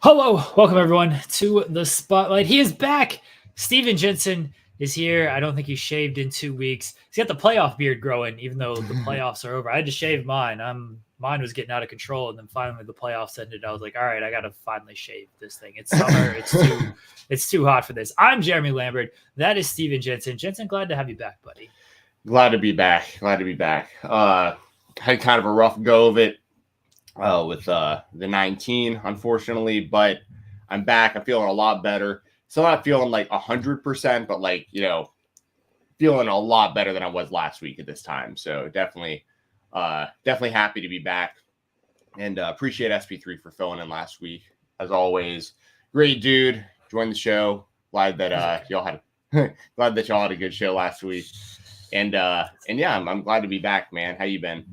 Hello, welcome everyone to the Spotlight. He is back. Stephen Jensen is here. I don't think he shaved in 2 weeks. He's got the playoff beard growing, even though the playoffs are over. I had to shave mine. Mine was getting out of control, and then finally the playoffs ended. I was like, all right, I got to finally shave this thing. It's summer. It's too hot for this. I'm Jeremy Lambert. That is Stephen Jensen. Jensen, glad to have you back, buddy. Glad to be back. Had kind of a rough go of it with the 19, unfortunately, but I'm back. I'm feeling a lot better. Still not feeling like 100%, but like, feeling a lot better than I was last week at this time. So definitely happy to be back, and appreciate SP3 for filling in last week. As always, great dude. Joined the show. Glad that y'all had a good show last week. And yeah, I'm glad to be back, man. How you been?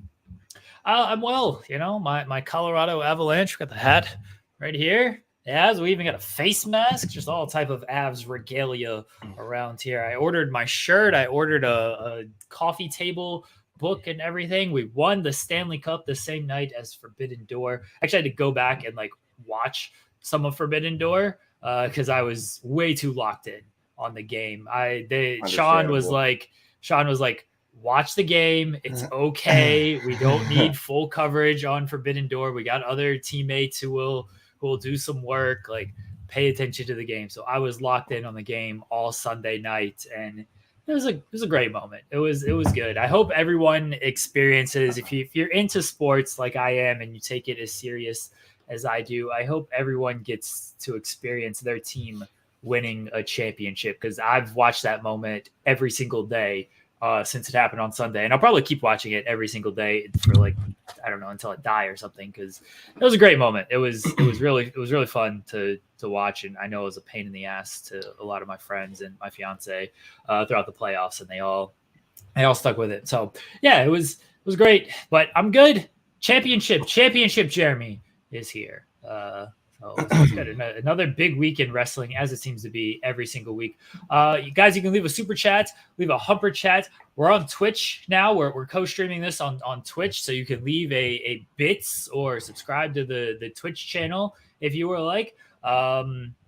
I'm well. My Colorado Avalanche. Got the hat right here. Yeah, we even got a face mask. Just all type of Avs regalia around here. I ordered my shirt. I ordered a coffee table book and everything. We won the Stanley Cup the same night as Forbidden Door. Actually, I had to go back and watch some of Forbidden Door because I was way too locked in on the game. Sean was like, watch the game. It's okay. We don't need full coverage on Forbidden Door. We got other teammates who will do some work. Pay attention to the game. So I was locked in on the game all Sunday night, and it was a great moment. It was good. I hope everyone experiences, if you're into sports like I am and you take it as serious as I do, I hope everyone gets to experience their team winning a championship, because I've watched that moment every single day since it happened on Sunday, and I'll probably keep watching it every single day for until I die or something, because it was a great moment. It was really fun to watch, and I know it was a pain in the ass to a lot of my friends and my fiance throughout the playoffs, and they all stuck with it. So yeah, it was great. But I'm good. Championship Jeremy is here. So it's good. Another big week in wrestling, as it seems to be every single week. You guys, you can leave a super chat, leave a humper chat. We're on Twitch now. We're co-streaming this on Twitch, so you can leave a bits or subscribe to the Twitch channel if you were like.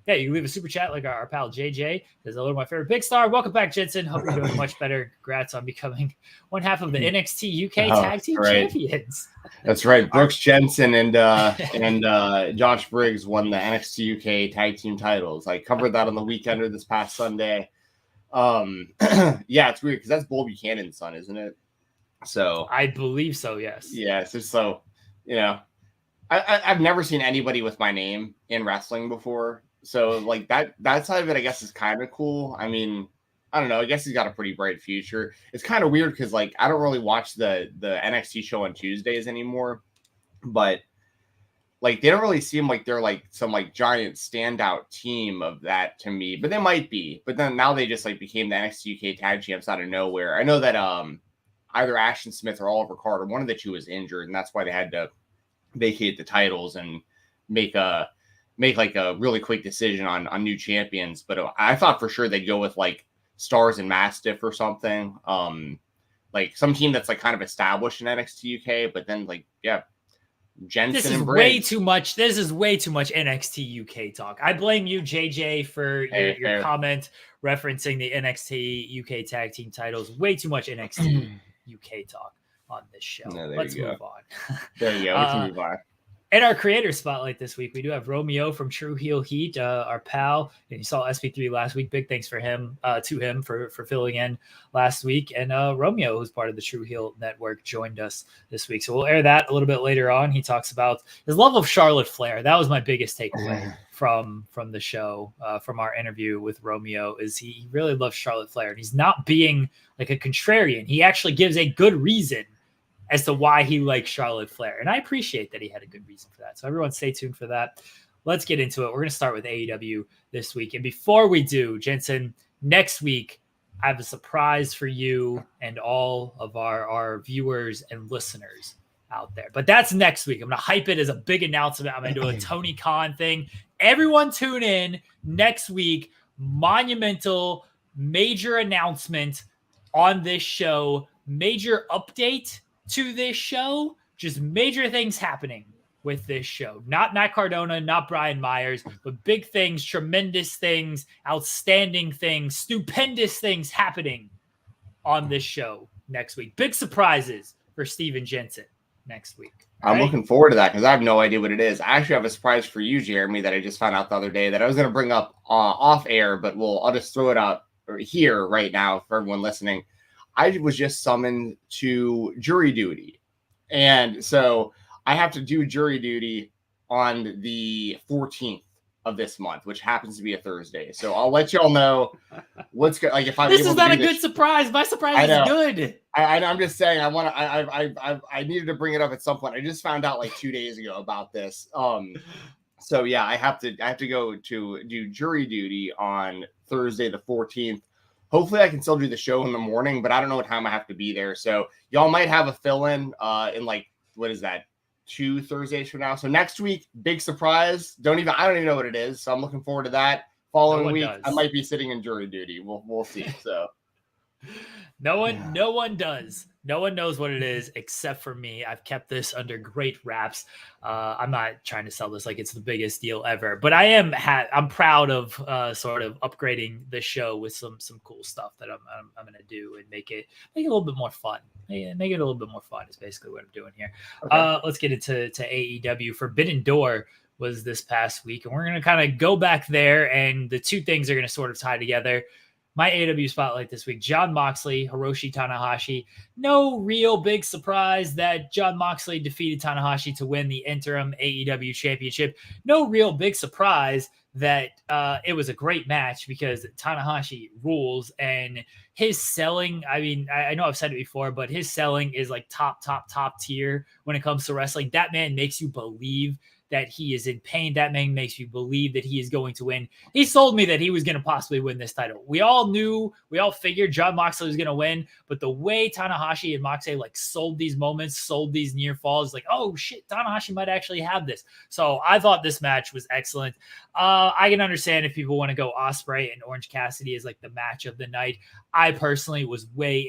Yeah, you can leave a super chat like our pal JJ. Is hello to my favorite big star. Welcome back, Jensen. Hope you're doing much better. Congrats on becoming one half of the NXT UK Tag Team Champions. That's right. Brooks Jensen and Josh Briggs won the NXT UK Tag Team titles. I covered that on the weekender this past Sunday. Yeah, it's weird because that's Bull Buchanan's son, isn't it? So I believe so. Yes. Yeah. So I've never seen anybody with my name in wrestling before. So that side of it, I guess, is kind of cool. I mean, I don't know. I guess he's got a pretty bright future. It's kind of weird because I don't really watch the NXT show on Tuesdays anymore, but they don't really seem like they're some giant standout team of that to me. But they might be. But then now they just became the NXT UK Tag Champs out of nowhere. I know that either Ashton Smith or Oliver Carter, one of the two, was injured, and that's why they had to vacate the titles and make a really quick decision on new champions. But I thought for sure they'd go with Stars and Mastiff or something, some team that's kind of established in NXT UK. But then Jensen. This is way too much. This is way too much NXT UK talk. I blame you, JJ, for your comment referencing the NXT UK Tag Team titles. Way too much NXT UK talk on this show. No, Let's move on. There you go. We can move on. In our creator spotlight this week, we do have Romeo from Tru Heel Heat, our pal. And you saw SP3 last week. Big thanks for him for filling in last week. And Romeo, who's part of the Tru Heel Network, joined us this week. So we'll air that a little bit later on. He talks about his love of Charlotte Flair. That was my biggest takeaway from the show, from our interview with Romeo, is he really loves Charlotte Flair. And he's not being a contrarian. He actually gives a good reason as to why he likes Charlotte Flair. And I appreciate that he had a good reason for that. So everyone stay tuned for that. Let's get into it. We're going to start with AEW this week. And before we do, Jensen, next week, I have a surprise for you and all of our viewers and listeners out there. But that's next week. I'm going to hype it as a big announcement. I'm going to do a Tony Khan thing. Everyone tune in next week. Monumental, major announcement on this show. Major update to this show, just major things happening with this show. Not Matt Cardona, not Brian Myers, but big things, tremendous things, outstanding things, stupendous things happening on this show next week. Big surprises for Stephen Jensen next week. I'm looking forward to that because I have no idea what it is. I actually have a surprise for you, Jeremy, that I just found out the other day that I was going to bring up off air, but I'll just throw it out here right now for everyone listening. I was just summoned to jury duty. And so I have to do jury duty on the 14th of this month, which happens to be a Thursday. So I'll let y'all know what's good. Like if I'm this able is to not do a good surprise. My surprise is good. I'm just saying I needed to bring it up at some point. I just found out like 2 days ago about this. So yeah, I have to go to do jury duty on Thursday the 14th. Hopefully I can still do the show in the morning, but I don't know what time I have to be there. So y'all might have a fill-in in like, what is that, 2 Thursdays from now? So next week, big surprise. I don't even know what it is. So I'm looking forward to that. Following week, I might be sitting in jury duty. We'll see. So no one does. No one knows what it is except for me. I've kept this under great wraps. I'm not trying to sell this like it's the biggest deal ever, but I'm proud of sort of upgrading the show with some cool stuff that I'm going to do and make it a little bit more fun. Make it a little bit more fun is basically what I'm doing here. Okay. Let's get into AEW. Forbidden Door was this past week, and we're going to kind of go back there, and the two things are going to sort of tie together. My AEW spotlight this week, Jon Moxley, Hiroshi Tanahashi. No real big surprise that Jon Moxley defeated Tanahashi to win the interim AEW championship. No real big surprise that it was a great match because Tanahashi rules, and his selling, I mean, I know I've said it before, but his selling is like top tier when it comes to wrestling. That man makes you believe that he is in pain. That man makes you believe that he is going to win. He sold me that he was going to possibly win this title. We all figured Jon Moxley was going to win, but the way Tanahashi and Moxley like sold these moments, sold these near falls, like, oh shit, Tanahashi might actually have this. So I thought this match was excellent. I can understand if people want to go Ospreay and Orange Cassidy as like the match of the night. I personally was way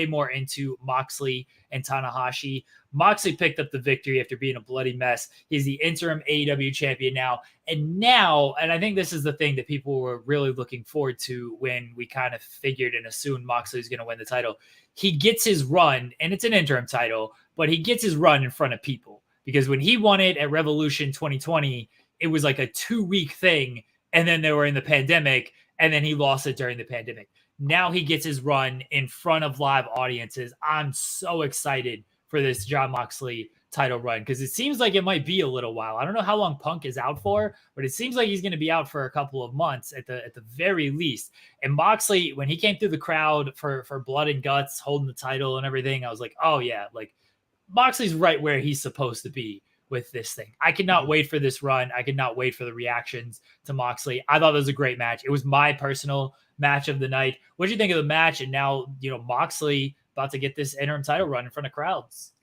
more into Moxley and Tanahashi. Moxley picked up the victory after being a bloody mess. He's the interim AEW champion now. And I think this is the thing that people were really looking forward to when we kind of figured and assumed Moxley was going to win the title. He gets his run, and it's an interim title, but he gets his run in front of people. Because when he won it at Revolution 2020, it was like a 2-week thing, and then they were in the pandemic, and then he lost it during the pandemic. Now he gets his run in front of live audiences. I'm so excited for this Jon Moxley title run because it seems like it might be a little while. I don't know how long Punk is out for, but it seems like he's going to be out for a couple of months at the very least. And Moxley, when he came through the crowd for Blood and Guts, holding the title and everything, I was like, oh yeah, like Moxley's right where he's supposed to be with this thing. I cannot wait for this run. I cannot wait for the reactions to Moxley. I thought it was a great match. It was my personal match of the night. What do you think of the match? And now, Moxley about to get this interim title run in front of crowds.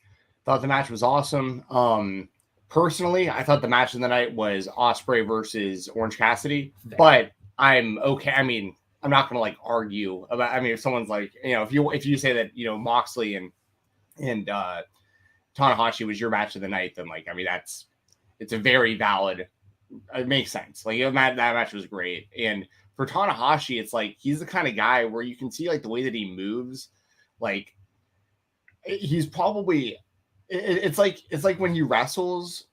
Thought the match was awesome. Personally, I thought the match of the night was Ospreay versus Orange Cassidy, but I'm okay. I mean, I'm not going to like argue about, if someone's like, if you say that, Moxley and Tanahashi was your match of the night, then it's a very valid, it makes sense. Like that match was great. And for Tanahashi, it's like, he's the kind of guy where you can see like the way that he moves. Like he's probably, it's like when he wrestles,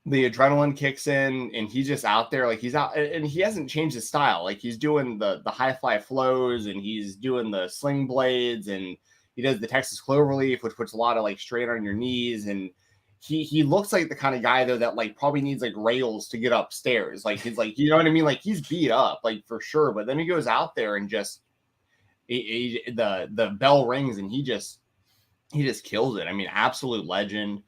the adrenaline kicks in and he's just out there. Like he's out and he hasn't changed his style. Like he's doing the high fly flows and he's doing the sling blades and he does the Texas Cloverleaf, which puts a lot of like strain on your knees. And he looks like the kind of guy though that like probably needs like rails to get upstairs. Like he's like, you know what I mean? Like he's beat up, like for sure. But then he goes out there and just the bell rings and he just kills it. I mean, absolute legend.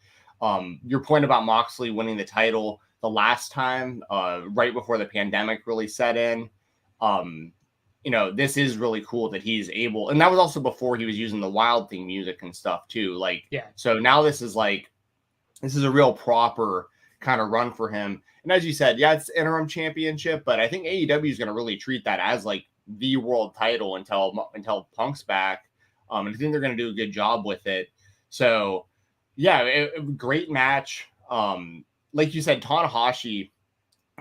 Your point about Moxley winning the title the last time, right before the pandemic really set in. This is really cool that he's able, and that was also before he was using the Wild theme music and stuff too. Like, yeah. So now this is a real proper kind of run for him. And as you said, yeah, it's interim championship, but I think AEW is going to really treat that as like the world title until Punk's back. And I think they're going to do a good job with it. So yeah, great match. Like you said, Tanahashi,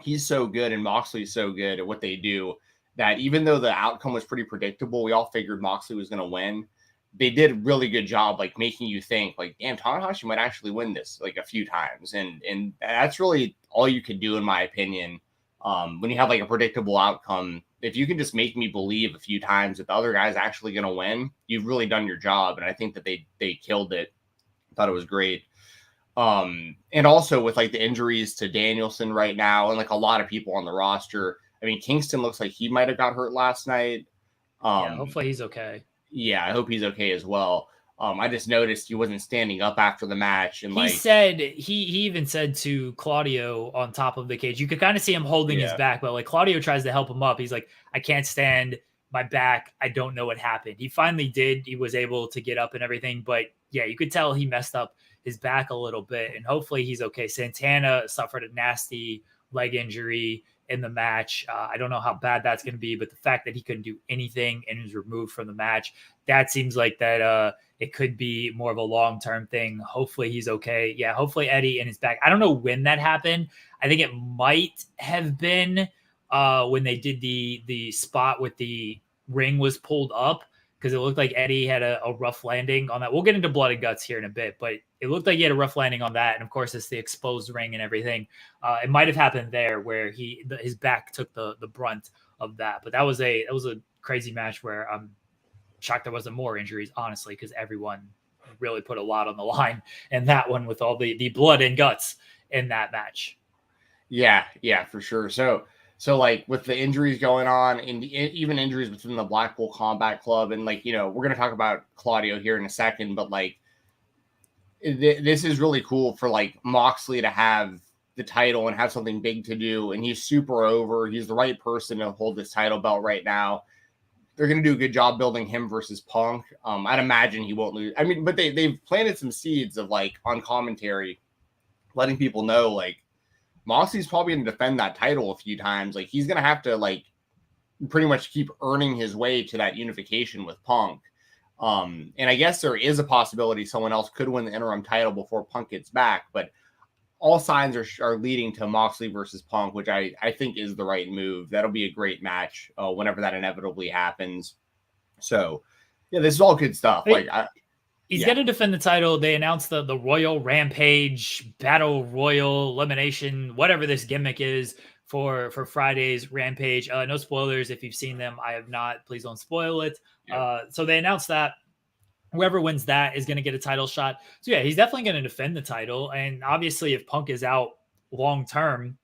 he's so good and Moxley's so good at what they do that even though the outcome was pretty predictable, we all figured Moxley was going to win. They did a really good job, like making you think, like, damn, Tanahashi might actually win this like a few times, and that's really all you can do, in my opinion. When you have like a predictable outcome, if you can just make me believe a few times that the other guy's actually going to win, you've really done your job. And I think that they killed it. Thought it was great. And also with like the injuries to Danielson right now, and like a lot of people on the roster. I mean, Kingston looks like he might have got hurt last night. Yeah, hopefully he's okay. Yeah, I hope he's okay as well. I just noticed he wasn't standing up after the match, and he said he even said to Claudio on top of the cage, you could kind of see him holding his back, but like Claudio tries to help him up. He's like, I can't stand my back. I don't know what happened. He finally did. He was able to get up and everything, but yeah, you could tell he messed up his back a little bit, and hopefully he's okay. Santana suffered a nasty leg injury in the match. I don't know how bad that's going to be, but the fact that he couldn't do anything and was removed from the match, that seems like that it could be more of a long-term thing. Hopefully he's okay. Yeah, hopefully Eddie and his back. I don't know when that happened. I think it might have been when they did the spot with the ring was pulled up, because it looked like Eddie had a rough landing on that. We'll get into blood and guts here in a bit, but it looked like he had a rough landing on that. And of course, it's the exposed ring and everything. It might have happened there where his back took the brunt of that. But that was a crazy match where I'm shocked there wasn't more injuries, honestly, because everyone really put a lot on the line in that one with all the blood and guts in that match. Yeah, for sure. So like with the injuries going on, and even injuries within the Blackpool Combat Club, and like, you know, we're going to talk about Claudio here in a second, but like this is really cool for like Moxley to have the title and have something big to do. And he's super over. He's the right person to hold this title belt right now. They're going to do a good job building him versus Punk. I'd imagine he won't lose. I mean, but they've planted some seeds of like on commentary, letting people know like, Moxley's probably going to defend that title a few times. Like he's going to have to like pretty much keep earning his way to that unification with Punk. And I guess there is a possibility someone else could win the interim title before Punk gets back, but all signs are leading to Moxley versus Punk, which I think is the right move. That'll be a great match whenever that inevitably happens. So yeah, this is all good stuff. He's going to defend the title. They announced the Royal Rampage, Battle Royal, Elimination, whatever this gimmick is for Friday's Rampage. No spoilers if you've seen them. I have not. Please don't spoil it. Yeah. So they announced that whoever wins that is going to get a title shot. So yeah, he's definitely going to defend the title. And obviously if Punk is out long-term,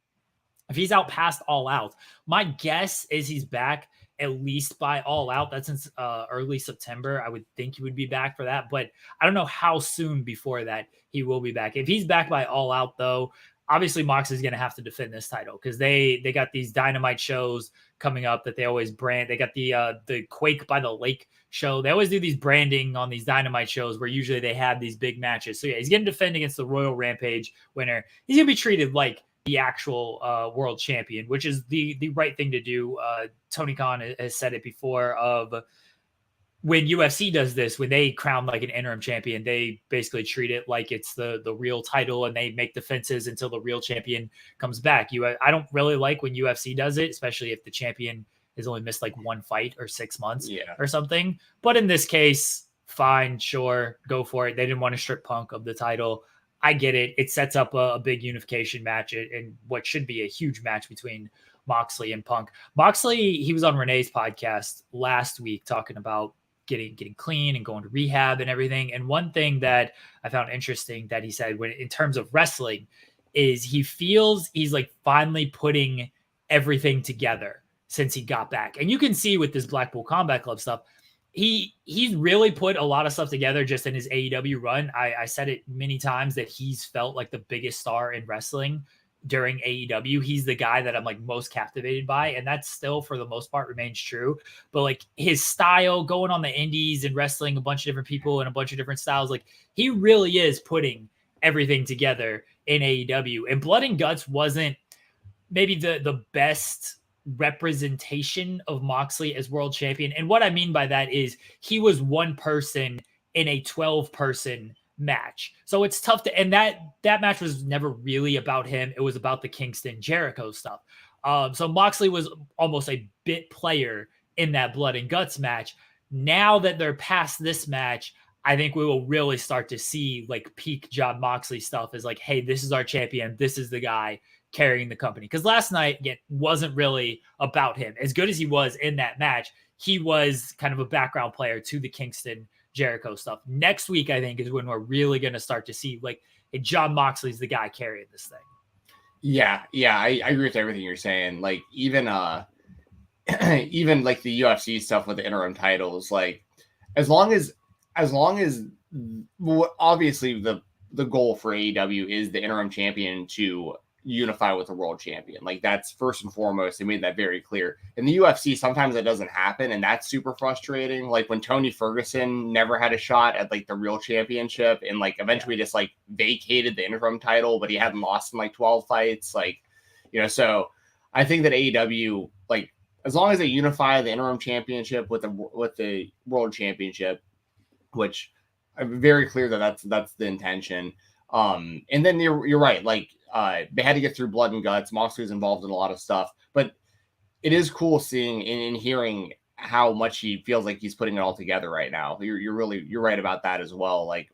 if he's out past All Out, my guess is he's back at least by All Out. That's since early September. I would think he would be back for that, but I don't know how soon before that he will be back. If he's back by All Out, though, obviously Mox is going to have to defend this title because they got these Dynamite shows coming up that they always brand. They got the Quake by the Lake show. They always do these branding on these Dynamite shows where usually they have these big matches. So yeah, he's going to defend against the Royal Rampage winner. He's going to be treated like the actual world champion, which is the right thing to do. Tony Khan has said it before of when UFC does this, when they crown like an interim champion, they basically treat it like it's the real title and they make defenses until the real champion comes back. I don't really like when UFC does it, especially if the champion has only missed like one fight or 6 months or something. But in this case, fine, sure, go for it. They didn't want to strip Punk of the title. I get it. It sets up a big unification match and what should be a huge match between Moxley and Punk. Moxley, he was on Renee's podcast last week talking about getting clean and going to rehab and everything. And one thing that I found interesting that he said when in terms of wrestling is he feels he's like finally putting everything together since he got back. And you can see with this Blackpool Combat Club stuff, he's really put a lot of stuff together just in his AEW run. I said it many times that he's felt like the biggest star in wrestling during AEW. He's the guy that I'm like most captivated by. And that still for the most part remains true. But like his style going on the indies and wrestling a bunch of different people and a bunch of different styles, like he really is putting everything together in AEW. And Blood and Guts wasn't maybe the best representation of Moxley as world champion. And what I mean by that is he was one person in a 12-person match. So it's tough to, and that match was never really about him. It was about the Kingston Jericho stuff. So Moxley was almost a bit player in that blood and guts match. Now that they're past this match, I think we will really start to see like peak Jon Moxley stuff is like, hey, this is our champion. This is the guy carrying the company. Because last night, again, wasn't really about him. As good as he was in that match, he was kind of a background player to the Kingston Jericho stuff. Next week, I think, is when we're really going to start to see like, hey, Jon Moxley's the guy carrying this thing. Yeah, I agree with everything you're saying. Like even even like the UFC stuff with the interim titles, like as long as obviously the goal for AEW is the interim champion to unify with the world champion. Like that's first and foremost. They made that very clear. In the UFC, sometimes that doesn't happen, and that's super frustrating. Like when Tony Ferguson never had a shot at like the real championship, and like eventually just like vacated the interim title, but he hadn't lost in like 12 fights. Like, you know, so I think that AEW, like as long as they unify the interim championship with the world championship, which I'm very clear that that's the intention. And then you're right. Like they had to get through blood and guts. Moxley's involved in a lot of stuff, but it is cool seeing and hearing how much he feels like he's putting it all together right now. You're right about that as well. Like,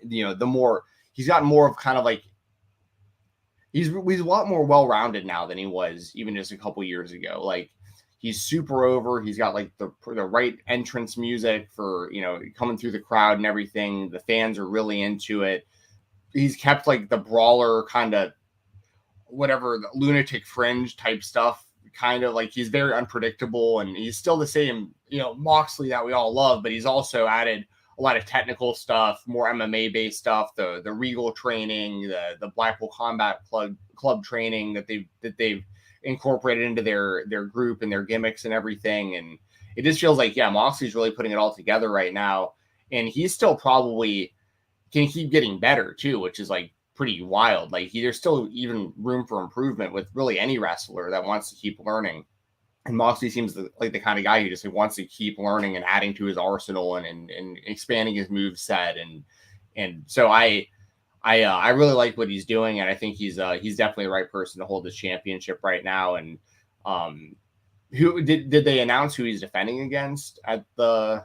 you know, the more he's gotten more of kind of like, he's a lot more well-rounded now than he was even just a couple years ago. Like he's super over. He's got like the right entrance music for, you know, coming through the crowd and everything. The fans are really into it. He's kept like the brawler kind of whatever, the lunatic fringe type stuff, kind of like he's very unpredictable, and he's still the same, you know, Moxley that we all love, but he's also added a lot of technical stuff, more MMA based stuff, the Regal training, the Blackpool Combat Club training that they've incorporated into their group and their gimmicks and everything. And it just feels like, yeah, Moxley's really putting it all together right now, and he's still probably can keep getting better too, which is like pretty wild. Like there's still even room for improvement with really any wrestler that wants to keep learning. And Moxley seems like the kind of guy who just wants to keep learning and adding to his arsenal and expanding his move set. And so I really like what he's doing, and I think he's definitely the right person to hold this championship right now. And who did they announce who he's defending against at the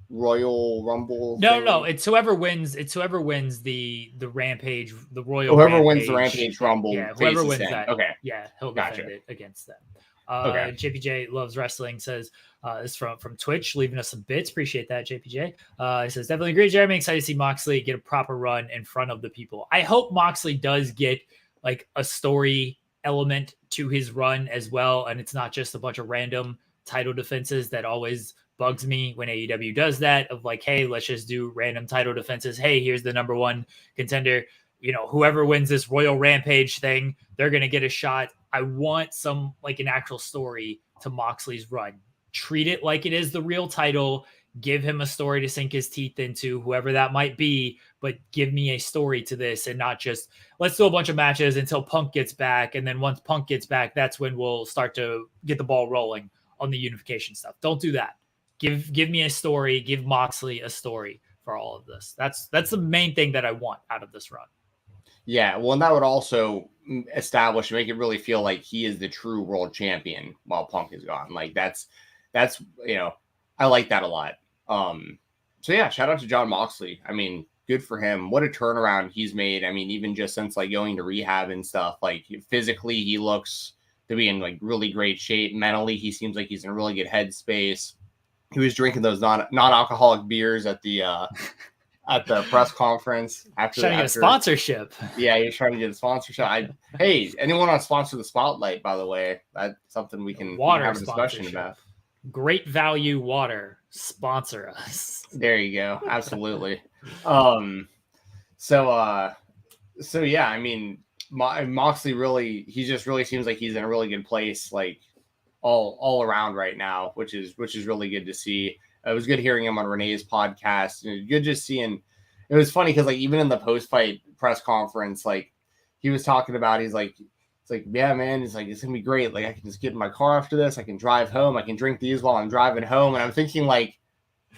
Royal Rumble? No, it's whoever wins. It's whoever wins the Rampage, the Royal. Whoever Rampage, wins the Rampage Rumble. Yeah, whoever wins that. Okay. Yeah, he'll defend it against them. Okay. JPJ Loves Wrestling says this from Twitch, leaving us some bits. Appreciate that, JPJ. He says, definitely agree, Jeremy. Excited to see Moxley get a proper run in front of the people. I hope Moxley does get like a story element to his run as well, and it's not just a bunch of random title defenses that always bugs me when AEW does that, of like, hey, let's just do random title defenses. Hey, here's the number one contender. You know, whoever wins this Royal Rampage thing, they're going to get a shot. I want some, like an actual story to Moxley's run. Treat it like it is the real title. Give him a story to sink his teeth into, whoever that might be, but give me a story to this and not just, let's do a bunch of matches until Punk gets back. And then once Punk gets back, that's when we'll start to get the ball rolling on the unification stuff. Don't do that. Give me a story. Give Moxley a story for all of this. That's the main thing that I want out of this run. Yeah, well, and that would also establish, make it really feel like he is the true world champion while Punk is gone. Like that's you know, I like that a lot. So yeah, shout out to Jon Moxley. I mean, good for him. What a turnaround he's made. I mean, even just since like going to rehab and stuff, like physically he looks to be in like really great shape. Mentally, he seems like he's in a really good headspace. He was drinking those non-alcoholic beers at the press conference after trying to get a sponsorship. Yeah, he was trying to get a sponsorship. Hey, anyone want to sponsor the Spotlight? By the way, that's something we can have a discussion about. Great Value Water, sponsor us. There you go. Absolutely. So yeah, I mean, Moxley really seems like he's in a really good place, like all around right now, which is really good to see. It was good hearing him on Renee's podcast, and good just seeing. It was funny because like even in the post-fight press conference, like he was talking about, it's like, yeah, man, it's gonna be great. Like I can just get in my car after this, I can drive home, I can drink these while I'm driving home. And I'm thinking like,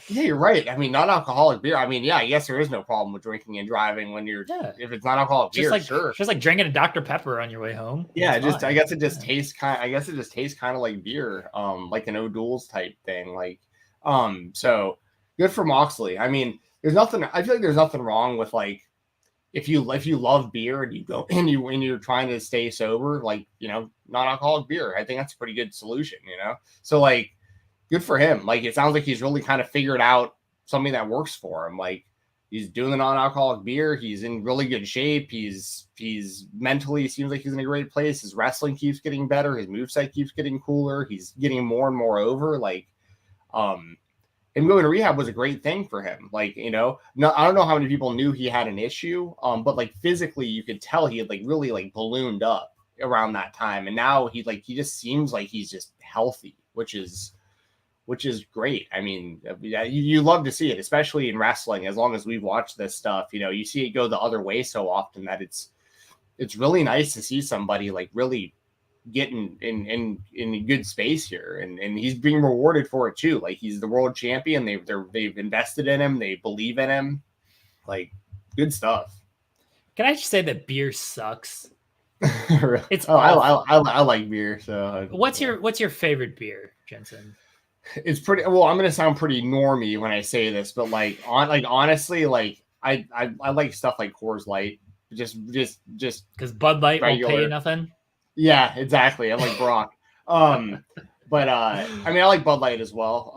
Yeah, you're right. I mean, non-alcoholic beer. I mean, yeah, I guess there is no problem with drinking and driving when you're if it's non-alcoholic beer, sure. Just like drinking a Dr. Pepper on your way home. Yeah, I guess it just Yeah. tastes kind of like beer, like an O'Doul's type thing. Like, so good for Moxley. I mean, I feel like there's nothing wrong with like if you love beer and you go and you're trying to stay sober, like, non-alcoholic beer. I think that's a pretty good solution, So like good for him. Like, it sounds like he's really kind of figured out something that works for him. Like, he's doing the non-alcoholic beer. He's in really good shape. He's mentally seems like he's in a great place. His wrestling keeps getting better. His moveset keeps getting cooler. He's getting more and more over. Like, and going to rehab was a great thing for him. Like, no, I don't know how many people knew he had an issue. But like physically, you could tell he had like really like ballooned up around that time. And now he just seems like he's just healthy, which is great. I mean, you love to see it, especially in wrestling. As long as we've watched this stuff, you see it go the other way so often that it's really nice to see somebody like really getting in a good space here, and he's being rewarded for it too. Like, he's the world champion. They've invested in him. They believe in him. Like, good stuff. Can I just say that beer sucks? It's I like beer. So what's your favorite beer, Jensen? It's pretty well. I'm gonna sound pretty normy when I say this, but honestly, I like stuff like Coors Light. Just because Bud Light won't pay you nothing. Yeah, exactly. I'm like Brock. But I mean, I like Bud Light as well.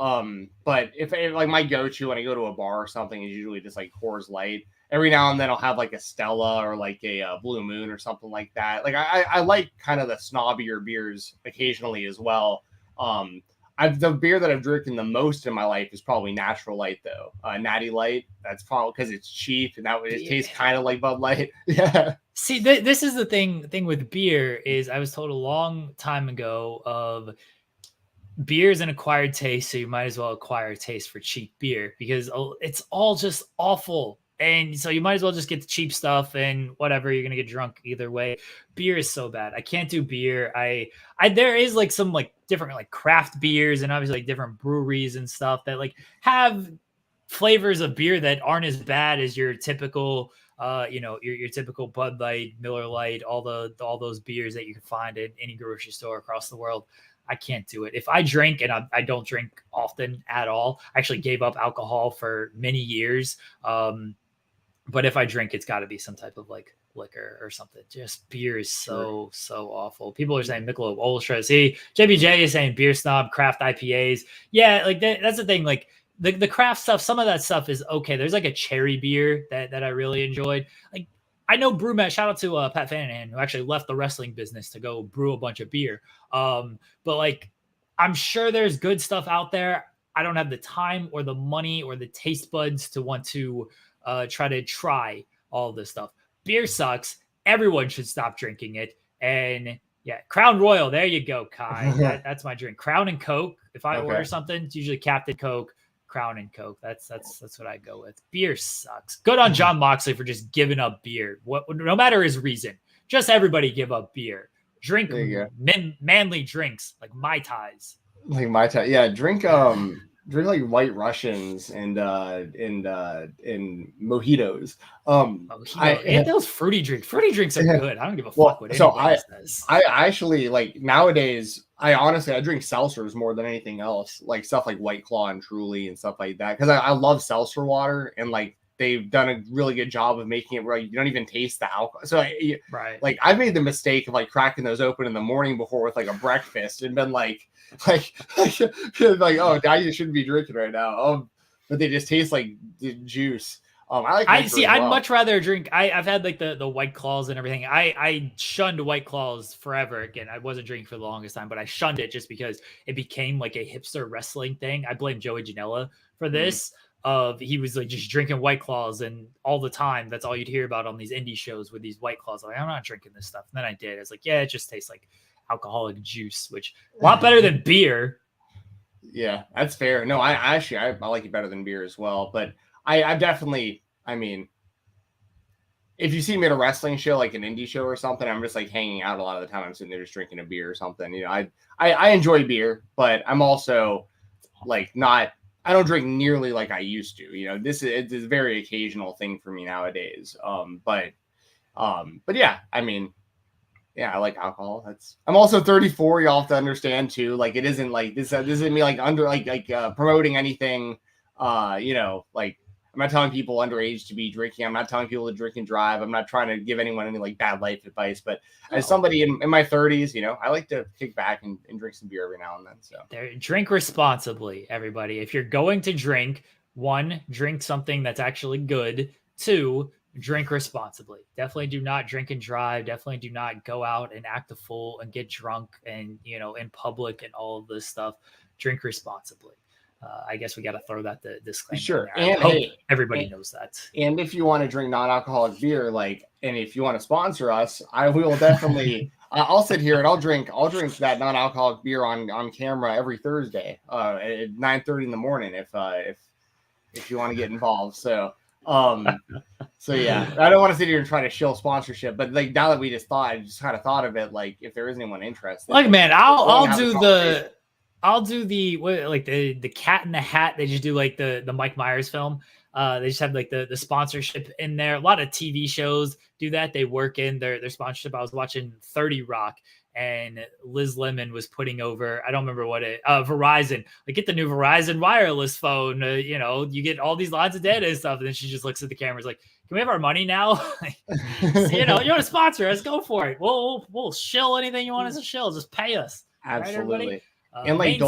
But if like my go-to when I go to a bar or something is usually just like Coors Light. Every now and then I'll have like a Stella or like a Blue Moon or something like that. Like, I like kind of the snobbier beers occasionally as well. The beer that I've drinking the most in my life is probably Natural Light, though. Natty Light. That's probably because it's cheap and it tastes kind of like Bud Light. Yeah. See, this is the thing with beer is I was told a long time ago of beer is an acquired taste, so you might as well acquire a taste for cheap beer because it's all just awful. And so you might as well just get the cheap stuff and whatever, you're going to get drunk either way. Beer is so bad. I can't do beer. There is like some like different like craft beers and obviously like different breweries and stuff that like have flavors of beer that aren't as bad as your typical, your typical Bud Light, Miller Lite, all those beers that you can find in any grocery store across the world. I can't do it. If I drink, and I don't drink often at all, I actually gave up alcohol for many years. But if I drink, it's got to be some type of like liquor or something. Just beer is so awful. People are saying Michelob Ultra. See, JBJ is saying beer snob, craft IPAs. Yeah, like that's the thing. Like the craft stuff, some of that stuff is okay. There's like a cherry beer that I really enjoyed. Like, I know BrewMatt. Shout out to Pat Fanahan, who actually left the wrestling business to go brew a bunch of beer. But like, I'm sure there's good stuff out there. I don't have the time or the money or the taste buds to want to try all this stuff. Beer sucks. Everyone should stop drinking it. And yeah, Crown Royal. There you go, Kai. That's my drink. Crown and Coke. If I order something, it's usually Captain Coke, Crown and Coke. That's what I go with. Beer sucks. Good on Jon Moxley for just giving up beer. No matter his reason, just everybody give up beer. Drink manly drinks like Mai Tais. Like Mai Tai, yeah. Drink like White Russians and mojitos. And those fruity drinks. Fruity drinks are good. I don't give a fuck what anybody says. I actually like nowadays. I drink seltzers more than anything else. Like stuff like White Claw and Truly and stuff like that because I love seltzer water and like they've done a really good job of making it where you don't even taste the alcohol. So like I've made the mistake of like cracking those open in the morning before with like a breakfast and been like, oh, now you shouldn't be drinking right now. But they just taste like juice. I'd much rather drink. I've had like the White Claws and everything. I shunned White Claws forever. Again, I wasn't drinking for the longest time, but I shunned it just because it became like a hipster wrestling thing. I blame Joey Janela for this. He was like just drinking White Claws and all the time. That's all you'd hear about on these indie shows with these White Claws. Like, I'm not drinking this stuff. And then I did. I was like, yeah, it just tastes like alcoholic juice, which a lot better than beer. Yeah, that's fair. No, I like it better than beer as well. But I definitely, I mean, if you see me at a wrestling show, like an indie show or something, I'm just like hanging out a lot of the time. I'm sitting there just drinking a beer or something. I enjoy beer, but I'm also like not. I don't drink nearly like I used to. This is a very occasional thing for me nowadays. But yeah, I mean, yeah, I like alcohol. I'm also 34. Y'all have to understand too. Like, it isn't like this isn't me like under promoting anything. Like, I'm not telling people underage to be drinking. I'm not telling people to drink and drive. I'm not trying to give anyone any like bad life advice. But as somebody in my 30s, I like to kick back and drink some beer every now and then. So drink responsibly, everybody. If you're going to drink, 1, drink something that's actually good. 2, drink responsibly. Definitely do not drink and drive. Definitely do not go out and act a fool and get drunk and, in public and all of this stuff. Drink responsibly. I guess we got to throw that the disclaimer. Sure. In there. And hey, everybody knows that. And if you want to drink non-alcoholic beer, and if you want to sponsor us, we will definitely. I'll sit here and I'll drink that non-alcoholic beer on camera every Thursday at 9:30 in the morning if you want to get involved. So yeah, I don't want to sit here and try to shill sponsorship, but like now that I just kind of thought of it, like if there is anyone interested, like man, I'll do the the Cat in the Hat. They just do like the Mike Myers film. They just have like the sponsorship in there. A lot of TV shows do that. They work in their sponsorship. I was watching 30 Rock and Liz Lemon was putting over, I don't remember what Verizon, like get the new Verizon wireless phone. You get all these lines of data and stuff. And then she just looks at the camera, is like, can we have our money now? You want to sponsor us, go for it. We'll shill anything you want us to shill. Just pay us. Absolutely. Right, and like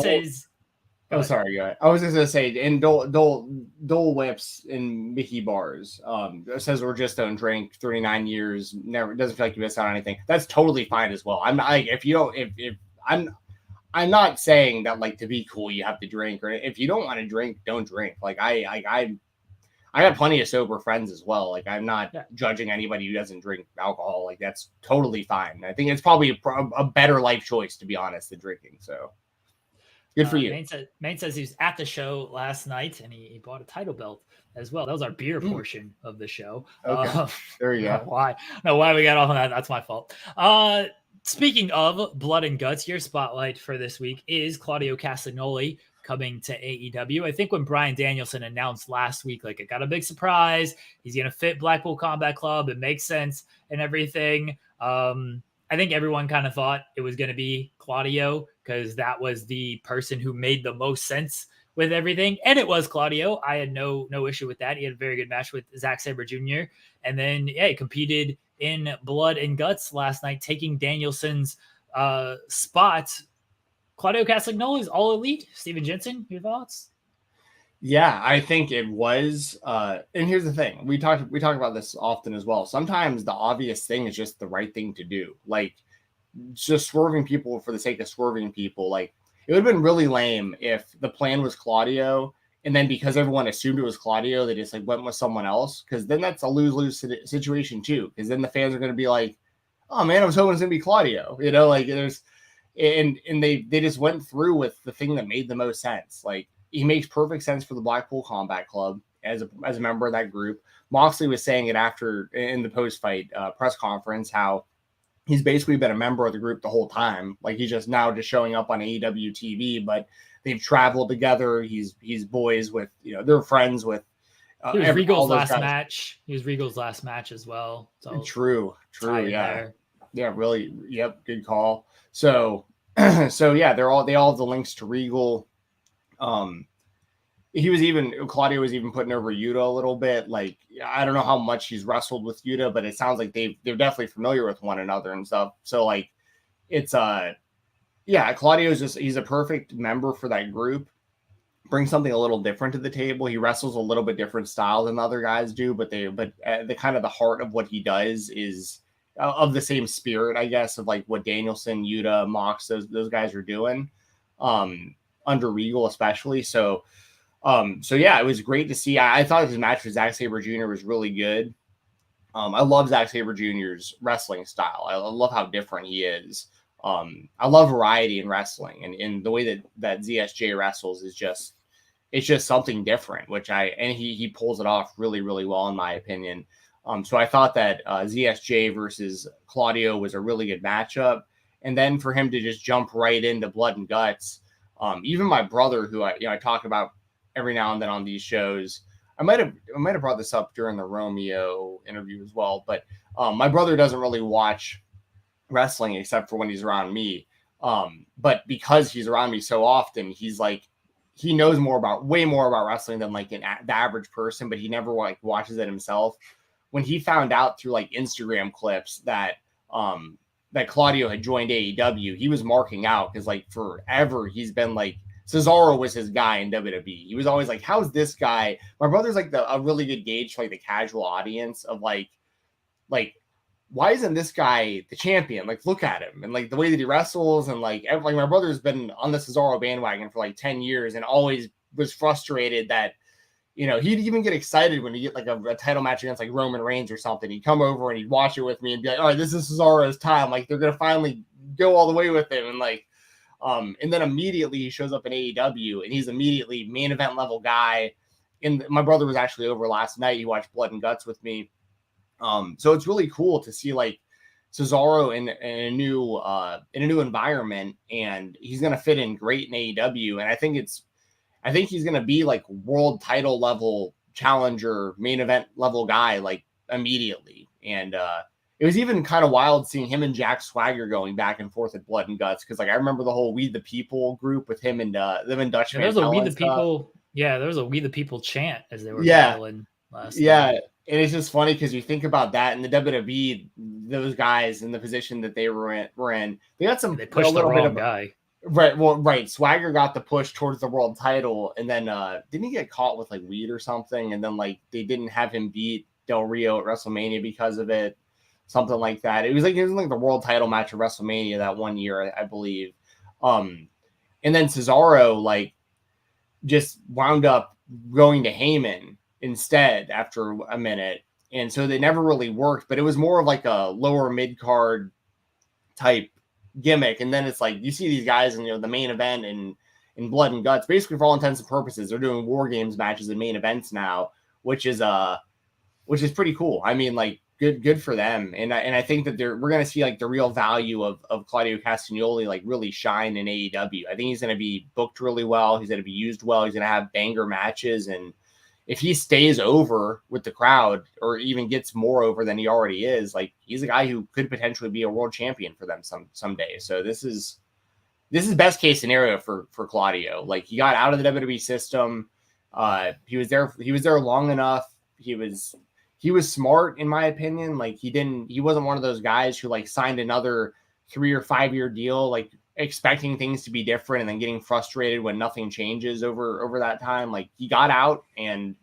sorry, go ahead. I was just gonna say, and Dole Whips and Mickey Bars says we're just don't drink 39 years, never doesn't feel like you miss out on anything. That's totally fine as well. I'm not like if I'm not saying that like to be cool you have to drink, or if you don't want to drink, don't drink. Like I got plenty of sober friends as well. Like I'm not judging anybody who doesn't drink alcohol. Like that's totally fine. I think it's probably a better life choice, to be honest, than drinking. So. Good for you. Maine says he was at the show last night and he bought a title belt as well. That was our beer portion of the show. Okay. There you go. Why we got off on that? That's my fault. Speaking of blood and guts, your spotlight for this week is Claudio Castagnoli coming to AEW. I think when Bryan Danielson announced last week, like, it got a big surprise. He's going to fit Blackpool Combat Club. It makes sense and everything. I think everyone kind of thought it was going to be Claudio because that was the person who made the most sense with everything. And it was Claudio. I had no issue with that. He had a very good match with Zack Sabre Jr. And then, he competed in blood and guts last night, taking Danielson's spot. Claudio Castagnoli is all elite. Stephen Jensen, your thoughts? Yeah, I think it was. And here's the thing: we talk about this often as well. Sometimes the obvious thing is just the right thing to do. Like, just swerving people for the sake of swerving people. Like, it would have been really lame if the plan was Claudio, and then because everyone assumed it was Claudio, they just like went with someone else. Because then that's a lose-lose situation too. Because then the fans are going to be like, "Oh man, I was hoping it was going to be Claudio." Like there's, and they just went through with the thing that made the most sense. Like, he makes perfect sense for the Blackpool Combat Club as a member of that group. Moxley was saying it after in the post-fight press conference how he's basically been a member of the group the whole time. Like, he's just now just showing up on AEW TV, but they've traveled together. He's boys with, they're friends with. He was Regal's last match. He was Regal's last match as well. So true. Yeah. There. Yeah, really. Yep. Good call. So yeah, they all have the links to Regal. Claudio was even putting over Yuta a little bit. Like, I don't know how much he's wrestled with Yuta, but it sounds like they're definitely familiar with one another and stuff. So like, it's Claudio's he's a perfect member for that group. Brings something a little different to the table. He wrestles a little bit different style than the other guys do, but the kind of the heart of what he does is of the same spirit, I guess, of like what Danielson, Yuta, Mox, those guys are doing. Under Regal especially. So yeah, it was great to see. I thought his match with Zack Sabre Jr. was really good. I love Zack Sabre Jr.'s wrestling style. I love how different he is. I love variety in wrestling, and the way that ZSJ wrestles is it's just something different, and he pulls it off really, really well in my opinion. So I thought that ZSJ versus Claudio was a really good matchup. And then for him to just jump right into blood and guts, even my brother, who I talk about every now and then on these shows. I might have brought this up during the Romeo interview as well, but my brother doesn't really watch wrestling except for when he's around me. But because he's around me so often, he's like, he knows way more about wrestling than like the average person, but he never like watches it himself. When he found out through like Instagram clips that that Claudio had joined AEW, he was marking out because like forever he's been like, Cesaro was his guy in WWE. He was always like, how's this guy? My brother's like a really good gauge for like the casual audience of like why isn't this guy the champion? Like, look at him and like the way that he wrestles and like my brother's been on the Cesaro bandwagon for like 10 years and always was frustrated that, you know, he'd even get excited when he get like a title match against like Roman Reigns or something. He'd come over and he'd watch it with me and be like, all right, this is Cesaro's time. Like they're going to finally go all the way with him. And like, and then immediately he shows up in AEW and he's immediately main event level guy. And my brother was actually over last night. He watched Blood and Guts with me. So it's really cool to see like Cesaro in a new environment, and he's going to fit in great in AEW. And I think he's going to be like world title level challenger, main event level guy, like immediately. And, it was even kind of wild seeing him and Jack Swagger going back and forth at Blood and Guts. Cause like, I remember the whole We the People group with him and them and Dutch. Yeah, there's a We the People. Yeah. There was a We the People chant as they were battling last night. Yeah. And it's just funny because you think about that in the WWE, those guys in the position that they were in, they got some. They pushed the wrong guy. Right. Well, right. Swagger got the push towards the world title, and then didn't he get caught with like weed or something? And then like they didn't have him beat Del Rio at WrestleMania because of it, something like that. It was like the world title match at WrestleMania that one year, I believe. And then Cesaro like just wound up going to Heyman instead after a minute. And so they never really worked, but it was more of like a lower mid card type gimmick. And then it's like, you see these guys in, you know, the main event and in Blood and Guts, basically for all intents and purposes, they're doing War Games matches and main events now, which is pretty cool. I mean, like good for them. And I think that we're going to see like the real value of Claudio Castagnoli, like really shine in AEW. I think he's going to be booked really well. He's going to be used well. He's going to have banger matches. And if he stays over with the crowd or even gets more over than he already is, like he's a guy who could potentially be a world champion for them someday. So this is best case scenario for Claudio. Like he got out of the WWE system. He was there long enough. He was smart in my opinion. Like he wasn't one of those guys who like signed another 3 or 5 year deal, like expecting things to be different and then getting frustrated when nothing changes over that time. Like he got out and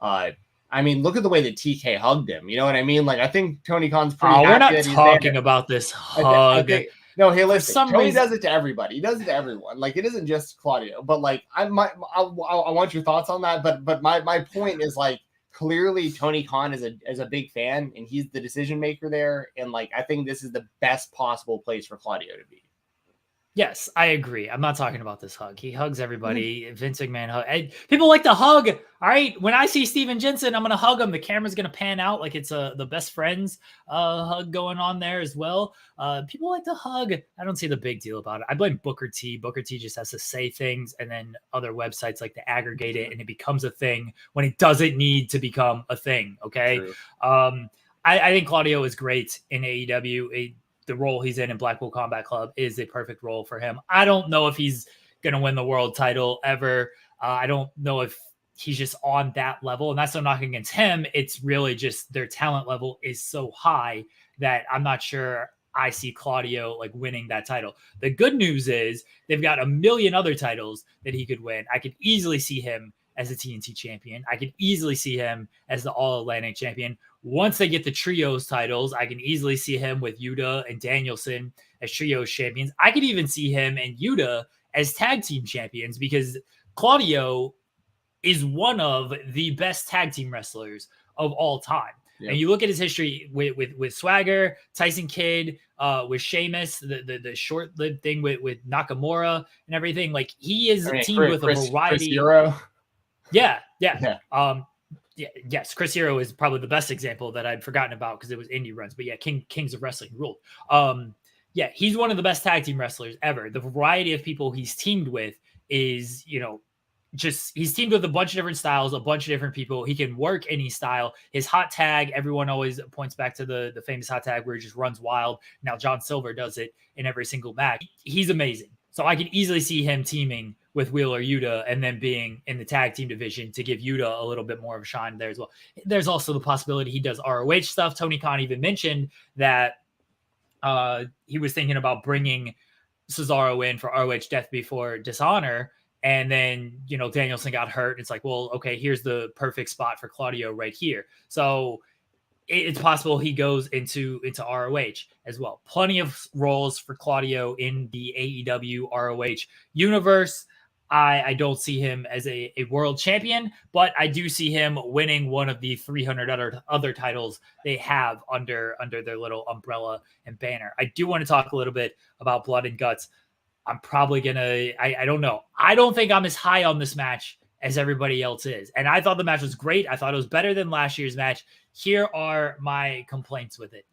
I mean, look at the way that TK hugged him. You know what I mean? Like I think Tony Khan's pretty happy. We're not talking about this hug. No, hey, listen. Tony does it to everybody. He does it to everyone. Like it isn't just Claudio. But like I want your thoughts on that. But my point is like clearly Tony Khan is a big fan and he's the decision maker there. And like I think this is the best possible place for Claudio to be. Yes, I agree. I'm not talking about this hug. He hugs everybody. Vince McMahon hug. People like to hug. All right. When I see Stephen Jensen, I'm going to hug him. The camera's going to pan out like it's the best friends hug going on there as well. People like to hug. I don't see the big deal about it. I blame Booker T. Booker T just has to say things and then other websites like to aggregate it and it becomes a thing when it doesn't need to become a thing. Okay. I think Claudio is great in AEW. The role he's in Blackpool Combat Club is a perfect role for him. I don't know if he's going to win the world title ever. I don't know if he's just on that level. And that's no knocking against him. It's really just their talent level is so high that I'm not sure I see Claudio like winning that title. The good news is they've got a million other titles that he could win. I could easily see him as a TNT champion. I could easily see him as the All Atlantic champion. Once they get the trios titles, I can easily see him with Yuta and Danielson as trios champions. I could even see him and Yuta as tag team champions because Claudio is one of the best tag team wrestlers of all time. Yep. And you look at his history with Swagger, Tyson Kidd, with Sheamus, the short-lived thing with Nakamura and everything. Like he is teamed with a variety. Chris Hero. Yeah. Yes, Chris Hero is probably the best example that I'd forgotten about because it was indie runs. But yeah, Kings of Wrestling ruled. He's one of the best tag team wrestlers ever. The variety of people he's teamed with is, he's teamed with a bunch of different styles, a bunch of different people. He can work any style. His hot tag, everyone always points back to the famous hot tag where he just runs wild. Now John Silver does it in every single match. He's amazing. So I can easily see him teaming with Wheeler Yuta and then being in the tag team division to give Yuta a little bit more of a shine there as well. There's also the possibility he does ROH stuff. Tony Khan even mentioned that he was thinking about bringing Cesaro in for ROH Death Before Dishonor. And then, Danielson got hurt. It's like, well, okay, here's the perfect spot for Claudio right here. So it's possible he goes into ROH as well. Plenty of roles for Claudio in the AEW ROH universe. I don't see him as a world champion, but I do see him winning one of the 300 other titles they have under their little umbrella and banner. I do want to talk a little bit about Blood and Guts. I'm probably going to, I don't know. I don't think I'm as high on this match as everybody else is. And I thought the match was great. I thought it was better than last year's match. Here are my complaints with it.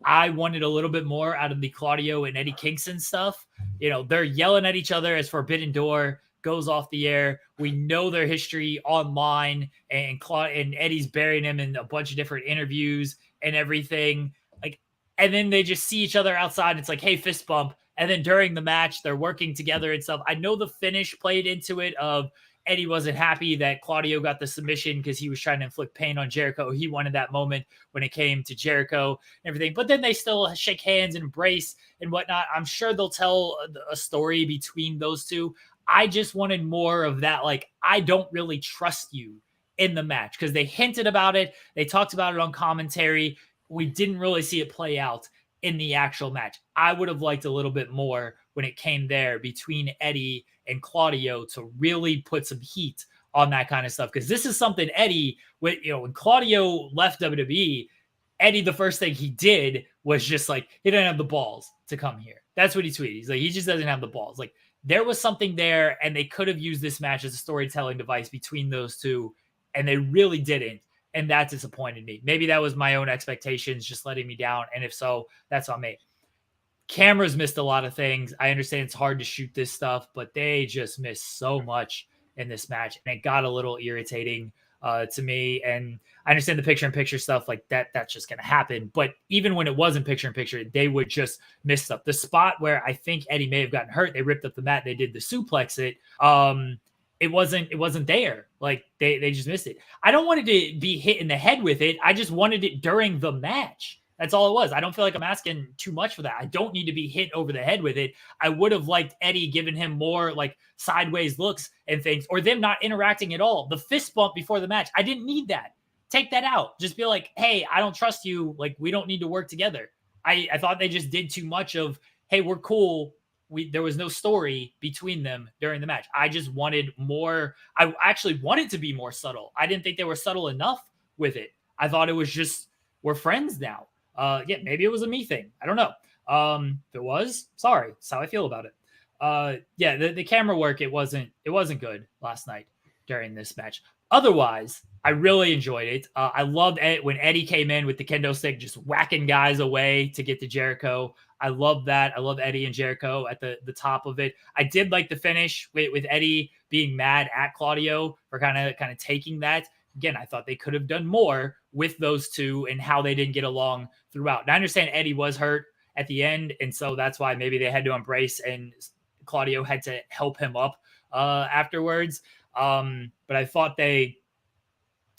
I wanted a little bit more out of the Claudio and Eddie Kingston stuff. They're yelling at each other as Forbidden Door goes off the air. We know their history online, and Eddie's burying him in a bunch of different interviews and everything. And then they just see each other outside. It's like, hey, fist bump. And then during the match, they're working together and stuff. I know the finish played into it of Eddie wasn't happy that Claudio got the submission because he was trying to inflict pain on Jericho. He wanted that moment when it came to Jericho and everything. But then they still shake hands and embrace and whatnot. I'm sure they'll tell a story between those two. I just wanted more of that. I don't really trust you in the match because they hinted about it. They talked about it on commentary. We didn't really see it play out in the actual match. I would have liked a little bit more when it came there between Eddie and Claudio to really put some heat on that kind of stuff. Because this is something Eddie, when Claudio left WWE, Eddie, the first thing he did was just he didn't have the balls to come here. That's what he tweeted. He's like, he just doesn't have the balls. There was something there, and they could have used this match as a storytelling device between those two, and they really didn't. And that disappointed me. Maybe that was my own expectations just letting me down. And if so, that's on me. Cameras missed a lot of things. I understand it's hard to shoot this stuff, but they just missed so much in this match. And it got a little irritating to me. And I understand the picture-in-picture stuff that's just going to happen. But even when it wasn't picture-in-picture, they would just miss stuff. The spot where I think Eddie may have gotten hurt, they ripped up the mat. They did the suplex it. It wasn't there. They just missed it. I don't want it to be hit in the head with it. I just wanted it during the match. That's all it was. I don't feel like I'm asking too much for that. I don't need to be hit over the head with it. I would have liked Eddie giving him more sideways looks and things, or them not interacting at all. The fist bump before the match, I didn't need that. Take that out. Just be like, hey, I don't trust you. We don't need to work together. I thought they just did too much of, hey, we're cool. There was no story between them during the match. I just wanted more. I actually wanted to be more subtle. I didn't think they were subtle enough with it. I thought it was just, we're friends now. Maybe it was a me thing. I don't know. If it was, sorry. That's how I feel about it. The camera work, it wasn't good last night during this match. Otherwise, I really enjoyed it. I loved it when Eddie came in with the kendo stick, just whacking guys away to get to Jericho. I love that. I love Eddie and Jericho at the top of it. I did like the finish with Eddie being mad at Claudio for kind of taking that. Again, I thought they could have done more with those two and how they didn't get along throughout. And I understand Eddie was hurt at the end, and so that's why maybe they had to embrace and Claudio had to help him up afterwards. But I thought they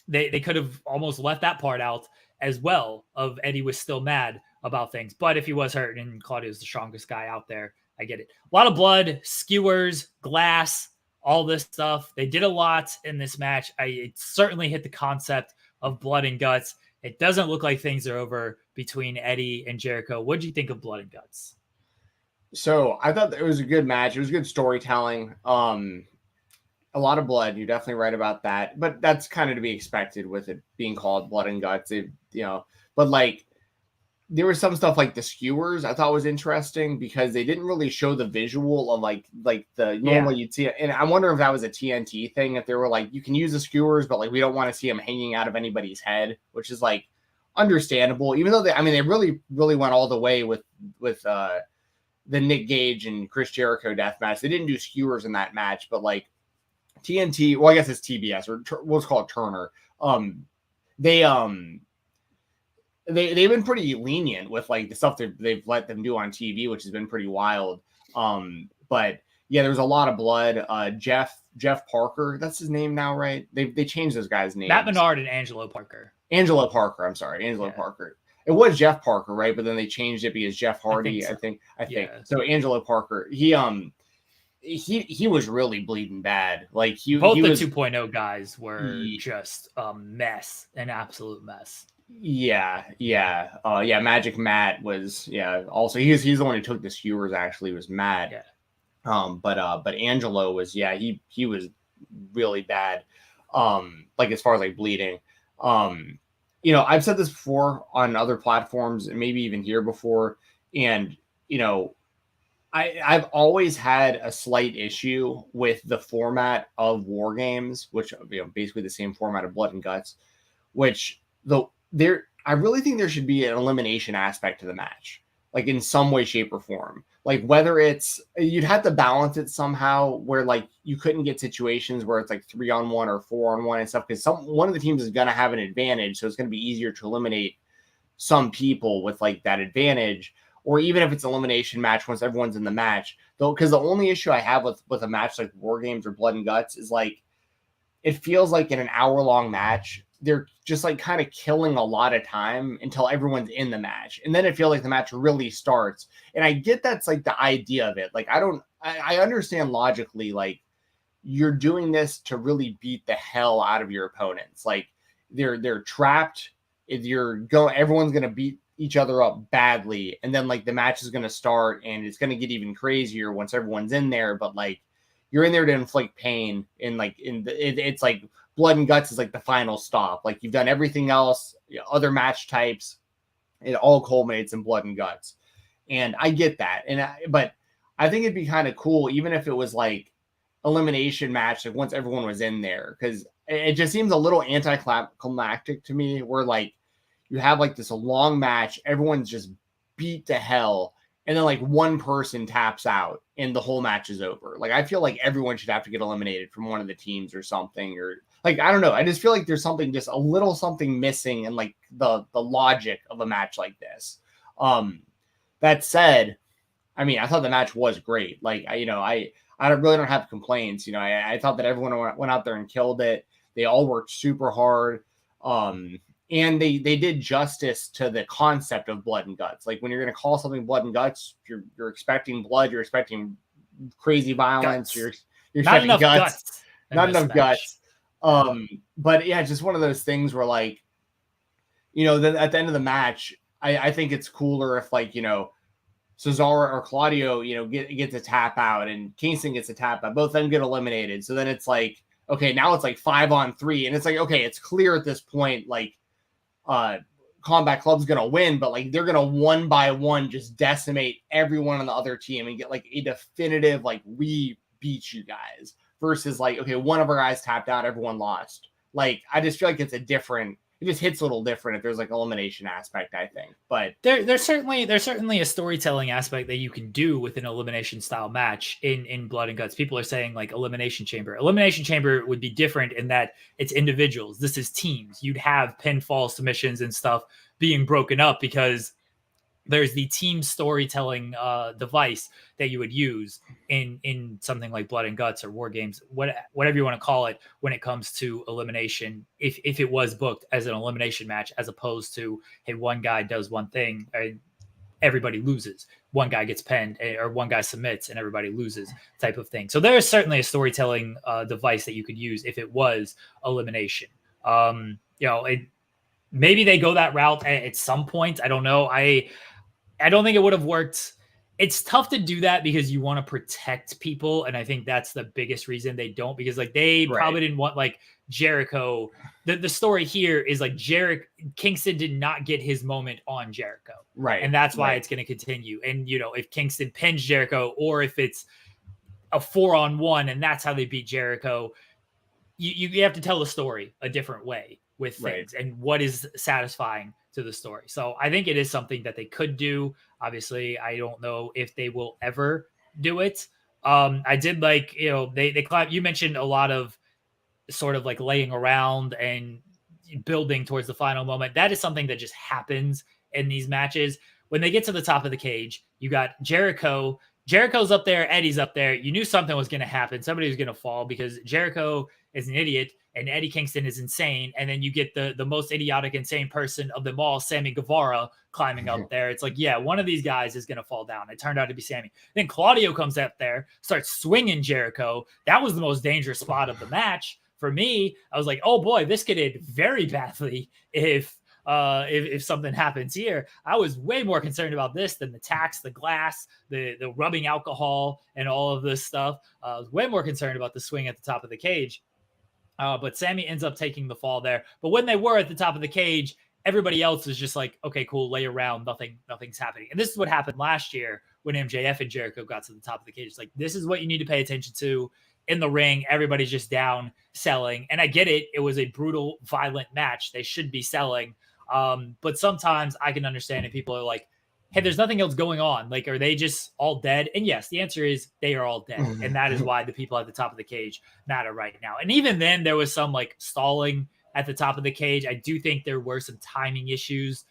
could have almost left that part out as well of Eddie was still mad about things. But if he was hurt and Claudio's the strongest guy out there, I get it. A lot of blood, skewers, glass, all this stuff. They did a lot in this match. It certainly hit the concept of blood and guts. It doesn't look like things are over between Eddie and Jericho. What did you think of Blood and Guts? So I thought it was a good match. It was good storytelling. A lot of blood. You're definitely right about that. But that's kind of to be expected with it being called Blood and Guts. But there was some stuff like the skewers I thought was interesting because they didn't really show the visual of the normally you'd see it. And I wonder if that was a TNT thing, if they were you can use the skewers, but we don't want to see them hanging out of anybody's head, which is understandable, even though they really, really went all the way with the Nick Gage and Chris Jericho death match. They didn't do skewers in that match, but TNT. Well, I guess it's TBS or what's called Turner. They've been pretty lenient with like the stuff that they've let them do on TV, which has been pretty wild. But yeah, there's a lot of blood. Jeff Parker, that's his name now, right? They changed those guys' names. Matt Menard and Angelo Parker. Angelo Parker. I'm sorry, Angelo Parker. It was Jeff Parker, right? But then they changed it because Jeff Hardy, I think. So Angelo Parker, he was really bleeding bad. Like both he the was, 2.0 guys were just a mess, an absolute mess. Yeah. Magic Matt was Also, he's the one who took the skewers. Actually, was Matt. Yeah. But Angelo was he was really bad. Like as far as like bleeding. I've said this before on other platforms and maybe even here before, and I've always had a slight issue with the format of War Games, which basically the same format of Blood and Guts, which I really think there should be an elimination aspect to the match, like in some way, shape, or form. Like whether you'd have to balance it somehow where like you couldn't get situations where it's like 3-on-1 or 4-on-1 and stuff, because one of the teams is going to have an advantage, so it's going to be easier to eliminate some people with like that advantage. Or even if it's an elimination match once everyone's in the match, though, because the only issue I have with a match like War Games or Blood and Guts is like it feels like in an hour-long match they're just like kind of killing a lot of time until everyone's in the match, and then it feels like the match really starts. And I get that's like the idea of it. Like I understand logically, like you're doing this to really beat the hell out of your opponents. Like they're trapped. Everyone's gonna beat each other up badly, and then like the match is going to start and it's going to get even crazier once everyone's in there. But like you're in there to inflict pain, and like it's like Blood and Guts is like the final stop. Like you've done everything else, other match types, it all culminates in Blood and Guts. And I get that, but I think it'd be kind of cool even if it was like elimination match, like once everyone was in there, because it just seems a little anticlimactic to me, where like you have like this long match, everyone's just beat to hell, and then like one person taps out and the whole match is over. Like I feel like everyone should have to get eliminated from one of the teams or something, or like I don't know. I just feel like there's something, just a little something missing in like the logic of a match like this. That said, I mean, I thought the match was great. Like I really don't have complaints. I thought that everyone went out there and killed it. They all worked super hard. And they did justice to the concept of Blood and Guts. Like when you're going to call something Blood and Guts, you're expecting blood, you're expecting crazy violence, you're expecting guts. Not enough guts. But yeah, just one of those things where like, then at the end of the match, I think it's cooler if like, Cesaro or Claudio, gets a tap out and Kingston gets a tap out. Both of them get eliminated. So then it's like, okay, now it's like 5-on-3. And it's like, okay, it's clear at this point, like, Combat Club's gonna win, but like they're gonna one by one just decimate everyone on the other team and get like a definitive like we beat you guys, versus like, okay, one of our guys tapped out, everyone lost. Like I just feel like it just hits a little different if there's like elimination aspect, I think. But there's certainly a storytelling aspect that you can do with an elimination style match in Blood and Guts. People are saying like Elimination Chamber. Elimination Chamber would be different in that it's individuals. This is teams. You'd have pinfall submissions and stuff being broken up because there's the team storytelling device that you would use in something like Blood and Guts or War Games, whatever you want to call it, when it comes to elimination, if it was booked as an elimination match, as opposed to, hey, one guy does one thing and everybody loses, one guy gets pinned, or one guy submits and everybody loses, type of thing. So there is certainly a storytelling device that you could use if it was elimination. Maybe they go that route at some point. I don't know. I don't think it would have worked. It's tough to do that because you want to protect people. And I think that's the biggest reason they don't, because like they probably didn't want like Jericho. The story here is like Kingston did not get his moment on Jericho. Right. And that's why it's going to continue. And, if Kingston pins Jericho, or if it's a 4-on-1 and that's how they beat Jericho, you have to tell the story a different way with things and what is satisfying to the story. So I think it is something that they could do. Obviously, I don't know if they will ever do it. I did like, they clap. You mentioned a lot of sort of like laying around and building towards the final moment. That is something that just happens in these matches. When they get to the top of the cage, you got Jericho. Jericho's up there, Eddie's up there. You knew something was going to happen. Somebody was going to fall because Jericho is an idiot and Eddie Kingston is insane. And then you get the most idiotic, insane person of them all, Sammy Guevara, climbing up there. It's like, yeah, one of these guys is going to fall down. It turned out to be Sammy. Then Claudio comes up there, starts swinging Jericho. That was the most dangerous spot of the match. For me, I was like, oh boy, this could end very badly if something happens here. I was way more concerned about this than the tacks, the glass, the rubbing alcohol, and all of this stuff. I was way more concerned about the swing at the top of the cage. But Sammy ends up taking the fall there. But when they were at the top of the cage, everybody else is just like, okay, cool, lay around, nothing's happening. And this is what happened last year when MJF and Jericho got to the top of the cage. It's like, this is what you need to pay attention to. In the ring, everybody's just down selling. And I get it. It was a brutal, violent match. They should be selling. But sometimes I can understand if people are like, hey, there's nothing else going on. Like, are they just all dead? And yes, the answer is they are all dead. And that is why the people at the top of the cage matter right now. And even then, there was some like stalling at the top of the cage. I do think there were some timing issues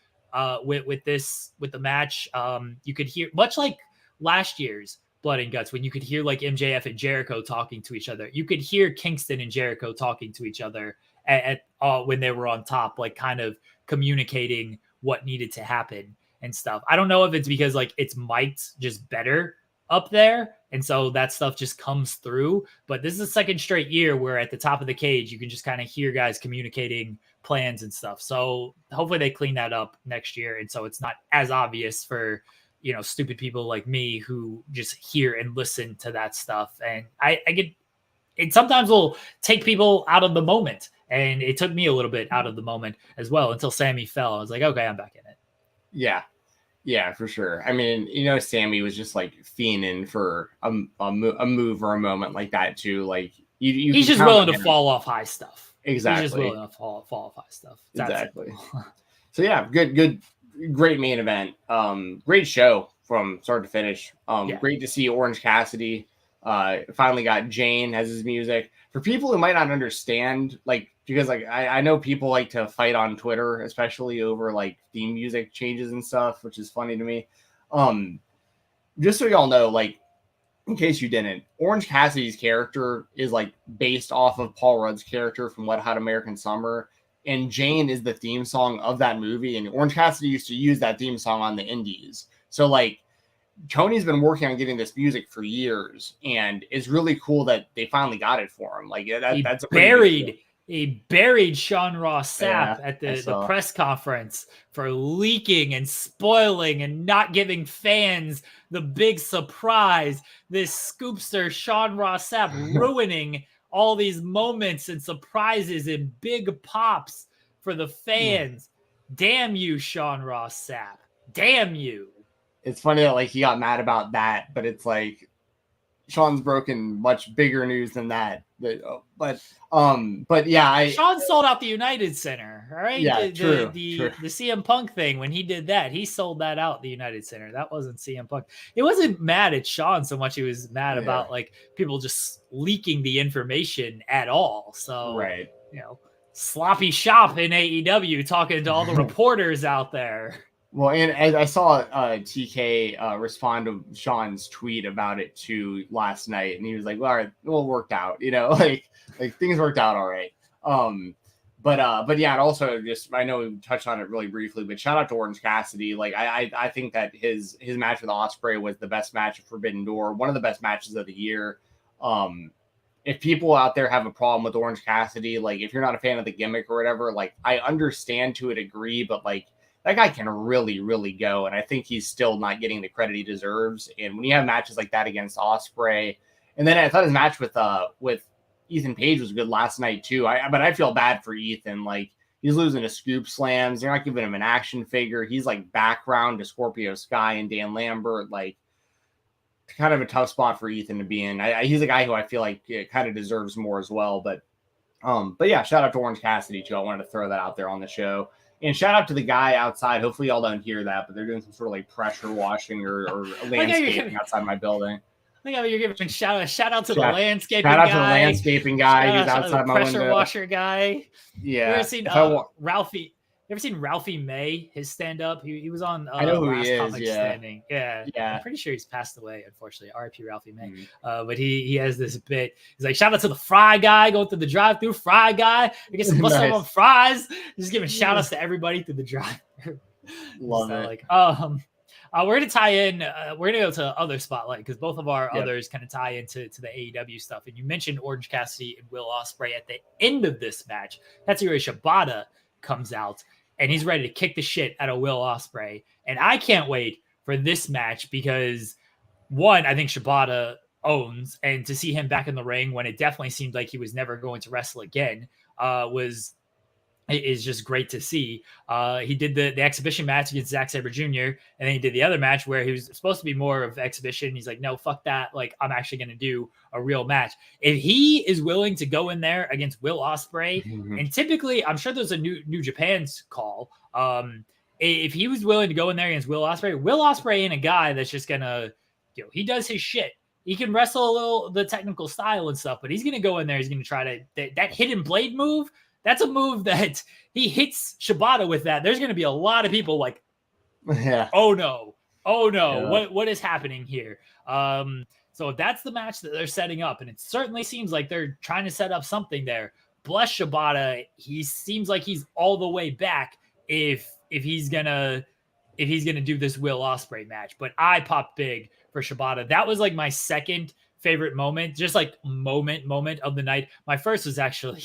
with the match. You could hear, much like last year's Blood and Guts, when you could hear like MJF and Jericho talking to each other. You could hear Kingston and Jericho talking to each other at when they were on top, like kind of communicating what needed to happen and stuff. I don't know if it's because like it's mic'd just better up there, and so that stuff just comes through. But this is the second straight year where at the top of the cage, you can just kind of hear guys communicating plans and stuff. So hopefully they clean that up next year, and so it's not as obvious for stupid people like me who just hear and listen to that stuff. And I get it sometimes will take people out of the moment. And it took me a little bit out of the moment as well until Sammy fell. I was like, okay, I'm back in it. Yeah. Yeah, for sure. I mean, Sammy was just like fiending for a move or a moment like that too. Like he's just willing to fall off high stuff. Exactly. He's just willing to fall off high stuff. Exactly. So yeah, great main event. Great show from start to finish. Great to see Orange Cassidy finally got Jane as his music. For people who might not understand, like, because like I know people like to fight on Twitter, especially over like theme music changes and stuff, which is funny to me. Just so y'all know, like, in case you didn't, Orange Cassidy's character is like based off of Paul Rudd's character from Wet Hot American Summer. And Jane is the theme song of that movie. And Orange Cassidy used to use that theme song on the indies. So like Tony's been working on getting this music for years, and it's really cool that they finally got it for him. Like that's he buried Sean Ross Sapp at the press conference for leaking and spoiling and not giving fans the big surprise. This scoopster Sean Ross Sapp ruining all these moments and surprises and big pops for the fans. Damn you, Sean Ross Sapp. Damn you. It's funny that like he got mad about that, but it's like Sean's broken much bigger news than that. But yeah, Sean sold out the United Center, all right? Yeah, true. The CM Punk thing, when he did that, he sold that out, the United Center. That wasn't CM Punk. It wasn't mad at Sean so much. He was mad about like people just leaking the information at all. So right, sloppy shop in AEW talking to all the reporters out there. Well, and as I saw TK respond to Sean's tweet about it too last night, and he was like, "Well, all right, it all worked out, like things worked out all right." But yeah, and also just I know we touched on it really briefly, but shout out to Orange Cassidy. Like I think that his match with Ospreay was the best match of Forbidden Door, one of the best matches of the year. If people out there have a problem with Orange Cassidy, like if you're not a fan of the gimmick or whatever, like I understand to a degree, but like that guy can really, really go. And I think he's still not getting the credit he deserves. And when you have matches like that against Ospreay, and then I thought his match with Ethan Page was good last night too. But I feel bad for Ethan. Like he's losing to Scoop Slams. They're not giving him an action figure. He's like background to Scorpio Sky and Dan Lambert. Like kind of a tough spot for Ethan to be in. He's a guy who I feel like kind of deserves more as well. But yeah, shout out to Orange Cassidy too. I wanted to throw that out there on the show. And shout out to the guy outside. Hopefully y'all don't hear that, but they're doing some sort of like pressure washing or landscaping outside my building. think you're giving shout out to the landscaping guy. Shout out guy. to the landscaping guy who's outside my window. Pressure washer guy. Yeah. You ever seen Ralphie? You ever seen Ralphie May? His stand up. He was on I know who Last he is, Comic yeah. Standing. Yeah. I'm pretty sure he's passed away, unfortunately. R.I.P. Ralphie May. But he has this bit. He's like, shout out to the fry guy going through the drive-through. Fry guy. I guess some nice. On fries. Just giving shout outs to everybody through the drive-through. Love it. Like, we're gonna tie in. We're gonna go to other spotlight because both of our others kind of tie into the AEW stuff. And you mentioned Orange Cassidy and Will Ospreay at the end of this match. Katsuyori Shibata comes out and he's ready to kick the shit out of Will Ospreay. And I can't wait for this match because one, I think Shibata owns, and to see him back in the ring when it definitely seemed like he was never going to wrestle again is just great to see. He did the exhibition match against Zack Sabre Jr. and then he did the other match where he was supposed to be more of exhibition. He's like, no, fuck that. Like, I'm actually going to do a real match. If he is willing to go in there against Will Ospreay, and typically, I'm sure there's a New Japan's call. If he was willing to go in there against Will Ospreay ain't a guy that's just gonna, he does his shit. He can wrestle a little the technical style and stuff, but he's gonna go in there. He's gonna try to that hidden blade move. That's a move that he hits Shibata with that. There's going to be a lot of people like, oh no, what is happening here? So that's the match that they're setting up, and it certainly seems like they're trying to set up something there. Bless Shibata, he seems like he's all the way back if he's gonna do this Will Ospreay match. But I popped big for Shibata. That was like my second favorite moment, just like moment of the night. My first was actually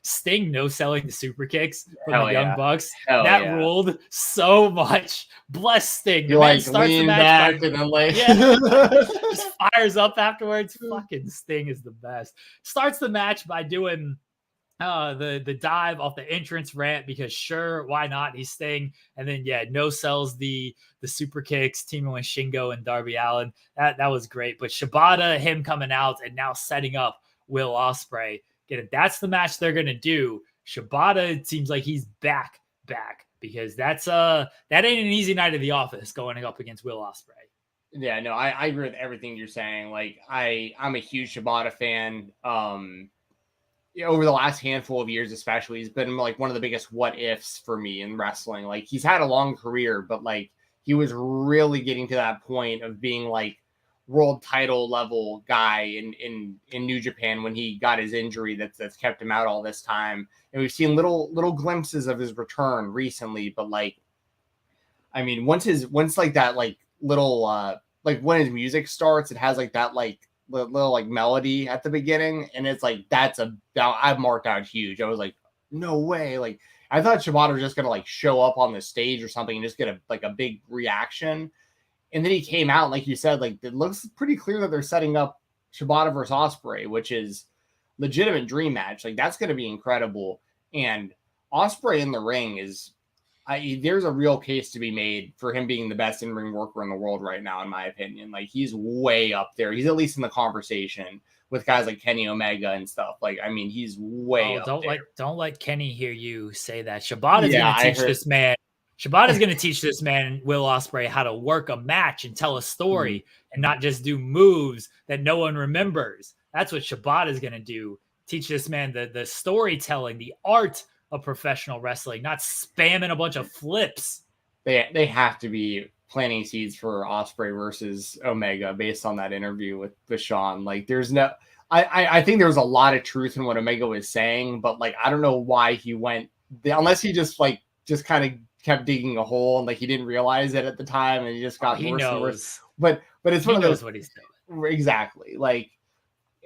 Sting no-selling the super kicks from the Young Bucks. That ruled so much. Bless Sting. You like lean back and then like just fires up afterwards. Fucking Sting is the best. Starts the match by doing the dive off the entrance ramp because sure, why not? He's Sting. And then no sells the super kicks, teaming with Shingo and Darby Allin. That was great. But Shibata, him coming out and now setting up Will Ospreay. That's the match they're gonna do. Shibata, it seems like he's back because that ain't an easy night at the office going up against Will Ospreay. Yeah, no, I agree with everything you're saying. Like I'm a huge Shibata fan. Over the last handful of years, especially, he's been like one of the biggest what ifs for me in wrestling. Like he's had a long career, but like he was really getting to that point of being like world title level guy in New Japan when he got his injury that's kept him out all this time. And we've seen little glimpses of his return recently, but like, I mean, once like that, like little, like when his music starts, it has like that, like little like melody at the beginning. And it's like, I've marked out huge. I was like, no way. Like I thought Shibata was just going to like show up on the stage or something and just get a big reaction. And then he came out, like you said, like it looks pretty clear that they're setting up Shibata versus Ospreay, which is legitimate dream match. Like that's going to be incredible. And Ospreay in the ring there's a real case to be made for him being the best in-ring worker in the world right now, in my opinion. Like he's way up there. He's at least in the conversation with guys like Kenny Omega and stuff. Like, I mean, he's way up there. Don't let Kenny hear you say that. Shibata's going to teach this man. Shibata's going to teach this man, Will Ospreay, how to work a match and tell a story and not just do moves that no one remembers. That's what Shibata's going to do. Teach this man the storytelling, the art of professional wrestling, not spamming a bunch of flips. They have to be planting seeds for Ospreay versus Omega based on that interview with Sean. Like there's I think there was a lot of truth in what Omega was saying, but like, I don't know why he went, unless he just kind of kept digging a hole and like he didn't realize it at the time and he just got worse and worse. But it's one of those, what he's doing. Exactly. Like,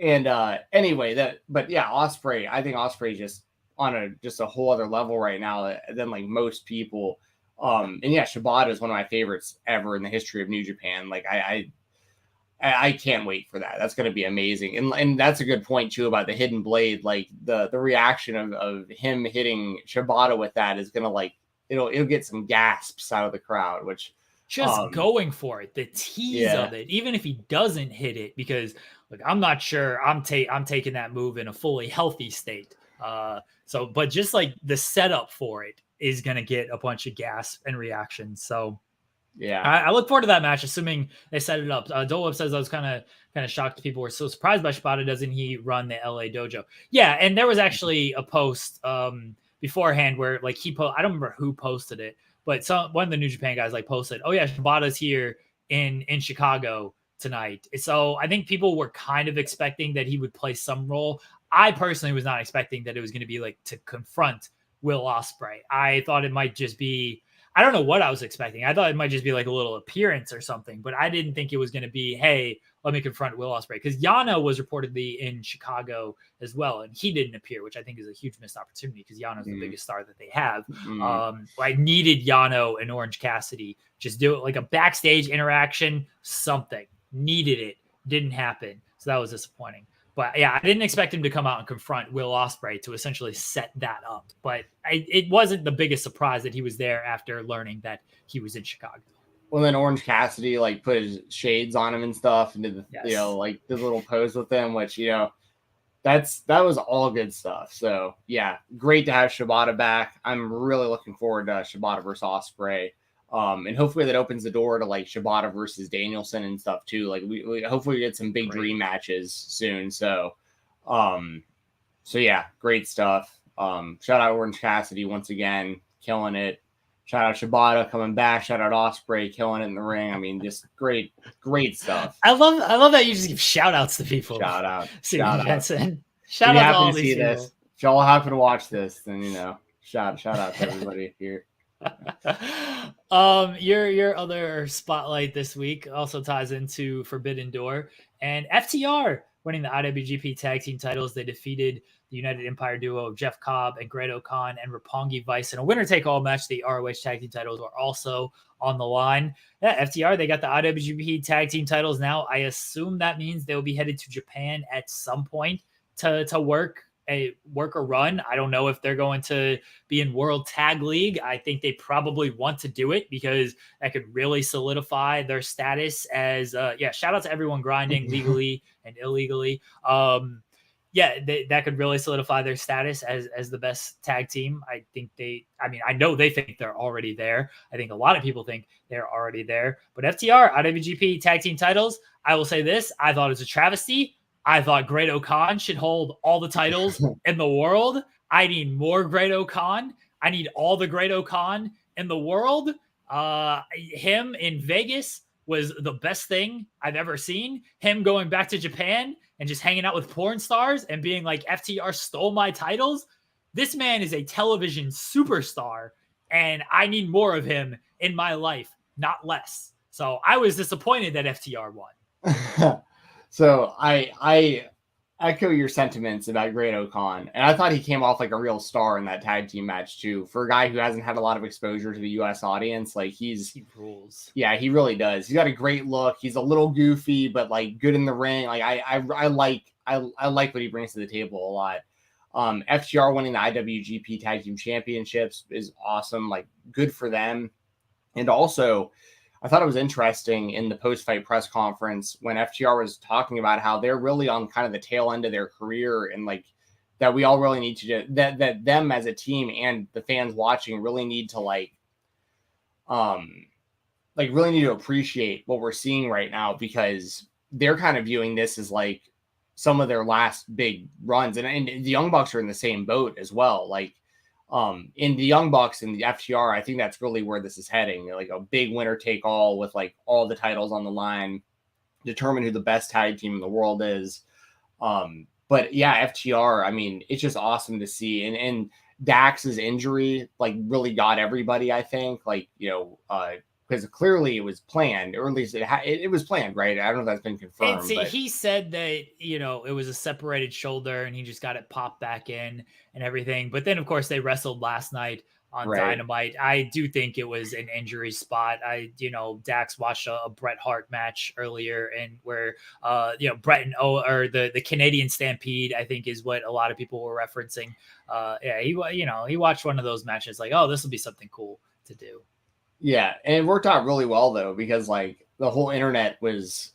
and anyway, Ospreay, I think Ospreay just on a whole other level right now than like most people. And Shibata is one of my favorites ever in the history of New Japan. Like I can't wait for that. That's going to be amazing. And that's a good point too about the hidden blade. Like the reaction of him hitting Shibata with that is going to like, it'll get some gasps out of the crowd, which just going for it, the tease of it, even if he doesn't hit it, because like, I'm not sure I'm taking that move in a fully healthy state. But just like the setup for it is going to get a bunch of gasps and reactions. So Yeah. I look forward to that match, assuming they set it up. Dole says I was kind of shocked people were so surprised by Shibata. Doesn't he run the LA dojo? Yeah, and there was actually a post beforehand where like I don't remember who posted it, but one of the New Japan guys like posted, "Oh yeah, Shibata's here in Chicago tonight." So I think people were kind of expecting that he would play some role. I personally was not expecting that it was going to be like to confront Will Ospreay. I thought it might just be, I don't know what I was expecting. I thought it might just be like a little appearance or something, but I didn't think it was going to be, hey, let me confront Will Ospreay, because Yano was reportedly in Chicago as well, and he didn't appear, which I think is a huge missed opportunity because Yano's the biggest star that they have. I needed Yano and Orange Cassidy just do it like a backstage interaction, something. Needed it, didn't happen, so that was disappointing. But yeah, I didn't expect him to come out and confront Will Ospreay to essentially set that up. But it wasn't the biggest surprise that he was there after learning that he was in Chicago. Well, then Orange Cassidy like put his shades on him and stuff, and did the like the little pose with him, which that was all good stuff. So yeah, great to have Shibata back. I'm really looking forward to Shibata versus Ospreay. And hopefully that opens the door to like Shibata versus Danielson and stuff too. Like we hopefully get some big dream matches soon. So yeah, great stuff. Shout out Orange Cassidy once again, killing it. Shout out Shibata coming back. Shout out Ospreay killing it in the ring. I mean, just great stuff. I love that you just give shout outs to people. Shout out. Stephen Jensen. Shout out to all these people. This. If y'all happen to watch this, then shout out to everybody here. Your other spotlight this week also ties into Forbidden Door and FTR winning the IWGP Tag Team Titles. They defeated the United Empire duo of Jeff Cobb and Great Khan and Roppongi Vice in a winner-take-all match. The ROH Tag Team Titles are also on the line. Yeah, FTR, they got the IWGP Tag Team Titles now. I assume that means they'll be headed to Japan at some point to work a run. I don't know if they're going to be in World Tag League. I think they probably want to do it because that could really solidify their status as shout out to everyone grinding legally and illegally. That could really solidify their status as the best tag team. I know they think they're already there. I think a lot of people think they're already there. But FTR, IWGP Tag Team Titles, I will say this, I thought it was a travesty. I thought Great Khan should hold all the titles in the world. I need more Great Khan. I need all the Great Khan in the world. Him in Vegas was the best thing I've ever seen. Him going back to Japan and just hanging out with porn stars and being like, FTR stole my titles. This man is a television superstar, and I need more of him in my life, not less. So I was disappointed that FTR won. So I echo your sentiments about Great Khan, and I thought he came off like a real star in that tag team match too. For a guy who hasn't had a lot of exposure to the U.S. audience, like he rules. Yeah, he really does. He's got a great look. He's a little goofy, but like good in the ring. Like I like what he brings to the table a lot. FTR winning the IWGP Tag Team Championships is awesome. Like good for them, and also, I thought it was interesting in the post-fight press conference when FTR was talking about how they're really on kind of the tail end of their career, and like that we all really need to do that them as a team and the fans watching really need to really need to appreciate what we're seeing right now, because they're kind of viewing this as like some of their last big runs, and the Young Bucks are in the same boat as well. Like in the Young Bucks and the FTR, I think that's really where this is heading. Like a big winner take all with like all the titles on the line, determine who the best tag team in the world is. But yeah, FTR, I mean, it's just awesome to see. And Dax's injury like really got everybody, I think, because clearly it was planned, or at least it was planned, right? I don't know if that's been confirmed. He said that, it was a separated shoulder and he just got it popped back in and everything. But then, of course, they wrestled last night on Dynamite. I do think it was an injury spot. Dax watched a Bret Hart match earlier, and where, Bret and the Canadian Stampede, I think is what a lot of people were referencing. He watched one of those matches like, oh, this will be something cool to do. Yeah, and it worked out really well though, because like the whole internet was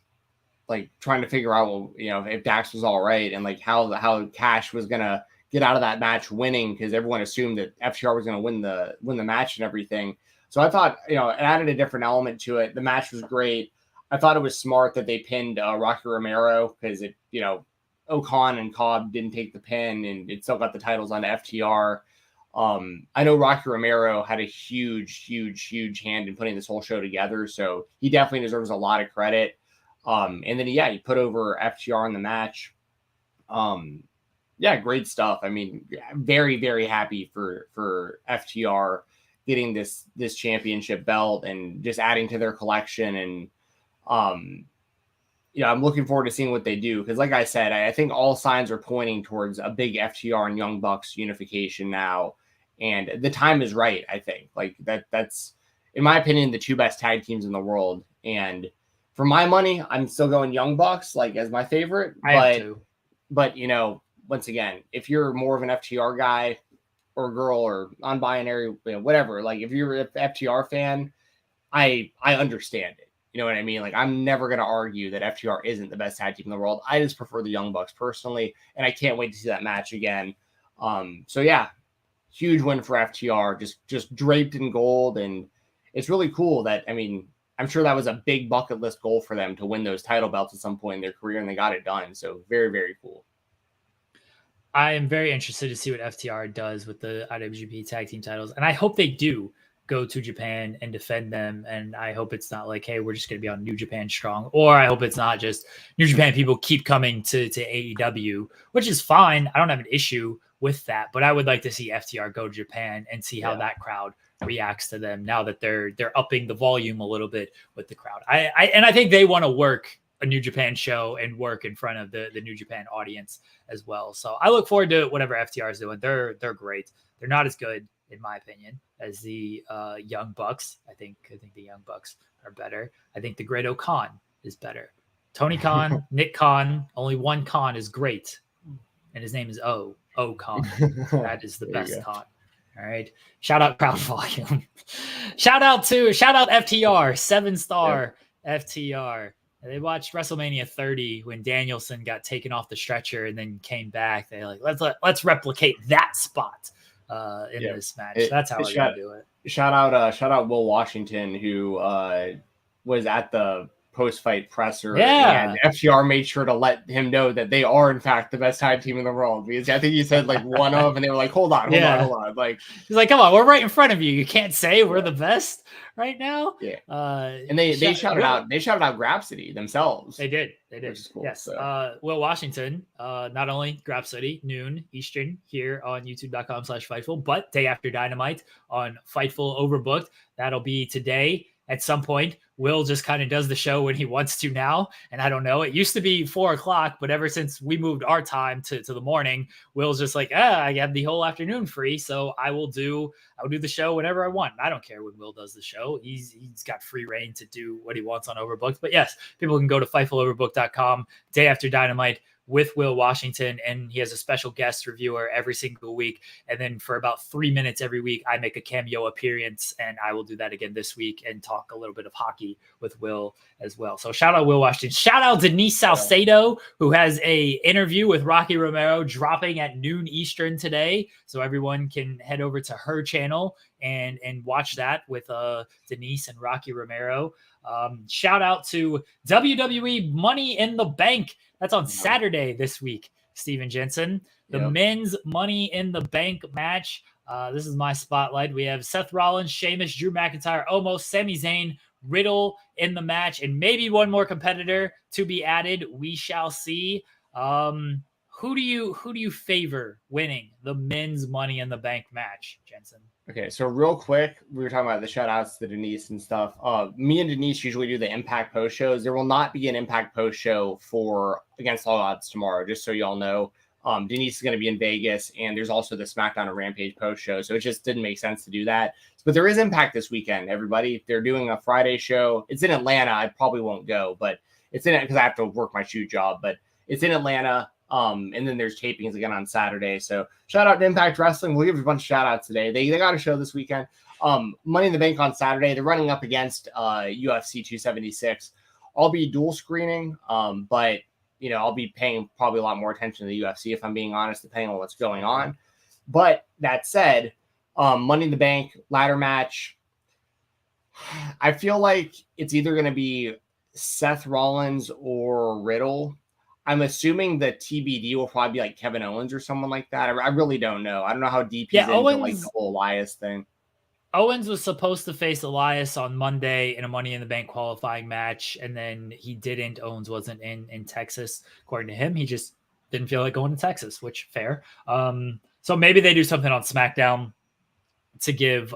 like trying to figure out, if Dax was all right, and like how Cash was gonna get out of that match winning, because everyone assumed that FTR was gonna win the match and everything. So I thought, it added a different element to it. The match was great. I thought it was smart that they pinned Rocky Romero because Ocon and Cobb didn't take the pin and it still got the titles on FTR. I know Rocky Romero had a huge hand in putting this whole show together, so he definitely deserves a lot of credit. And then he put over FTR in the match. Great stuff. I mean, very, very happy for FTR getting this championship belt and just adding to their collection. And I'm looking forward to seeing what they do because, like I said, I think all signs are pointing towards a big FTR and Young Bucks unification now, and the time is right. I think that's, in my opinion, the two best tag teams in the world. And for my money, I'm still going Young Bucks as my favorite. But once again, if you're more of an FTR guy or girl or non-binary, whatever, if you're an FTR fan, I understand it. You know what I mean? I'm never going to argue that FTR isn't the best tag team in the world. I just prefer the Young Bucks personally, and I can't wait to see that match again. Huge win for FTR, just draped in gold, and it's really cool that, I'm sure that was a big bucket list goal for them to win those title belts at some point in their career, and they got it done. So very, very cool. I am very interested to see what FTR does with the IWGP Tag Team titles, and I hope they do go to Japan and defend them. And I hope it's not hey, we're just going to be on New Japan Strong, or I hope it's not just New Japan people keep coming to AEW, which is fine. I don't have an issue with that, but I would like to see FTR go to Japan and see how that crowd reacts to them now that they're upping the volume a little bit with the crowd. I think they want to work a New Japan show and work in front of the New Japan audience as well. So I look forward to whatever FTR is doing. They're great. They're not as good, in my opinion, as the Young Bucks. I think the Young Bucks are better. I think the Great Khan is better. Tony Khan, Nick Khan, only one Khan is great, and his name is Khan. That is the best Khan. All right. Shout out crowd volume. Shout out FTR, 7-star FTR. They watched WrestleMania 30 when Danielson got taken off the stretcher and then came back. They let's replicate that spot in this match. That's how we're gonna do it. Shout out Will Washington, who was at the post-fight presser. And FTR made sure to let him know that they are in fact the best tag team in the world, because I think he said one of, and they were like, hold on. He's like, come on, we're right in front of you. You can't say we're the best right now. And they shouted out Grapsody themselves. They did. Which is cool. Yes. So. Will Washington, not only Grapsody noon Eastern here on youtube.com/Fightful, but Day After Dynamite on Fightful Overbooked. That'll be today. At some point, Will just kind of does the show when he wants to now. And I don't know, it used to be 4:00, but ever since we moved our time to the morning, Will's just like, I have the whole afternoon free. So I will do the show whenever I want. I don't care when Will does the show. He's got free reign to do what he wants on Overbooked. But yes, people can go to FightfulOverbooked.com, Day After Dynamite with Will Washington, and he has a special guest reviewer every single week. And then for about 3 minutes every week, I make a cameo appearance, and I will do that again this week and talk a little bit of hockey with Will as well. So shout out Will Washington. Shout out Denise Salcedo, who has a interview with Rocky Romero dropping at noon Eastern today. So everyone can head over to her channel and watch that with Denise and Rocky Romero. Shout out to WWE Money in the Bank. That's on Saturday this week, Stephen Jensen. The men's Money in the Bank match. This is my spotlight. We have Seth Rollins, Sheamus, Drew McIntyre, Omos, Sami Zayn, Riddle in the match, and maybe one more competitor to be added. We shall see. Who do you favor winning the men's Money in the Bank match, Jensen? Okay, so real quick, we were talking about the shout-outs to Denise and stuff. Me and Denise usually do the Impact post shows. There will not be an Impact post show for Against All Odds tomorrow, just so y'all know. Denise is going to be in Vegas, and there's also the SmackDown and Rampage post show, so it just didn't make sense to do that. But there is Impact this weekend, everybody. They're doing a Friday show. It's in Atlanta. I probably won't go, but it's in it because I have to work my shoot job, but it's in Atlanta. And then there's tapings again on Saturday. So shout out to Impact Wrestling. We'll give you a bunch of shout outs today. They got a show this weekend. Money in the Bank on Saturday. They're running up against UFC 276. I'll be dual screening, but I'll be paying probably a lot more attention to the UFC if I'm being honest, depending on what's going on. But that said, Money in the Bank ladder match. I feel like it's either going to be Seth Rollins or Riddle. I'm assuming the TBD will probably be like Kevin Owens or someone like that. I really don't know. I don't know how deep he's into like the whole Elias thing. Owens was supposed to face Elias on Monday in a Money in the Bank qualifying match, and then he didn't. Owens wasn't in Texas, according to him. He just didn't feel like going to Texas, which fair. So maybe they do something on SmackDown to give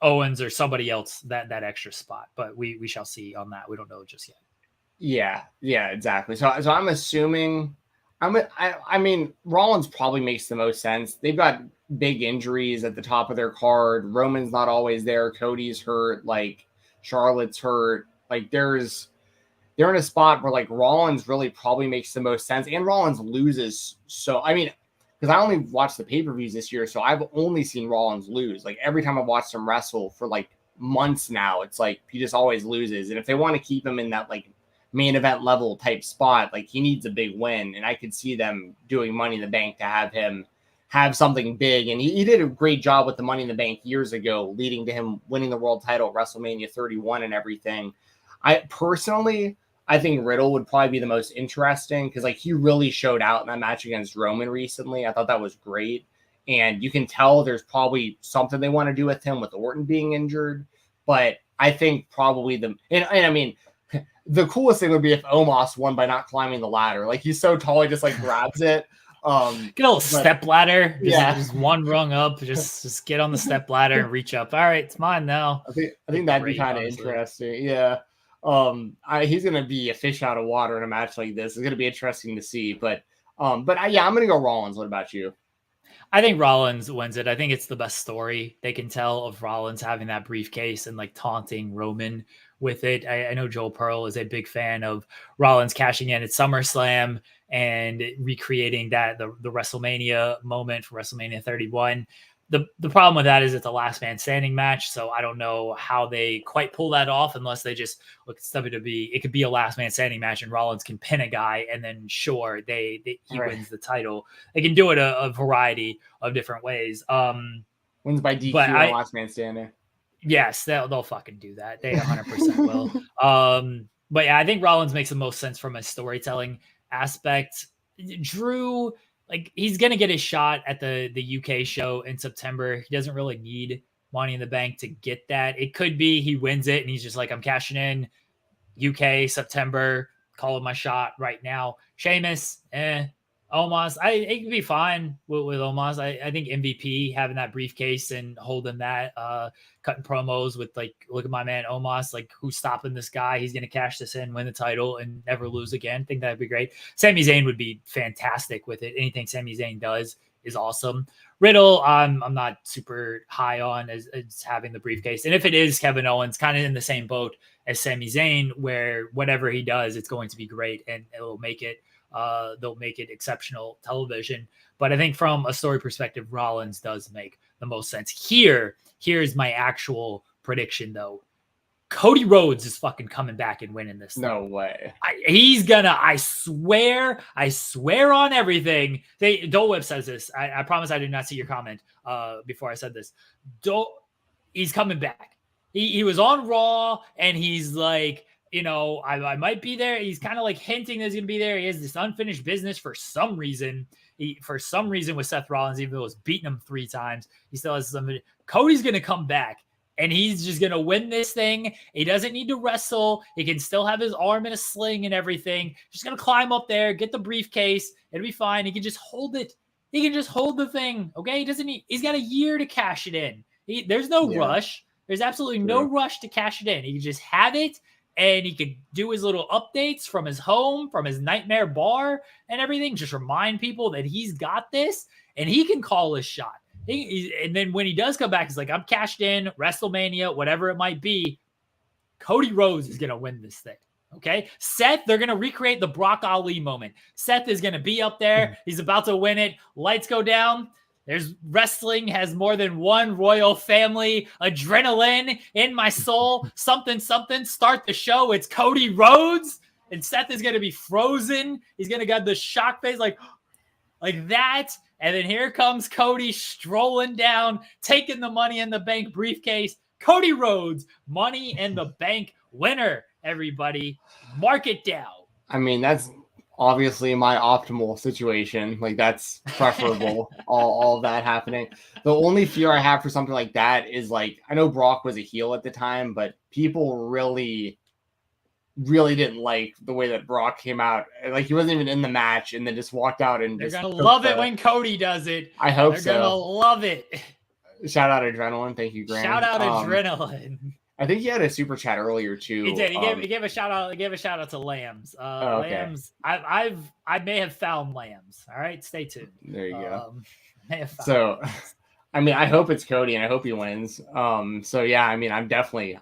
Owens or somebody else that extra spot, but we shall see on that. We don't know just yet. Yeah, exactly. So I'm assuming. I mean, Rollins probably makes the most sense. They've got big injuries at the top of their card. Roman's not always there. Cody's hurt. Like Charlotte's hurt. Like they're in a spot where like Rollins really probably makes the most sense. And Rollins loses. So I mean, because I only watched the pay-per-views this year, so I've only seen Rollins lose. Like every time I've watched him wrestle for like months now, it's like he just always loses. And if they want to keep him in that like main event level type spot, like he needs a big win. And I could see them doing Money in the Bank to have him have something big. And he did a great job with the Money in the Bank years ago, leading to him winning the world title at WrestleMania 31 and everything. I think Riddle would probably be the most interesting because like he really showed out in that match against Roman recently. I thought that was great. And you can tell there's probably something they want to do with him with Orton being injured. But I think probably and I mean, the coolest thing would be if Omos won by not climbing the ladder. Like he's so tall, he just like grabs it. Get a little step ladder. Just one rung up. Just get on the step ladder and reach up. All right, it's mine now. I think that'd be kind of interesting. Yeah. He's gonna be a fish out of water in a match like this. It's gonna be interesting to see. But I'm gonna go Rollins. What about you? I think Rollins wins it. I think it's the best story they can tell of Rollins having that briefcase and like taunting Roman with it. I know Joel Pearl is a big fan of Rollins cashing in at SummerSlam and recreating that the WrestleMania moment for WrestleMania 31. The problem with that is it's a last man standing match, so I don't know how they quite pull that off unless they just look at WWE. It could be a last man standing match and Rollins can pin a guy and then sure he wins the title. They can do it a variety of different ways. Wins by DQ and last man standing. Yes, they'll fucking do that. They 100% will. But yeah, I think Rollins makes the most sense from a storytelling aspect. Drew, like he's gonna get his shot at the UK show in September. He doesn't really need Money in the Bank to get that. It could be he wins it and he's just like, I'm cashing in UK September, calling my shot right now. Sheamus, Omos, it could be fine with Omos. I think MVP having that briefcase and holding that, cutting promos with like, look at my man Omos, like who's stopping this guy? He's gonna cash this in, win the title, and never lose again. I think that'd be great. Sami Zayn would be fantastic with it. Anything Sami Zayn does is awesome. Riddle, I'm not super high on as having the briefcase, and if it is Kevin Owens, kind of in the same boat as Sami Zayn, where whatever he does, it's going to be great and it'll make it. They'll make it exceptional television. But I think from a story perspective, Rollins does make the most sense. Here's my actual prediction, though. Cody Rhodes is fucking coming back and winning this. No way. He's gonna, I swear on everything. Dole Whip says this. I promise I did not see your comment before I said this. He's coming back. He was on Raw and he's like, I might be there. He's kind of like hinting that he's going to be there. He has this unfinished business for some reason. With Seth Rollins, even though he was beating him 3 times, he still has some. Cody's going to come back and he's just going to win this thing. He doesn't need to wrestle. He can still have his arm in a sling and everything. Just going to climb up there, get the briefcase. It'll be fine. He can just hold it. He can just hold the thing. Okay. He's got a year to cash it in. There's no rush. There's absolutely no rush to cash it in. He can just have it. And he could do his little updates from his home, from his nightmare bar and everything. Just remind people that he's got this and he can call his shot. And then when he does come back, he's like, I'm cashed in, WrestleMania, whatever it might be. Cody Rhodes is going to win this thing. Okay. Seth, they're going to recreate the Brock Ali moment. Seth is going to be up there. He's about to win it. Lights go down. There's wrestling has more than one royal family. Adrenaline in my soul. Something. Start the show. It's Cody Rhodes. And Seth is going to be frozen. He's going to get the shock face like that. And then here comes Cody strolling down, taking the Money in the Bank briefcase. Cody Rhodes, Money in the Bank winner, everybody. Mark it down. I mean, that's obviously my optimal situation. Like, that's preferable, all of that happening. The only fear I have for something like that is, like, I know Brock was a heel at the time, but people really didn't like the way that Brock came out. Like, he wasn't even in the match and then just walked out and They're just going to love it when Cody does it. I hope They're going to love it. Shout out Adrenaline. Thank you, Grant. Shout out Adrenaline. I think he had a super chat earlier too. He did. He gave a shout out. He gave a shout out to Lambs. Okay. Lambs. I may have found Lambs. All right, stay tuned. There you go. So, I mean, I hope it's Cody and I hope he wins. So yeah, I mean, I'm definitely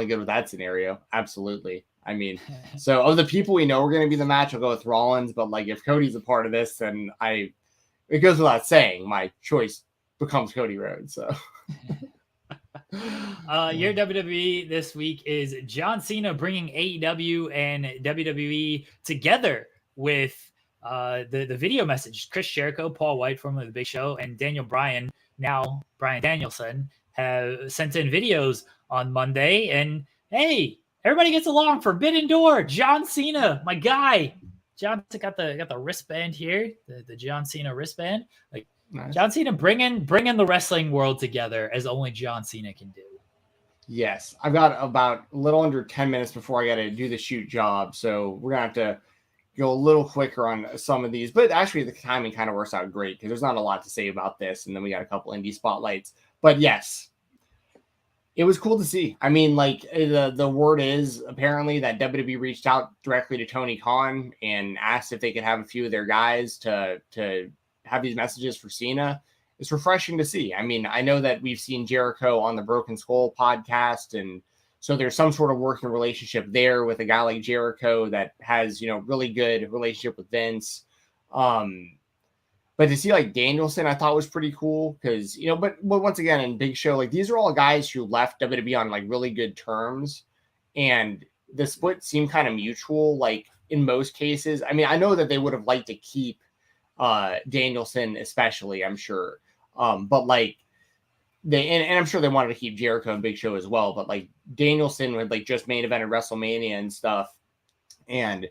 good with that scenario. Absolutely. I mean, so of the people we know are going to be the match, I'll go with Rollins. But like, if Cody's a part of this, then it goes without saying, my choice becomes Cody Rhodes. So. Your WWE this week is John Cena bringing AEW and WWE together with the video message. Chris Jericho, Paul White, formerly The Big Show, and Daniel Bryan, now Bryan Danielson, have sent in videos on Monday. And hey, everybody gets along. Forbidden Door, John Cena, my guy. John got the wristband here, the John Cena wristband. Like, nice. John Cena bringing the wrestling world together as only John Cena can do. Yes, I've got about a little under 10 minutes before I got to do the shoot job, so we're gonna have to go a little quicker on some of these. But actually, the timing kind of works out great because there's not a lot to say about this, and then we got a couple indie spotlights. But yes, it was cool to see. I mean, like, the word is apparently that WWE reached out directly to Tony Khan and asked if they could have a few of their guys to have these messages for Cena. It's refreshing to see. I mean, I know that we've seen Jericho on the Broken Skull podcast, and so there's some sort of working relationship there with a guy like Jericho that has, really good relationship with Vince. But to see like Danielson, I thought was pretty cool because, but once again, in Big Show, like, these are all guys who left WWE on like really good terms, and the split seemed kind of mutual. Like, in most cases, I mean, I know that they would have liked to keep Danielson, especially, I'm sure. But like and I'm sure they wanted to keep Jericho and Big Show as well. But like, Danielson had like just main evented WrestleMania and stuff. And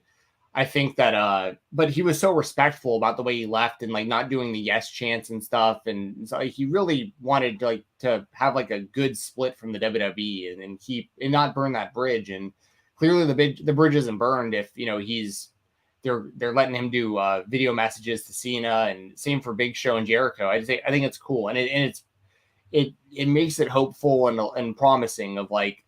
I think that, but he was so respectful about the way he left and like not doing the yes chants and stuff. And so he really wanted to have like a good split from the WWE and keep and not burn that bridge. And clearly the bridge isn't burned if, they're letting him do video messages to Cena, and same for Big Show and Jericho. I think it's cool, and it makes it hopeful and promising of like,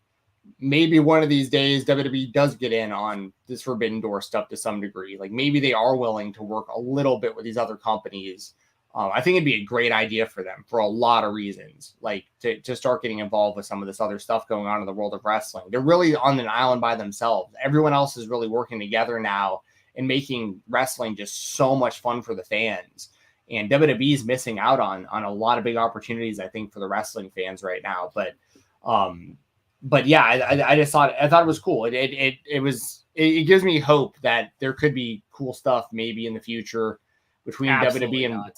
maybe one of these days WWE does get in on this Forbidden Door stuff to some degree. Like, maybe they are willing to work a little bit with these other companies. I think it'd be a great idea for them for a lot of reasons, like to start getting involved with some of this other stuff going on in the world of wrestling. They're really on an island by themselves. Everyone else is really working together now and making wrestling just so much fun for the fans. And WWE is missing out on a lot of big opportunities, I think, for the wrestling fans right now. But yeah, I just thought it was cool. It gives me hope that there could be cool stuff maybe in the future between Absolutely WWE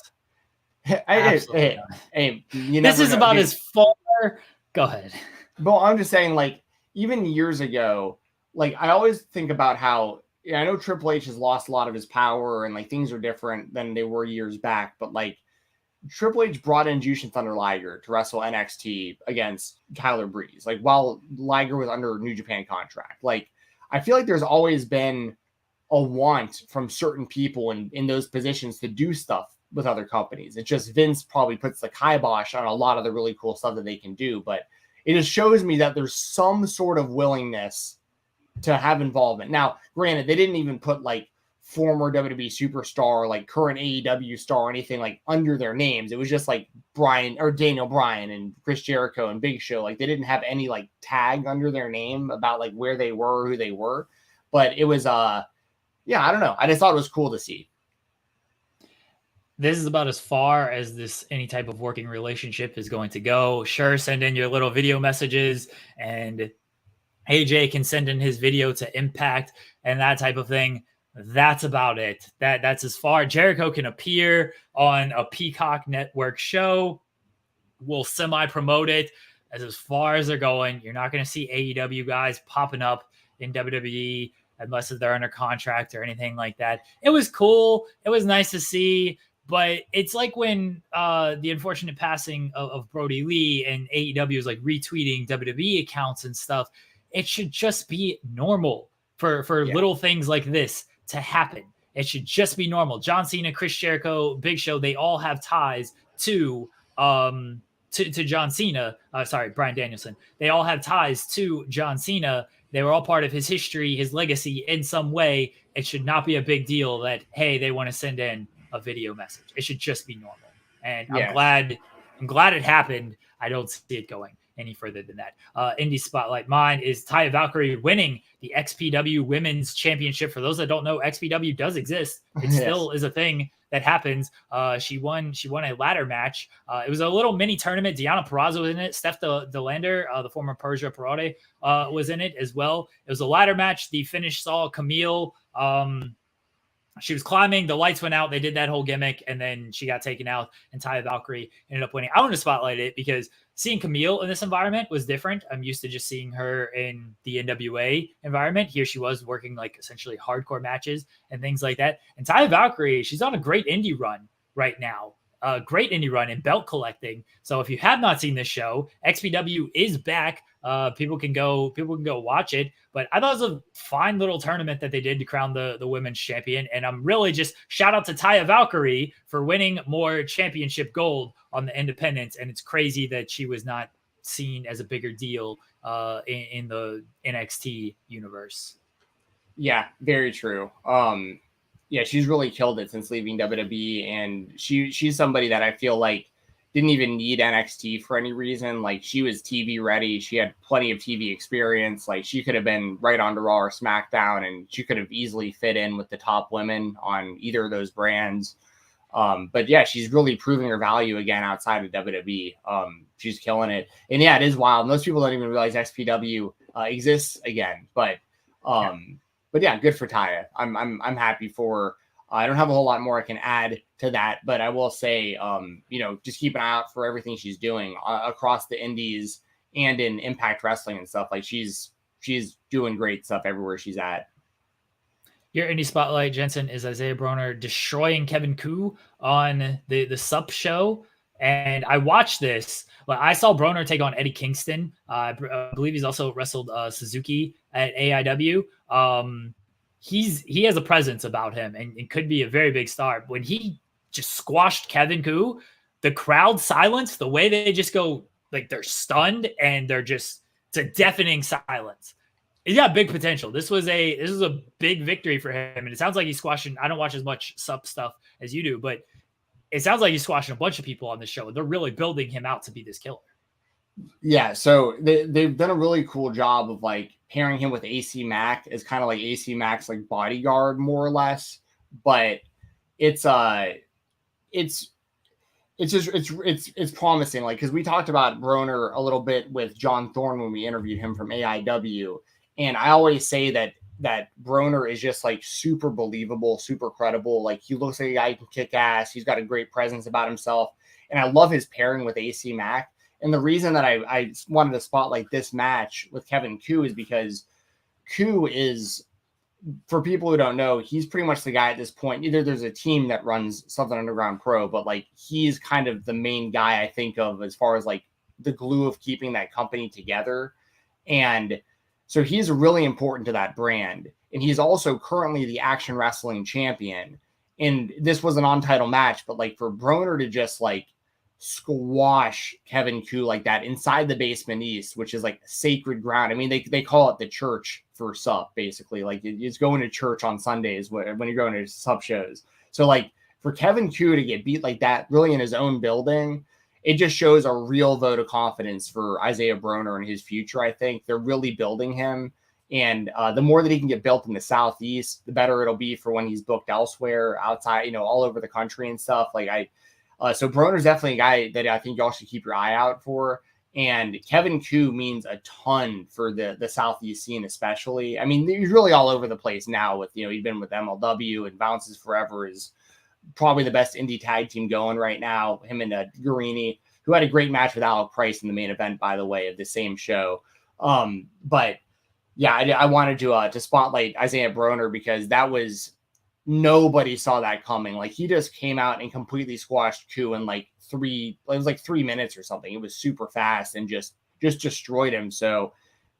and this is about as far. Go ahead. Well, I'm just saying, like, even years ago, like, I always think about how, I know Triple H has lost a lot of his power and like things are different than they were years back, but like, Triple H brought in Jushin Thunder Liger to wrestle NXT against Tyler Breeze, like, while Liger was under a New Japan contract. Like, I feel like there's always been a want from certain people in those positions to do stuff with other companies. It's just Vince probably puts the kibosh on a lot of the really cool stuff that they can do, but it just shows me that there's some sort of willingness to have involvement. Now, granted, they didn't even put like former WWE superstar, like current AEW star or anything like under their names. It was just like Daniel Bryan and Chris Jericho and Big Show. Like, they didn't have any like tag under their name about like where they were, who they were. But it was I don't know. I just thought it was cool to see. This is about as far as any type of working relationship is going to go. Sure, send in your little video messages, and AJ can send in his video to Impact and that type of thing. That's about it. That's as far. Jericho can appear on a Peacock Network show. We'll semi-promote it. as far as they're going. You're not going to see AEW guys popping up in WWE unless they're under contract or anything like that. It was cool. It was nice to see. But it's like when the unfortunate passing of Brody Lee and AEW is like retweeting WWE accounts and stuff. It should just be normal for little things like this to happen. It should just be normal. John Cena, Chris Jericho, Big Show, they all have ties to John Cena. Bryan Danielson. They all have ties to John Cena. They were all part of his history, his legacy in some way. It should not be a big deal that, hey, they want to send in a video message. It should just be normal. And I'm glad it happened. I don't see it going any further than that. Indie Spotlight. Mine is Taya Valkyrie winning the XPW Women's Championship. For those that don't know, XPW does exist. It still is a thing that happens. She won a ladder match. It was a little mini tournament. Deonna Purrazzo was in it. Steph DeLander, the former Persia Parade, was in it as well. It was a ladder match. The finish saw Camille. She was climbing, the lights went out, they did that whole gimmick, and then she got taken out, and Taya Valkyrie ended up winning. I want to spotlight it because seeing Camille in this environment was different. I'm used to just seeing her in the NWA environment. Here she was working like essentially hardcore matches and things like that. And Taya Valkyrie, she's on a great indie run right now. A great indie run in belt collecting. So if you have not seen this show, XPW is back. People can go watch it. But I thought it was a fine little tournament that they did to crown the women's champion. And I'm really just shout out to Taya Valkyrie for winning more championship gold on the independents. And it's crazy that she was not seen as a bigger deal in the NXT universe. Yeah, very true. Yeah, she's really killed it since leaving WWE, and she's somebody that I feel like didn't even need NXT for any reason. Like, she was TV ready. She had plenty of TV experience. Like, she could have been right on to Raw or SmackDown, and she could have easily fit in with the top women on either of those brands. But yeah, she's really proving her value again outside of WWE. She's killing it. And yeah, it is wild. Most people don't even realize XPW exists again, but yeah, good for Taya. I'm happy for her. I don't have a whole lot more I can add to that, but I will say, just keep an eye out for everything she's doing across the indies and in Impact Wrestling and stuff. Like, she's doing great stuff everywhere she's at. Your indie spotlight, Jensen, is Isaiah Broner destroying Kevin Koo on the SUP show. And I watched this, but I saw Broner take on Eddie Kingston. I believe he's also wrestled Suzuki at AIW. He has a presence about him and could be a very big star. When he just squashed Kevin Koo, the crowd silence, the way they just go, like, they're stunned and it's a deafening silence. He's got big potential. This was a big victory for him. And it sounds like he's squashing. I don't watch as much SUP stuff as you do, but it sounds like he's squashing a bunch of people on the show. They're really building him out to be this killer. Yeah, so they've done a really cool job of like pairing him with AC Mack as kind of like AC Mack's like bodyguard, more or less. But it's promising, like, because we talked about Broner a little bit with John Thorne when we interviewed him from AIW, and I always say that Broner is just like super believable, super credible. Like, he looks like a guy who can kick ass. He's got a great presence about himself, and I love his pairing with AC Mack. And the reason that I wanted to spotlight this match with Kevin Koo is because Koo is, for people who don't know, he's pretty much the guy at this point. Either there's a team that runs Southern Underground Pro, but like, he's kind of the main guy I think of as far as like the glue of keeping that company together. And so he's really important to that brand. And he's also currently the Action Wrestling champion. And this was an on-title match, but like, for Broner to just like squash Kevin Koo like that inside the Basement East, which is like sacred ground. I mean, they call it the church for SUP, basically. Like, it's going to church on Sundays when you're going to SUP shows. So like, for Kevin Koo to get beat like that, really in his own building, it just shows a real vote of confidence for Isaiah Broner and his future. I think they're really building him. And the more that he can get built in the Southeast, the better it'll be for when he's booked elsewhere, outside, all over the country and stuff. Like, so Broner's definitely a guy that I think y'all should keep your eye out for. And Kevin Koo means a ton for the Southeast scene, especially. I mean, he's really all over the place now with, he's been with MLW, and Bounces Forever is probably the best indie tag team going right now, him and Guarini. who had a great match with Alec Price in the main event, by the way, of the same show. But yeah, I wanted to spotlight Isaiah Broner because that was, nobody saw that coming. Like, he just came out and completely squashed Ku in like 3 minutes or something. It was super fast and just destroyed him. So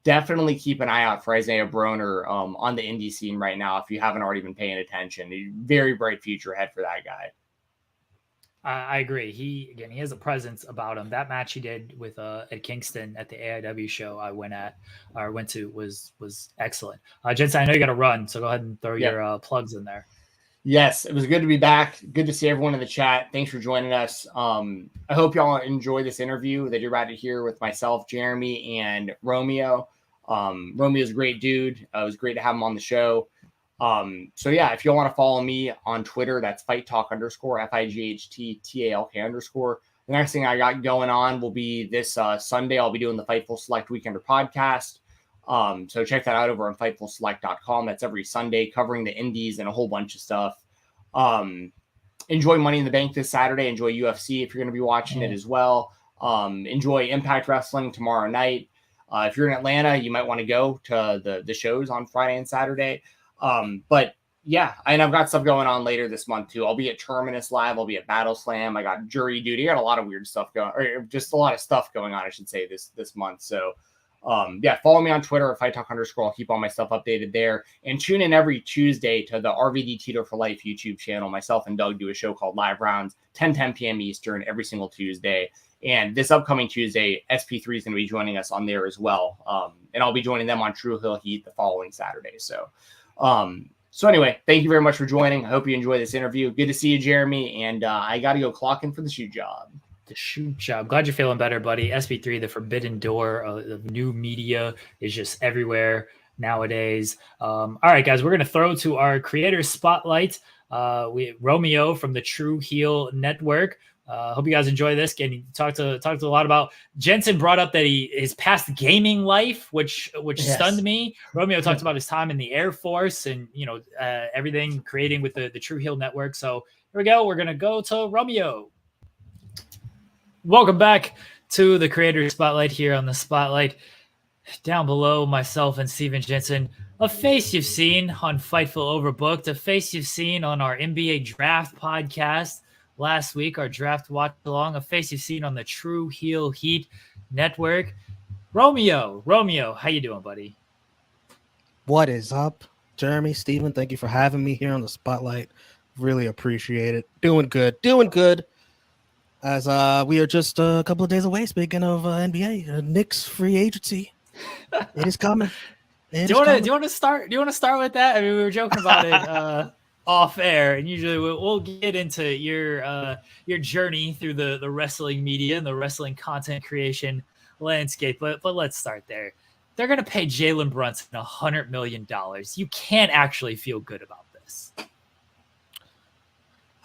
definitely keep an eye out for Isaiah Broner on the indie scene right now if you haven't already been paying attention. A very bright future ahead for that guy. I agree. He has a presence about him. That match he did with at Kingston at the AIW show I went to was excellent. Jensen, I know you got to run, so go ahead and throw your plugs in there. Yes, it was good to be back. Good to see everyone in the chat. Thanks for joining us. I hope y'all enjoy this interview that you're about to hear with myself, Jeremy, and Romeo. Romeo's a great dude. It was great to have him on the show. So yeah, if you want to follow me on Twitter, that's FightTalk _ FIGHTTALK _. The next thing I got going on will be this Sunday. I'll be doing the Fightful Select Weekender podcast. So check that out over on FightfulSelect.com. That's every Sunday, covering the indies and a whole bunch of stuff. Enjoy Money in the Bank this Saturday. Enjoy UFC if you're going to be watching it as well. Enjoy Impact Wrestling tomorrow night. If you're in Atlanta, you might want to go to the shows on Friday and Saturday. But yeah, and I've got stuff going on later this month too. I'll be at Terminus Live. I'll be at Battle Slam. I got Jury Duty. I got a lot of weird stuff going, or just a lot of stuff going on, I should say, this month. So yeah, follow me on Twitter at FightTalk _. I'll keep all my stuff updated there. And tune in every Tuesday to the RVD Tito for Life YouTube channel. Myself and Doug do a show called Live Rounds, 10 p.m. Eastern every single Tuesday. And this upcoming Tuesday, SP3 is going to be joining us on there as well. And I'll be joining them on Tru Heel Heat the following Saturday. So anyway, thank you very much for joining. I hope you enjoy this interview. Good to see you, Jeremy. And I got to go clock in for the shoot job. The shoot job. Glad you're feeling better, buddy. SP3, the forbidden door of new media, is just everywhere nowadays. All right, guys, we're going to throw to our creator spotlight. Romeo from the Tru Heel Network. Hope you guys enjoy this. Again, talked a lot about. Jensen brought up that his past gaming life, which stunned me. Romeo talked about his time in the Air Force and everything creating with the Tru Heel Network. So here we go. We're gonna go to Romeo. Welcome back to the Creator Spotlight here on the Spotlight. Down below, myself and Stephen Jensen. A face you've seen on Fightful Overbooked. A face you've seen on our NBA Draft podcast last week, our draft watch along. A face you've seen on the Tru Heel Heat Network. Romeo, how you doing, buddy? What is up, Jeremy, Stephen? Thank you for having me here on the Spotlight. Really appreciate it. Doing good. As we are just a couple of days away. Speaking of NBA, Knicks free agency, it is coming. Do you want to start with that? I mean, we were joking about it off air, and usually we'll get into your journey through the wrestling media and the wrestling content creation landscape. But let's start there. They're going to pay Jalen Brunson $100 million. You can't actually feel good about this.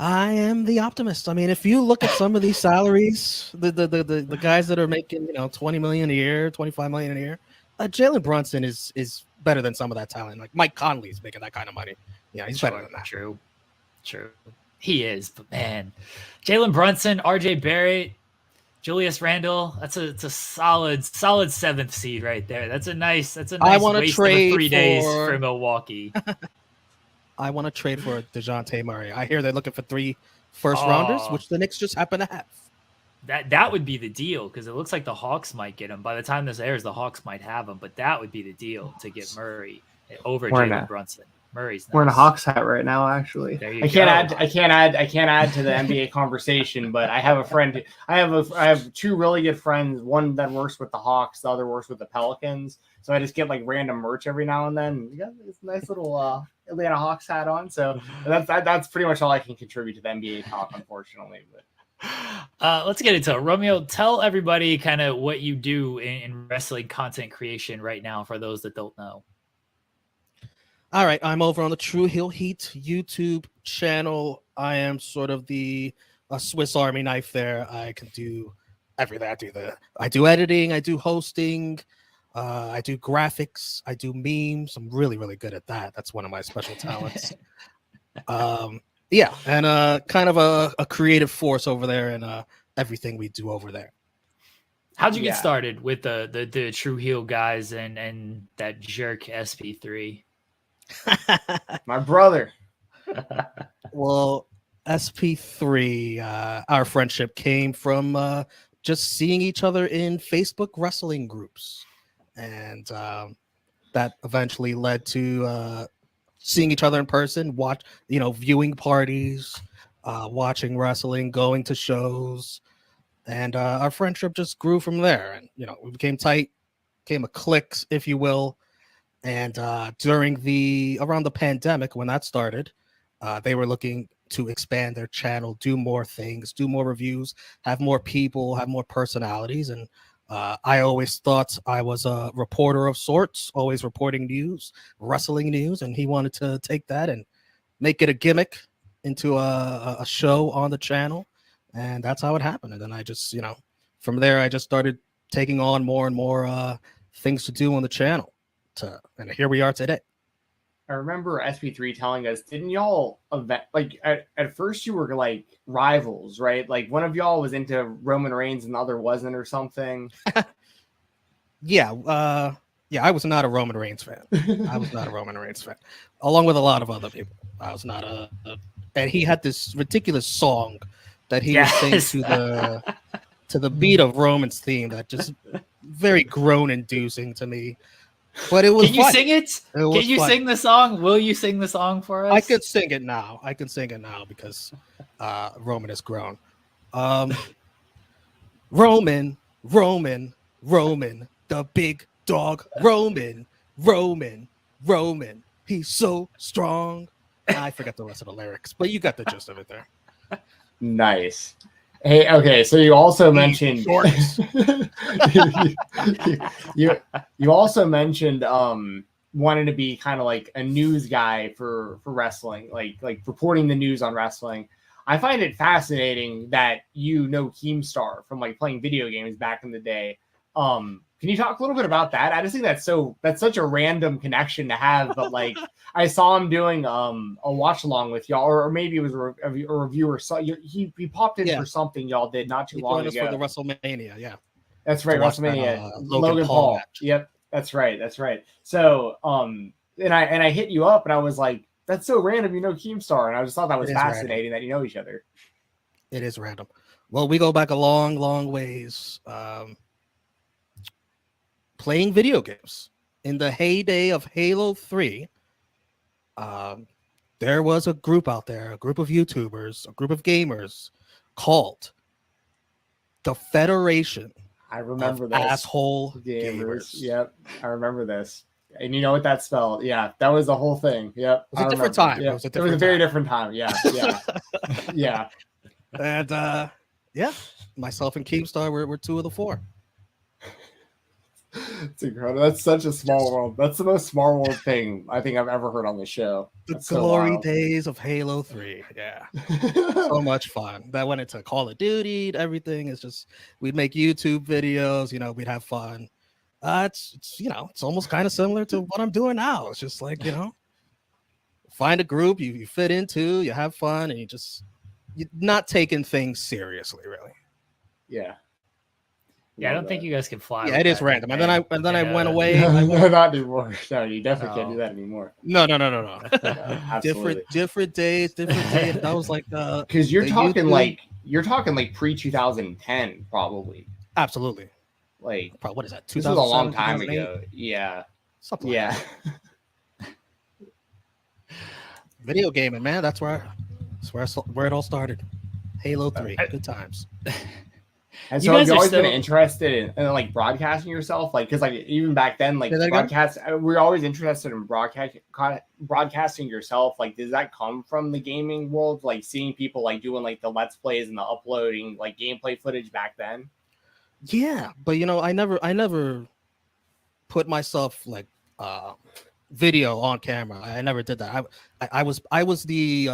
I am the optimist. I mean, if you look at some of these salaries, the guys that are making $20 million a year, $25 million a year, Jalen Brunson is better than some of that talent. Like Mike Conley's making that kind of money. Yeah, he's better than that. True. He is, but man, Jalen Brunson, RJ Barrett, Julius Randle, it's a solid 7th seed right there. That's a nice I want to waste trade of 3 days for Milwaukee. I want to trade for DeJounte Murray. I hear they're looking for 3 first-rounders, which the Knicks just happen to have. That would be the deal, because it looks like the Hawks might get him. By the time this airs, the Hawks might have him, but that would be the deal to get Murray over Jalen Brunson. Murray's nice. We're in a Hawks hat right now, actually. I can't add to the NBA conversation, but I have a friend. I have 2 really good friends. One that works with the Hawks, the other works with the Pelicans. So I just get like random merch every now and then. Yeah, it's a nice little Atlanta Hawks hat on. So that's pretty much all I can contribute to the NBA talk, unfortunately. But let's get into it. Romeo, tell everybody kind of what you do in wrestling content creation right now for those that don't know. All right, I'm over on the Tru Heel Heat YouTube channel. I am sort of the Swiss Army knife there. I can do everything. I do editing, I do hosting, I do graphics, I do memes. I'm really, really good at that. That's one of my special talents. Yeah, and kind of a creative force over there in everything we do over there. How'd you Yeah. get started with the Tru Heel guys and that jerk SP3? My brother. Well, SP3, our friendship came from just seeing each other in Facebook wrestling groups. And that eventually led to seeing each other in person, viewing parties, watching wrestling, going to shows. And our friendship just grew from there. And, we became tight, became a clique, if you will. And around the pandemic, when that started, they were looking to expand their channel, do more things, do more reviews, have more people, have more personalities. And I always thought I was a reporter of sorts, always reporting news, wrestling news. And he wanted to take that and make it a gimmick into a show on the channel. And that's how it happened. And then I just, from there, I just started taking on more and more things to do on the channel. And here we are today. I remember SP3 telling us, didn't y'all at first you were like rivals, right? Like one of y'all was into Roman Reigns and the other wasn't or something. Yeah, I was not a Roman Reigns fan. Along with a lot of other people. I was not and he had this ridiculous song that he would sing to the beat of Roman's theme that just very groan-inducing to me. But it was Can you fun. sing it? Can you sing the song? Will you sing the song for us? I could sing it now. Because Roman has grown. Roman, the big dog. Roman. He's so strong. I forgot the rest of the lyrics, but you got the gist of it there. Nice. Hey, okay, so you also mentioned you also mentioned wanting to be kind of like a news guy for wrestling, like reporting the news on wrestling. I find it fascinating that you know Keemstar from like playing video games back in the day. Can you talk a little bit about that? I just think that's such a random connection to have, but like I saw him doing a watch along with y'all, or maybe it was a reviewer. So he popped in for something y'all did not too long ago for the WrestleMania. Yeah, that's right, WrestleMania. Logan Paul. Match. Yep, that's right. So and I hit you up and I was like, that's so random, you know Keemstar, and I just thought that was fascinating that you know each other. It is random. Well, we go back a long ways. Playing video games in the heyday of Halo 3, there was a group out there, a group of YouTubers, a group of gamers called the Federation. I remember of this. Asshole gamers. Yep, I remember this. And you know what that spelled? Yeah, that was the whole thing. Yep, it was a different time. Yep. It was a very different time. Yeah. Yeah. And myself and Keemstar were two of the four. It's incredible. That's such a small world. That's the most small world thing I think I've ever heard on the show. The glory days of Halo 3. Yeah. So much fun. That went into Call of Duty. Everything is just, we'd make YouTube videos, we'd have fun. It's almost kind of similar to what I'm doing now. It's just like, find a group you fit into, you have fun, and you're not taking things seriously, really. Yeah. Yeah, I don't think you guys can fly. Yeah, it is random. And then I went away. No, not anymore. No, you definitely can't do that anymore. No. Absolutely. different days. That was like because you're talking like pre-2010 probably. Absolutely. Like what is that? This was a long time ago. Yeah. Something like that. Video gaming, man. That's where it all started. Halo 3. Good times. And so have you always been interested in like broadcasting yourself? Like, because like even back then, like broadcast, we're always interested in broadcasting yourself. Like, does that come from the gaming world? Like seeing people like doing like the Let's Plays and the uploading like gameplay footage back then? Yeah, but I never put myself like video on camera. I never did that. I was the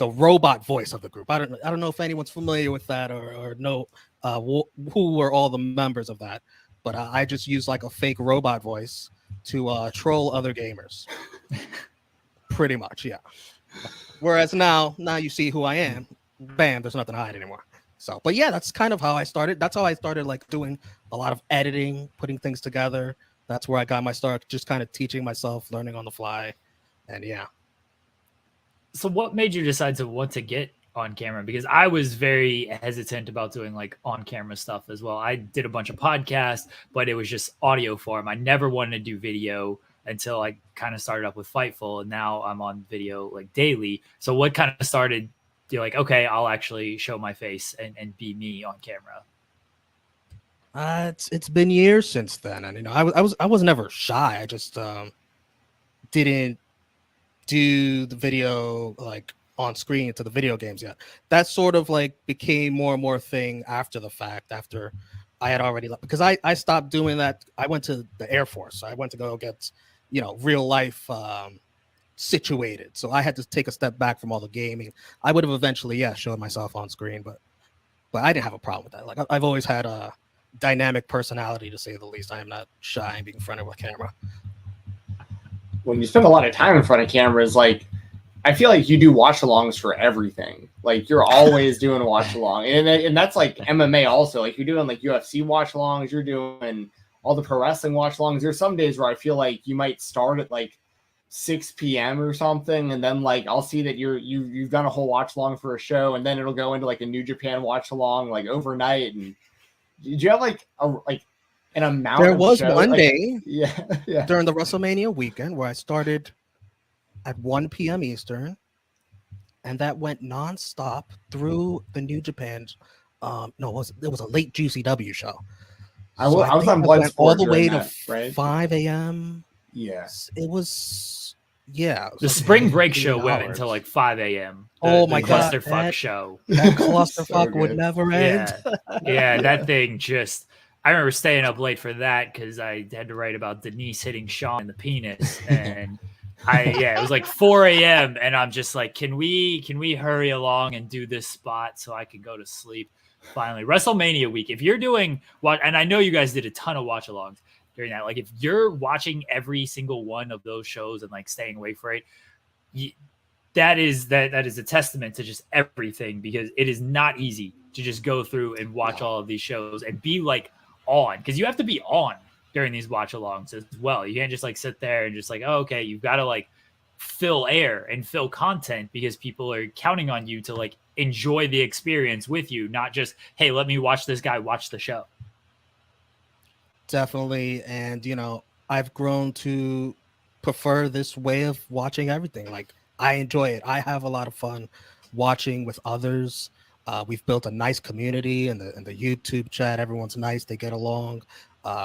robot voice of the group. I don't know if anyone's familiar with that or know who were all the members of that, but I just used like a fake robot voice to troll other gamers. Pretty much, yeah. Whereas now you see who I am. Bam, there's nothing to hide anymore. So, but yeah, that's kind of how I started. That's how I started like doing a lot of editing, putting things together. That's where I got my start, just kind of teaching myself, learning on the fly. And yeah. So what made you decide to want to get on camera? Because I was very hesitant about doing like on camera stuff as well. I did a bunch of podcasts, but it was just audio form. I never wanted to do video until I kind of started up with Fightful, and now I'm on video like daily. So what kind of started you like, okay, I'll actually show my face and be me on camera? It's been years since then, and I was never shy. I just didn't do the video like on screen to the video games yet. That sort of like became more and more thing after the fact, after I had already left, because I stopped doing that. I went to the Air Force. I went to go get real life situated, so I had to take a step back from all the gaming. I would have eventually shown myself on screen, but I didn't have a problem with that. Like I've always had a dynamic personality, to say the least. I am not shy in being in front of a camera. When you spend a lot of time in front of cameras, like I feel like you do watch alongs for everything. Like you're always doing a watch along, and that's like MMA also. Like you're doing like UFC watch alongs, you're doing all the pro wrestling watch alongs. There's some days where I feel like you might start at like 6 p.m. or something, and then like I'll see that you've done a whole watch along for a show, and then it'll go into like a New Japan watch along like overnight. And did you have like an amount? There of was shows? one like, day yeah during the WrestleMania weekend where I started at 1 p.m. Eastern, and that went nonstop through the New Japan. No, it was a late GCW show. I was on Bloodsport all the way that, to right? 5 a.m. Yes, it was. Yeah, it was The like spring break show 8 went hours. until like 5 a.m. Oh my God, clusterfuck show. That clusterfuck So would good. never end. Yeah, that thing just. I remember staying up late for that because I had to write about Denise hitting Sean in the penis, and it was like 4 a.m. and I'm just like, can we hurry along and do this spot so I can go to sleep? Finally, WrestleMania week. If you're doing what, and I know you guys did a ton of watch alongs during that, like if you're watching every single one of those shows and like staying awake for it, that is a testament to just everything, because it is not easy to just go through and watch all of these shows and be like on, because you have to be on during these watch alongs as well. You can't just like sit there and just like, oh, okay, you've got to like fill air and fill content, because people are counting on you to like enjoy the experience with you, not just, hey, let me watch this guy watch the show. Definitely. And I've grown to prefer this way of watching everything. Like I enjoy it. I have a lot of fun watching with others. We've built a nice community in the YouTube chat. Everyone's nice. They get along.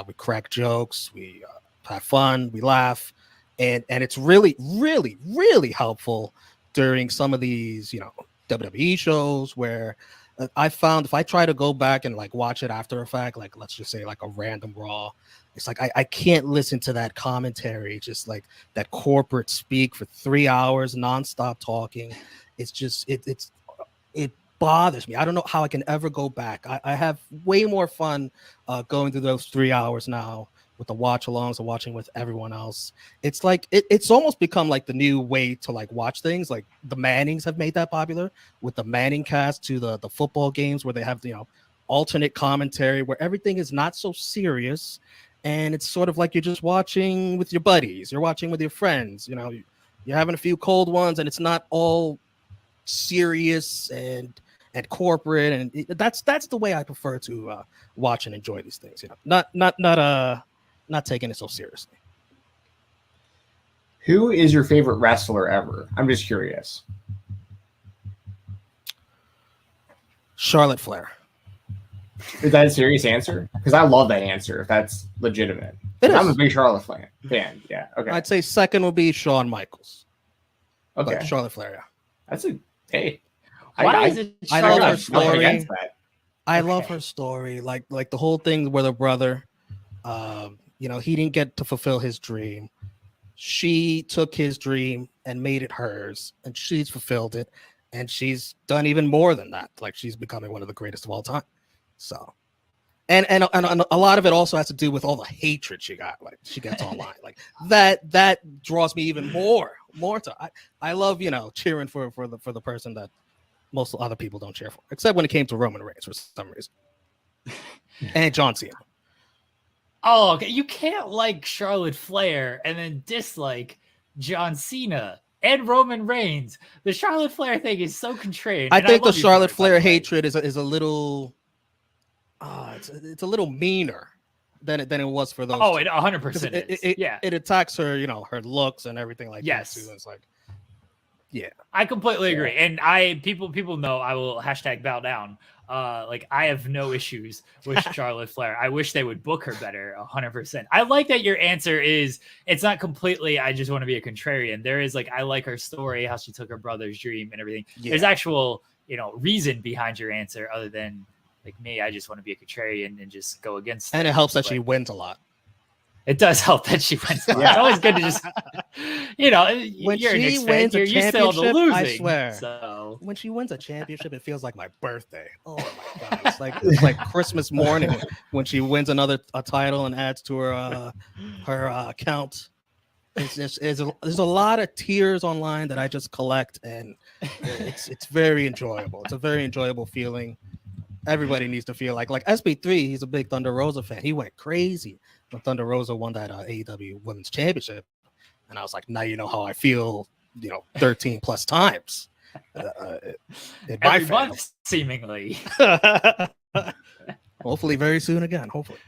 We crack jokes. We have fun. We laugh. And it's really, really, really helpful during some of these, WWE shows where I found if I try to go back and like watch it after a fact, like let's just say like a random Raw, it's like I can't listen to that commentary, just like that corporate speak for 3 hours nonstop talking. It's just it bothers me. I don't know how I can ever go back. I have way more fun going through those 3 hours now with the watch alongs and watching with everyone else. It's like it's almost become like the new way to like watch things. Like the Mannings have made that popular with the Manning cast to the football games where they have alternate commentary where everything is not so serious, and it's sort of like you're just watching with your buddies, you're watching with your friends, you're having a few cold ones, and it's not all serious and corporate, and that's the way I prefer to watch and enjoy these things. Not taking it so seriously. Who is your favorite wrestler ever? I'm just curious. Charlotte Flair. Is that a serious answer? Because I love that answer. If that's legitimate, I'm a big Charlotte Flair fan. Yeah. Okay. I'd say second will be Shawn Michaels. Okay. But Charlotte Flair. Yeah. That's a hey. Why is it? I love her story. I love her story. Like the whole thing with her brother. He didn't get to fulfill his dream. She took his dream and made it hers, and she's fulfilled it, and she's done even more than that. Like she's becoming one of the greatest of all time. So, and a lot of it also has to do with all the hatred she got. Like she gets online, like that draws me even more to. I love cheering for the person that most other people don't cheer for, except when it came to Roman Reigns for some reason, and John Cena. Oh, okay. You can't like Charlotte Flair and then dislike John Cena and Roman Reigns. The Charlotte Flair thing is so contrarian. I and think the love you for Charlotte it, by the Flair way. hatred is a little, it's a little meaner than it was for those. Oh, two. it 100% is. Yeah. It attacks her, her looks and everything like Yes. that too. It's like, yeah, I completely agree. And people know I will hashtag bow down. Like I have no issues with Charlotte Flair. I wish they would book her better 100%. I like that your answer is it's not completely I just want to be a contrarian. There is like I like her story, how she took her brother's dream and everything. Yeah. There's actual, reason behind your answer other than like me, I just want to be a contrarian and just go against and it. it helps that But she wins a lot. it does help that she wins. Yeah. It's always good to just When you're a she Knicks fan, wins a you're used to all the championship, losing. I swear. So When she wins a championship, it feels like my birthday. Oh my god, it's like Christmas morning when she wins a title and adds to her account. There's a lot of tears online that I just collect, and it's very enjoyable. It's a very enjoyable feeling. Everybody needs to feel like SB3. He's a big Thunder Rosa fan. He went crazy when Thunder Rosa won that AEW Women's Championship, and I was like, now you know how I feel. 13 plus times. In my every month, seemingly. Hopefully, very soon again. Hopefully.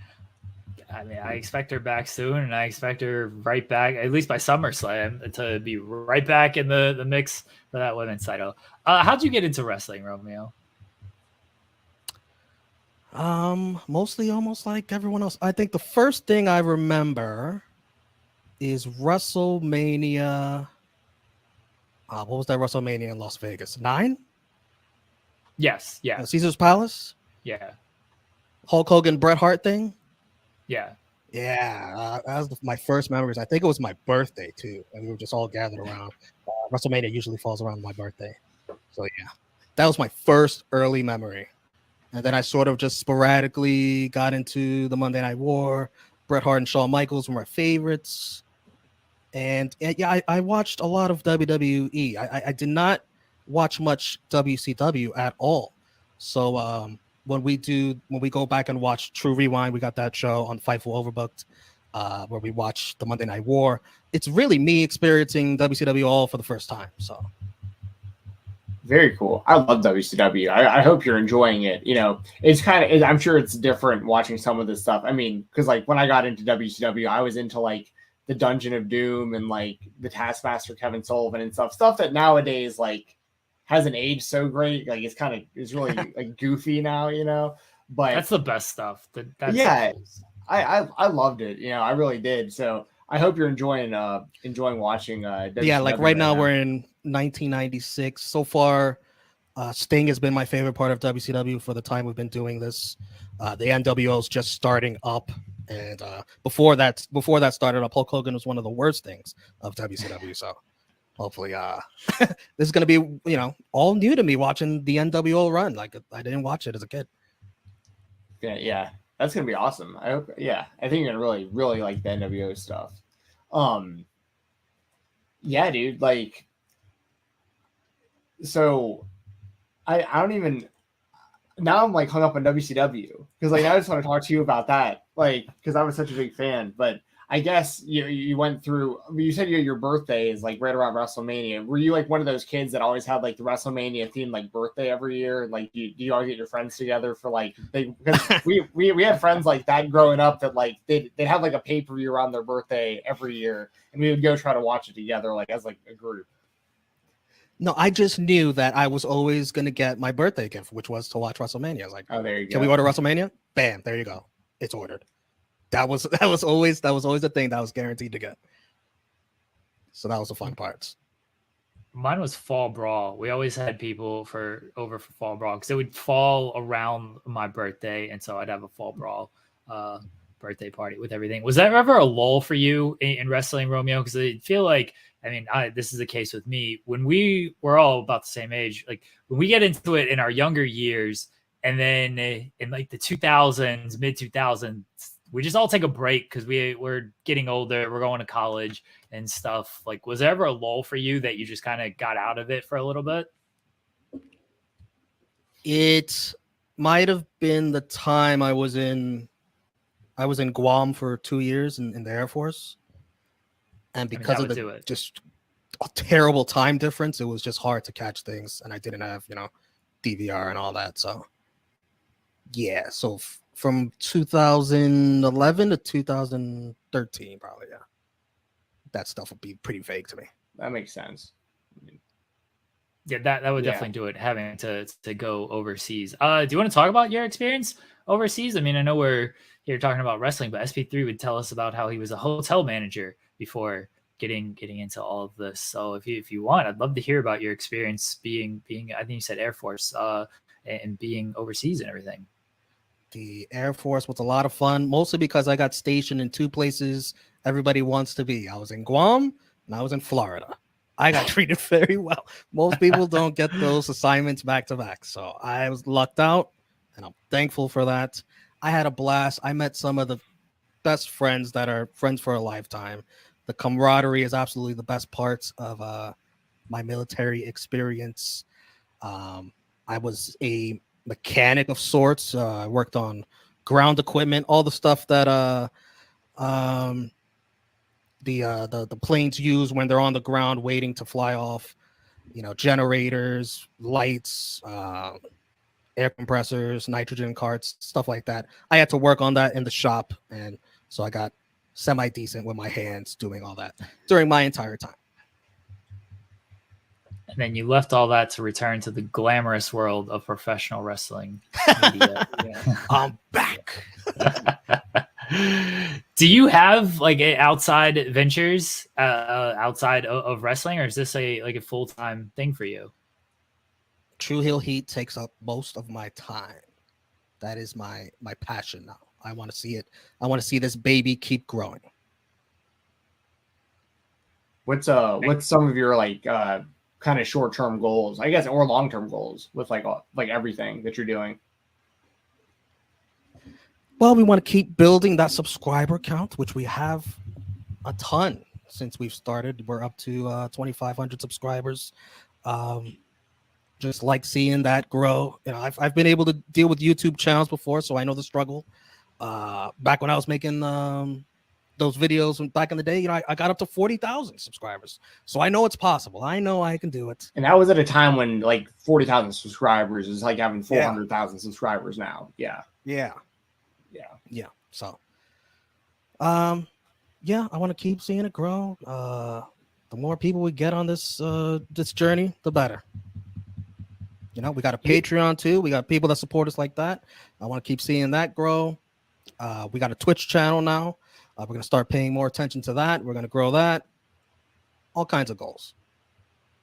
I mean, I expect her back soon, and I expect her right back, at least by SummerSlam, to be right back in the mix for that women's title. How'd you get into wrestling, Romeo? Mostly almost like everyone else. I think the first thing I remember is WrestleMania. What was that WrestleMania in Las Vegas? 9? Yes. Yeah. Caesar's Palace? Yeah. Hulk Hogan, Bret Hart thing? Yeah. Yeah, that was my first memories. I think it was my birthday too, and we were just all gathered around. WrestleMania usually falls around my birthday, so yeah, that was my first early memory. And then I sort of just sporadically got into the Monday Night War. Bret Hart and Shawn Michaels were my favorites, and yeah, I watched a lot of WWE. I did not watch much WCW at all. So when we go back and watch True Rewind, we got that show on Fightful Overbooked, where we watch the Monday Night War. It's really me experiencing WCW all for the first time. So very cool. I love WCW. I hope you're enjoying it. It's kind of, I'm sure it's different watching some of this stuff. I mean, because like when I got into WCW, I was into like the Dungeon of Doom and like the Taskmaster Kevin Sullivan and stuff that nowadays like hasn't aged so great. Like it's really like goofy now, but that's the best stuff. Yeah, I loved it. I really did. So I hope you're enjoying watching. WCW yeah, like right now we're in 1996. So far, Sting has been my favorite part of WCW for the time we've been doing this. The NWO is just starting up, and before that started up, Hulk Hogan was one of the worst things of WCW. So hopefully, this is gonna be all new to me watching the NWO run. Like I didn't watch it as a kid. Yeah. That's gonna be awesome. I hope. Yeah, I think you're gonna really, really like the NWO stuff. Yeah, dude. Like, so I don't even. Now I'm like hung up on WCW because like I just want to talk to you about that. Like, because I was such a big fan. But I guess you went through. You said your birthday is like right around WrestleMania. Were you like one of those kids that always had like the WrestleMania themed like birthday every year? Like, do you all get your friends together for like because we had friends like that growing up that like they'd have like a pay-per-view around their birthday every year, and we would go try to watch it together like as like a group. No, I just knew that I was always gonna get my birthday gift, which was to watch WrestleMania. I was like, oh, there you go. Can we order WrestleMania? Bam, there you go. It's ordered. That was always the thing that I was guaranteed to get. So that was the fun parts. Mine was Fall Brawl. We always had people over for Fall Brawl because it would fall around my birthday, and so I'd have a Fall Brawl birthday party with everything. Was that ever a lull for you in wrestling, Romeo? Because I feel like, I mean, this is the case with me. When we were all about the same age, like when we get into it in our younger years, and then in like the 2000s, mid 2000s, we just all take a break because we're getting older, we're going to college and stuff. Like, was there ever a lull for you that you just kind of got out of it for a little bit? It might have been the time I was in Guam for 2 years in the Air Force, and because of the just a terrible time difference, it was just hard to catch things, and I didn't have DVR and all that. So yeah, so from 2011 to 2013, probably, yeah, that stuff would be pretty vague to me. That makes sense. Yeah, that would definitely do it, having to go overseas. Do you want to talk about your experience overseas? I mean, I know we're here talking about wrestling, but SP3 would tell us about how he was a hotel manager before getting into all of this. So if you want, I'd love to hear about your experience being I think you said Air Force, and being overseas and everything. The Air Force was a lot of fun, mostly because I got stationed in two places everybody wants to be. I was in Guam and I was in Florida. I got treated very well. Most people don't get those assignments back to back. So I was lucked out, and I'm thankful for that. I had a blast. I met some of the best friends that are friends for a lifetime. The camaraderie is absolutely the best parts of my military experience. I was a mechanic of sorts. I worked on ground equipment, all the stuff that the planes use when they're on the ground waiting to fly off. Generators, lights, air compressors, nitrogen carts, stuff like that. I had to work on that in the shop, and so I got semi-decent with my hands doing all that during my entire time. And then you left all that to return to the glamorous world of professional wrestling media. I'm back. Do you have like outside ventures outside of wrestling, or is this a full-time thing for you? Tru Heel Heat takes up most of my time. That is my passion now. I want to see it. I want to see this baby keep growing. What's some of your kind of short-term goals, I guess, or long-term goals with like everything that you're doing? Well, we want to keep building that subscriber count, which we have a ton since we've started. We're up to 2,500 subscribers. Just like seeing that grow. I've been able to deal with YouTube channels before, so I know the struggle. Back when I was making those videos back in the day, I got up to 40,000 subscribers. So I know it's possible. I know I can do it. And that was at a time when 40,000 subscribers is like having 400,000 subscribers now. Yeah. So, I want to keep seeing it grow. The more people we get on this journey, the better. We got a Patreon too. We got people that support us like that. I want to keep seeing that grow. We got a Twitch channel now. We're going to start paying more attention to that. We're going to grow that. All kinds of goals.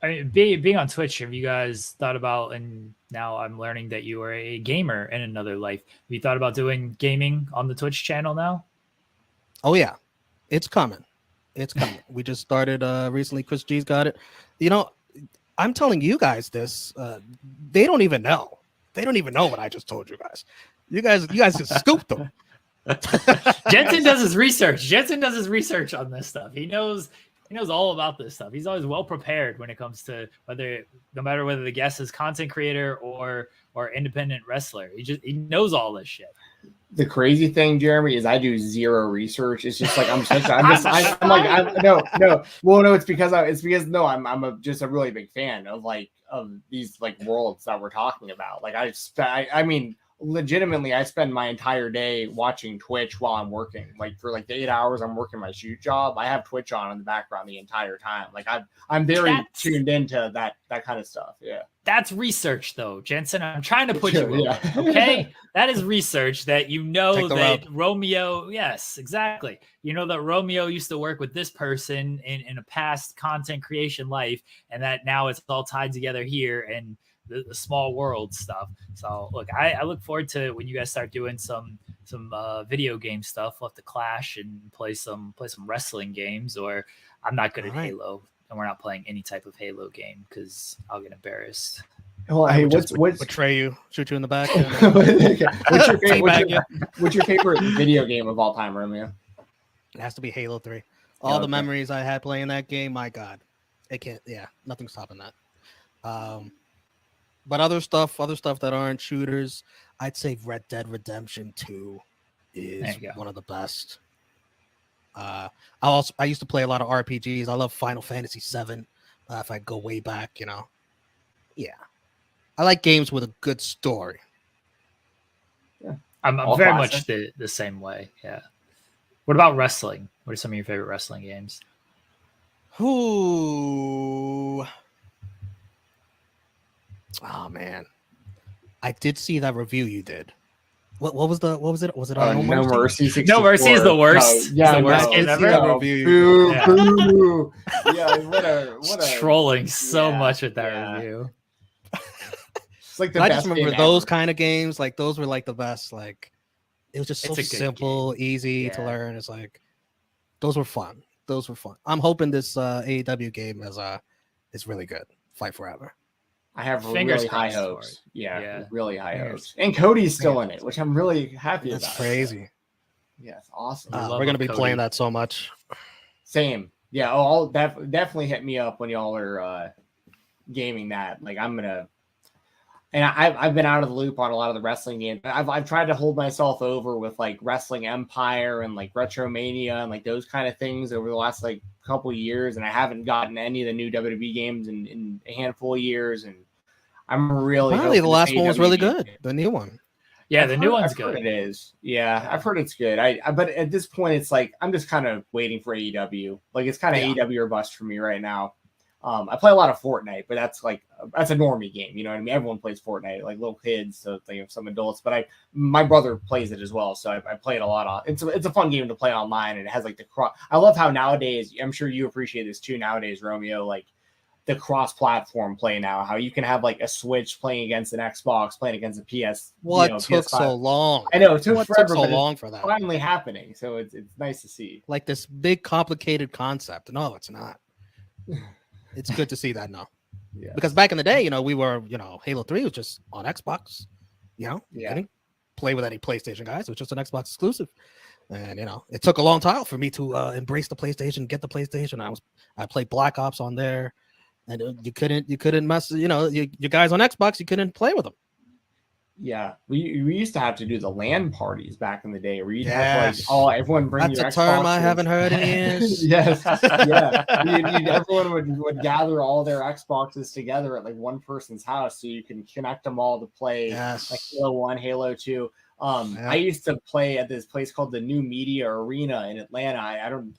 I mean, being on Twitch, have you guys thought about, and now I'm learning that you are a gamer in another life. Have you thought about doing gaming on the Twitch channel now? Oh, yeah. It's coming. We just started recently. Chris G's got it. I'm telling you guys this. They don't even know. They don't even know what I just told you guys. You guys just scooped them. Jensen does his research. Jensen does his research on this stuff. He knows all about this stuff. He's always well prepared when it comes to no matter whether the guest is content creator or independent wrestler. He knows all this shit. The crazy thing, Jeremy, is I do zero research. It's just like I'm just a really big fan of these worlds that we're talking about. Legitimately, I spend my entire day watching Twitch while I'm working. For the 8 hours I'm working my shoot job, I have Twitch on in the background the entire time. I'm very tuned into that kind of stuff. Yeah. That's research, though, Jensen. I'm trying to put you over, okay? That is research that that Romeo, yes, exactly. That Romeo used to work with this person in a past content creation life, and that now it's all tied together here and the small world stuff. So, look, I look forward to when you guys start doing some video game stuff. We'll have to clash and play some wrestling games, or I'm not good at Halo. And we're not playing any type of Halo game because I'll get embarrassed. Well, hey, what's betray you, shoot you in the back? What's your favorite video game of all time, Romeo? It has to be Halo 3. All the memories I had playing that game, my God, it can't. Yeah, nothing's topping that. But other stuff that aren't shooters, I'd say Red Dead Redemption 2 is one of the best. I used to play a lot of RPGs. I love Final Fantasy 7. If I go way back, yeah, I like games with a good story. Yeah, I'm very much the same way. Yeah. What about wrestling? What are some of your favorite wrestling games? Ooh. Oh man, I did see that review you did. What was it? Was it on No Mercy? 64. No Mercy is the worst. No, yeah, the worst game ever. Boo. Yeah, what a trolling so much with that review. It's like the I best just remember game those ever. kind of games. Like those were like the best. Like it was just so simple, easy to learn. It's like those were fun. I'm hoping this AEW game is really good. Fight Forever. I have Fingers really high crossed hopes. Yeah, really high Fingers. hopes. And Cody's still in it, which I'm really happy about. That's crazy. Yeah, it's awesome. We're gonna be playing that so much. Same. Yeah. Oh, definitely hit me up when y'all are gaming that. Like I'm gonna. And I've been out of the loop on a lot of the wrestling games. I've tried to hold myself over with like Wrestling Empire and like Retromania and like those kind of things over the last like couple of years, and I haven't gotten any of the new WWE games in a handful of years. And I'm really apparently the last one was really good. The new one. Yeah, the new one's good. It is. Yeah, I've heard it's good. But at this point, it's like I'm just kind of waiting for AEW. Like it's kind of AEW or bust for me right now. I play a lot of Fortnite, but that's a normie game. You know what I mean? Everyone plays Fortnite, like little kids, so they have some adults. But my brother plays it as well, so I play it a lot. It's a fun game to play online, and it has like the cross. I love how nowadays, I'm sure you appreciate this too. Nowadays, Romeo, like the cross-platform play now, how you can have like a Switch playing against an Xbox, playing against a PS. What took PS5. so long? I know it took forever, so long for that. Finally happening, so it's nice to see. Like this big complicated concept. No, it's not. It's good to see that now. Yeah. Because back in the day, we were, Halo 3 was just on Xbox. You didn't play with any PlayStation guys. It was just an Xbox exclusive. And, it took a long time for me to embrace the PlayStation, get the PlayStation. I played Black Ops on there, and you couldn't mess, you guys on Xbox, you couldn't play with them. Yeah, we used to have to do the LAN parties back in the day, where you'd have everyone bring That's your a term Xboxes. I haven't heard in years. Yes, yeah. Everyone would gather all their Xboxes together at like one person's house, so you can connect them all to play like Halo 1, Halo 2. I used to play at this place called the New Media Arena in Atlanta.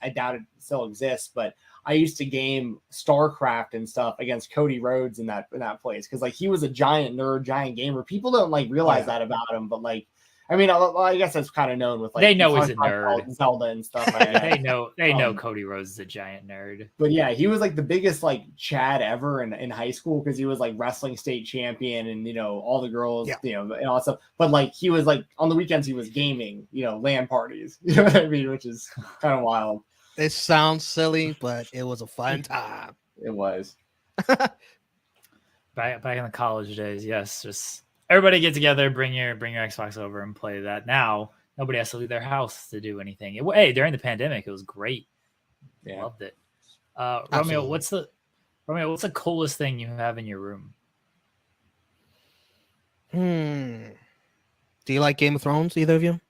I doubt it still exists, but I used to game StarCraft and stuff against Cody Rhodes in that place, because like he was a giant nerd, giant gamer. People don't like realize that about him, but like, I mean, I guess that's kind of known with like they know he's a nerd, Zelda and stuff. Like that. they know Cody Rhodes is a giant nerd. But yeah, he was like the biggest like Chad ever in high school, because he was like wrestling state champion and all the girls, and all that stuff. But like he was like on the weekends he was gaming, LAN parties. You know what I mean? Which is kind of wild. It sounds silly, but it was a fun time. It was. Back in the college days, yes. Just everybody get together, bring your Xbox over and play that. Now nobody has to leave their house to do anything. During the pandemic, it was great. Yeah. Loved it. Romeo, what's the coolest thing you have in your room? Do you like Game of Thrones, either of you?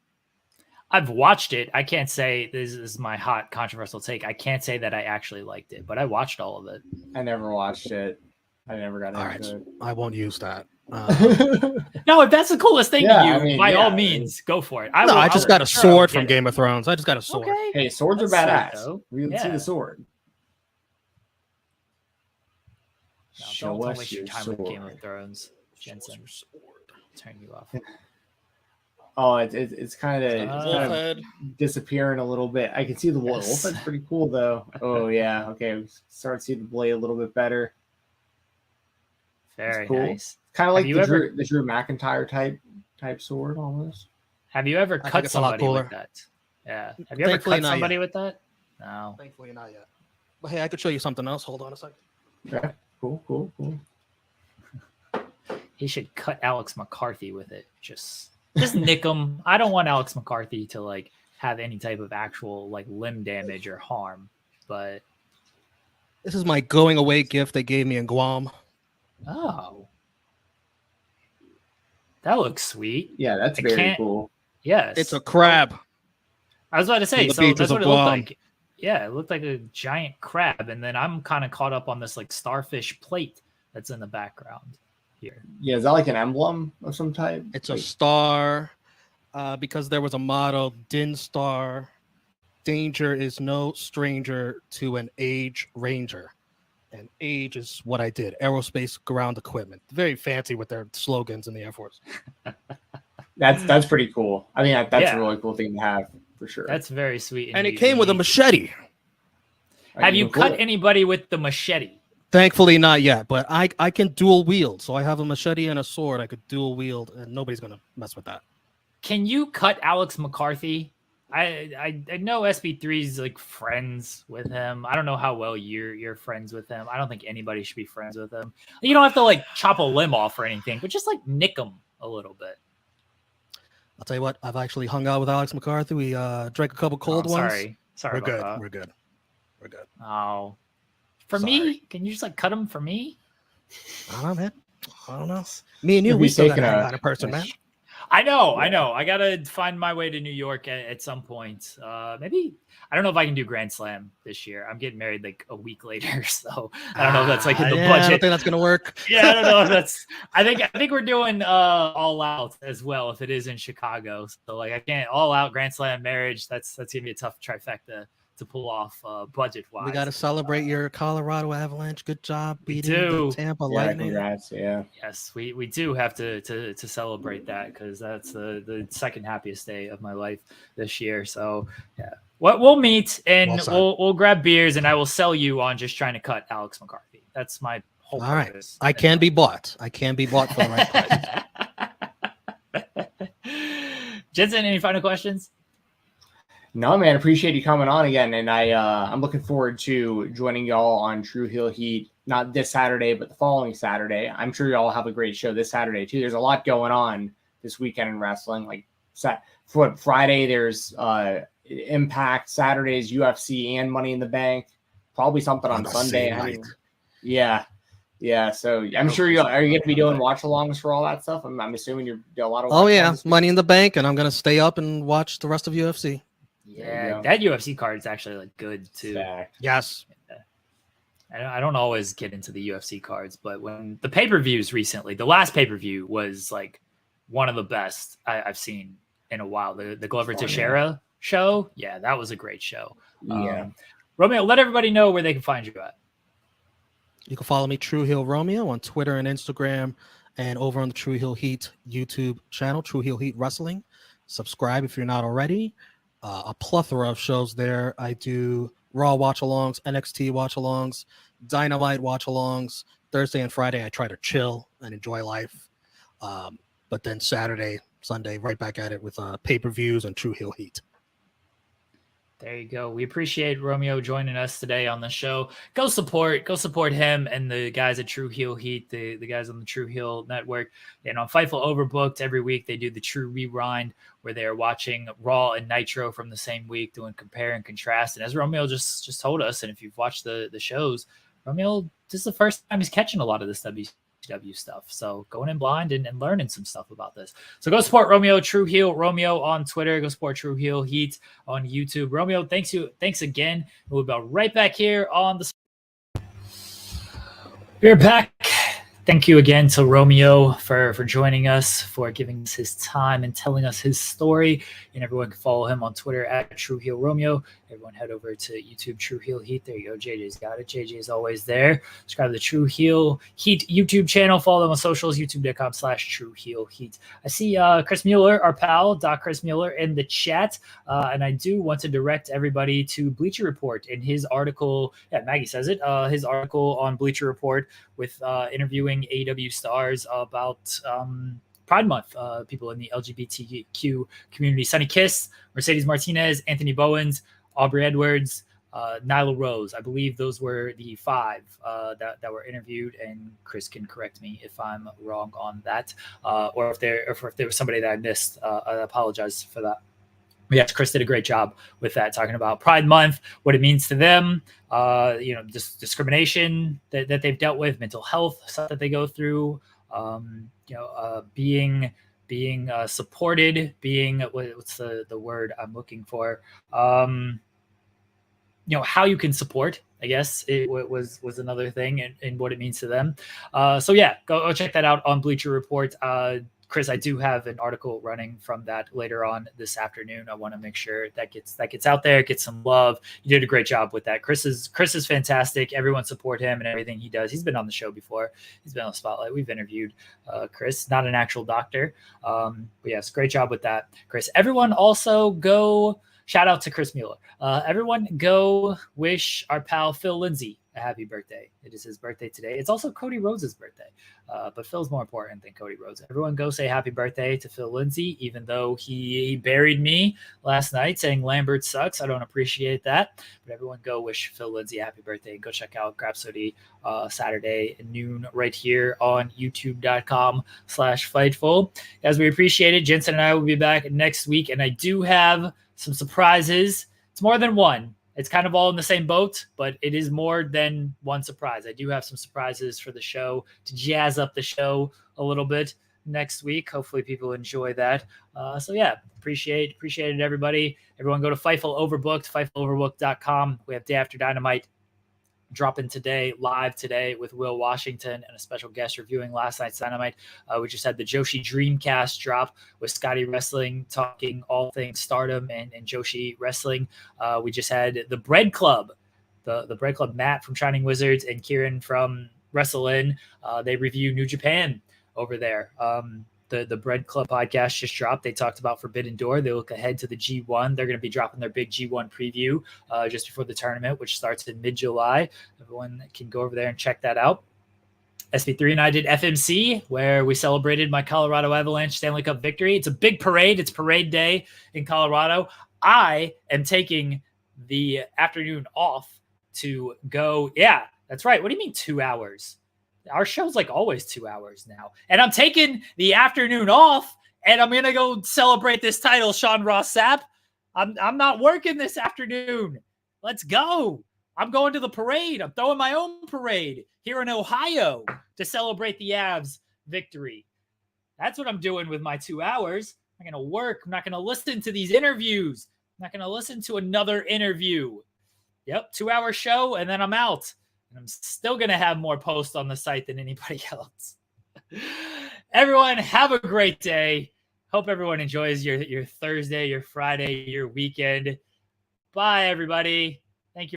I've watched it. I can't say this is my hot controversial take. I can't say that I actually liked it, but I watched all of it. I never watched it. I never got into it. I won't use that. No, if that's the coolest thing to you, by all means, go for it. I just got a sword from Game of Thrones. I just got a sword. Okay. Hey, swords are badass. We didn't see the sword. No, don't waste your time with Game of Thrones, Jensen. Turn you off. Oh, it's kind of disappearing a little bit. I can see the wolf. Wolf is pretty cool though. Oh yeah, okay. We start to see the blade a little bit better. Very cool. Nice. Kind of like the Drew McIntyre type sword almost. Have you ever cut somebody with that? Yeah. Have you ever cut somebody with that? No. Thankfully not yet. But hey, I could show you something else. Hold on a second. Okay. Cool. He should cut Alex McCarthy with it. Just nick him. I don't want Alex McCarthy to like have any type of actual like limb damage or harm. But this is my going away gift they gave me in Guam. Oh. That looks sweet. Yeah, that's I very can't- cool. Yes. It's a crab. I was about to say, From the so beaches that's what of it looked Guam. like. Yeah, it looked like a giant crab. And then I'm kind of caught up on this like starfish plate that's in the background here. Yeah, is that like an emblem of some type? It's a star, because there was a motto, Din Star, danger is no stranger to an age ranger. And age is what I did, aerospace ground equipment. Very fancy with their slogans in the Air Force. That's pretty cool. I mean, that's Yeah. a really cool thing to have for sure. That's very sweet. And it came with a unique. machete. Have you Even cooler. cut anybody with the machete? Thankfully, not yet, but I can dual wield. So I have a machete and a sword. I could dual wield, and nobody's going to mess with that. Can you cut Alex McCarthy? I know SB3's like friends with him. I don't know how well you're friends with him. I don't think anybody should be friends with him. You don't have to like chop a limb off or anything, but just like nick him a little bit. I'll tell you what, I've actually hung out with Alex McCarthy. We drank a couple cold ones. Sorry We're about good. that. We're good. We're good. Oh, for Sorry. me? Can you just like cut him for me? I don't know, man. I don't know. Me and you, If we he's still got to taking hang a- out in person, man. I know. I gotta find my way to New York at some point. Maybe I don't know if I can do Grand Slam this year. I'm getting married like a week later, so I don't know if that's like in the Yeah, I don't budget. think that's gonna work. Yeah, I don't know if that's. I think we're doing All Out as well if it is in Chicago. So like I can't All Out Grand Slam marriage. That's gonna be a tough trifecta to pull off budget wise. We got to celebrate your Colorado Avalanche. Good job beating do. the Tampa Yeah, Lightning. congrats. Yeah. Yes, we do have to celebrate that because that's the second happiest day of my life this year. So yeah, we'll meet and Well said. we'll grab beers and I will sell you on just trying to cut Alex McCarthy. That's my whole All right. purpose. I can be bought. I can be bought for the right price. Jensen, any final questions? No, man, appreciate you coming on again, and I'm looking forward to joining y'all on Tru Heel Heat, not this Saturday, but the following Saturday. I'm sure y'all have a great show this Saturday too. There's a lot going on this weekend in wrestling. Like for Friday, there's Impact. Saturday's UFC and Money in the Bank. Probably something on the Sunday. same night. Yeah. So I'm sure you are you going to be doing watch-alongs for all that stuff. I'm assuming you're doing a lot of. Oh yeah, watch-alongs. Money in the Bank, and I'm gonna stay up and watch the rest of UFC. There you Yeah, go. that UFC card is actually like good too. Stacked. Yes. I don't always get into the UFC cards, but when the pay-per-views recently, the last pay-per-view was like one of the best I've seen in a while. The Glover Fun, Teixeira show, yeah, that was a great show. Yeah. Romeo, let everybody know where they can find you at. You can follow me, Tru Heel Romeo, on Twitter and Instagram, and over on the Tru Heel Heat YouTube channel, Tru Heel Heat Wrestling. Subscribe if you're not already. A plethora of shows there. I do Raw watch-alongs, NXT watch-alongs, Dynamite watch-alongs. Thursday and Friday, I try to chill and enjoy life. But then Saturday, Sunday, right back at it with pay-per-views and Tru Heel Heat. There you go. We appreciate Romeo joining us today on the show. Go support him and the guys at Tru Heel Heat, the guys on the Tru Heel Network. And on Fightful Overbooked, every week they do the True Rewind, where they are watching Raw and Nitro from the same week, doing compare and contrast. And as Romeo just told us, and if you've watched the shows, Romeo, this is the first time he's catching a lot of this WCW stuff. So going in blind and learning some stuff about this. So go support Romeo, Tru Heel Romeo on Twitter. Go support Tru Heel Heat on YouTube. Romeo, thanks again. We'll be right back here on the. We're back. Thank you again to Romeo for joining us, for giving us his time and telling us his story. And everyone can follow him on Twitter at Tru Heel Romeo. Everyone head over to YouTube, Tru Heel Heat. There you go. JJ's got it. JJ is always there. Subscribe to the Tru Heel Heat YouTube channel. Follow them on socials, youtube.com/Tru Heel Heat. I see Chris Mueller, our pal, Doc Chris Mueller, in the chat. And I do want to direct everybody to Bleacher Report in his article. Yeah, Maggie says it. His article on Bleacher Report with interviewing AEW stars about Pride Month, people in the LGBTQ community. Sonny Kiss, Mercedes Martinez, Anthony Bowens, Aubrey Edwards, Nyla Rose. I believe those were the 5 that were interviewed, and Chris can correct me if I'm wrong on that, or if there was somebody that I missed. I apologize for that. Yes, Chris did a great job with that, talking about Pride Month, what it means to them, discrimination that they've dealt with, mental health stuff that they go through, being being supported, being what's the word I'm looking for? How you can support, I guess it was another thing, and what it means to them. So yeah, go check that out on Bleacher Report. Chris, I do have an article running from that later on this afternoon. I want to make sure that gets out there, gets some love. You did a great job with that. Chris is fantastic. Everyone support him and everything he does. He's been on the show before. He's been on the spotlight. We've interviewed Chris, not an actual doctor. But yes, great job with that, Chris. Everyone also go shout out to Chris Mueller. Everyone go wish our pal Phil Lindsay a happy birthday. It is his birthday today. It's also Cody Rhodes' birthday, but Phil's more important than Cody Rhodes. Everyone go say happy birthday to Phil Lindsay, even though he buried me last night saying Lambert sucks. I don't appreciate that, but everyone go wish Phil Lindsay a happy birthday. Go check out Grapsody Saturday at noon right here on youtube.com/Fightful. As we appreciate it, Jensen and I will be back next week, and I do have some surprises. It's more than one. It's kind of all in the same boat, but it is more than one surprise. I do have some surprises for the show to jazz up the show a little bit next week. Hopefully people enjoy that. So yeah, appreciate it, everybody. Everyone go to Fightful Overbooked, FightfulOverbooked.com. We have Day After Dynamite dropping live today with Will Washington and a special guest reviewing last night's Dynamite. We just had the Joshi Dreamcast drop with Scotty Wrestling talking all things Stardom and Joshi Wrestling. We just had the Bread Club, the Bread Club, Matt from Shining Wizards and Kieran from Wrestle In. They review New Japan over there. The Bread Club podcast just dropped. They talked about Forbidden Door. They look ahead to the G1. They're going to be dropping their big G1 preview just before the tournament, which starts in mid-July. Everyone can go over there and check that out. SB3 and I did FMC, where we celebrated my Colorado Avalanche Stanley Cup victory. It's a big parade. It's parade day in Colorado. I am taking the afternoon off to go. Yeah, that's right. What do you mean 2 hours? Our show's like always 2 hours now. And I'm taking the afternoon off, and I'm going to go celebrate this title, Sean Ross Sapp. I'm not working this afternoon. Let's go. I'm going to the parade. I'm throwing my own parade here in Ohio to celebrate the Avs victory. That's what I'm doing with my 2 hours. I'm going to work. I'm not going to listen to these interviews. I'm not going to listen to another interview. Yep, 2 hour show, and then I'm out. I'm still going to have more posts on the site than anybody else. Everyone, have a great day. Hope everyone enjoys your Thursday, your Friday, your weekend. Bye, everybody.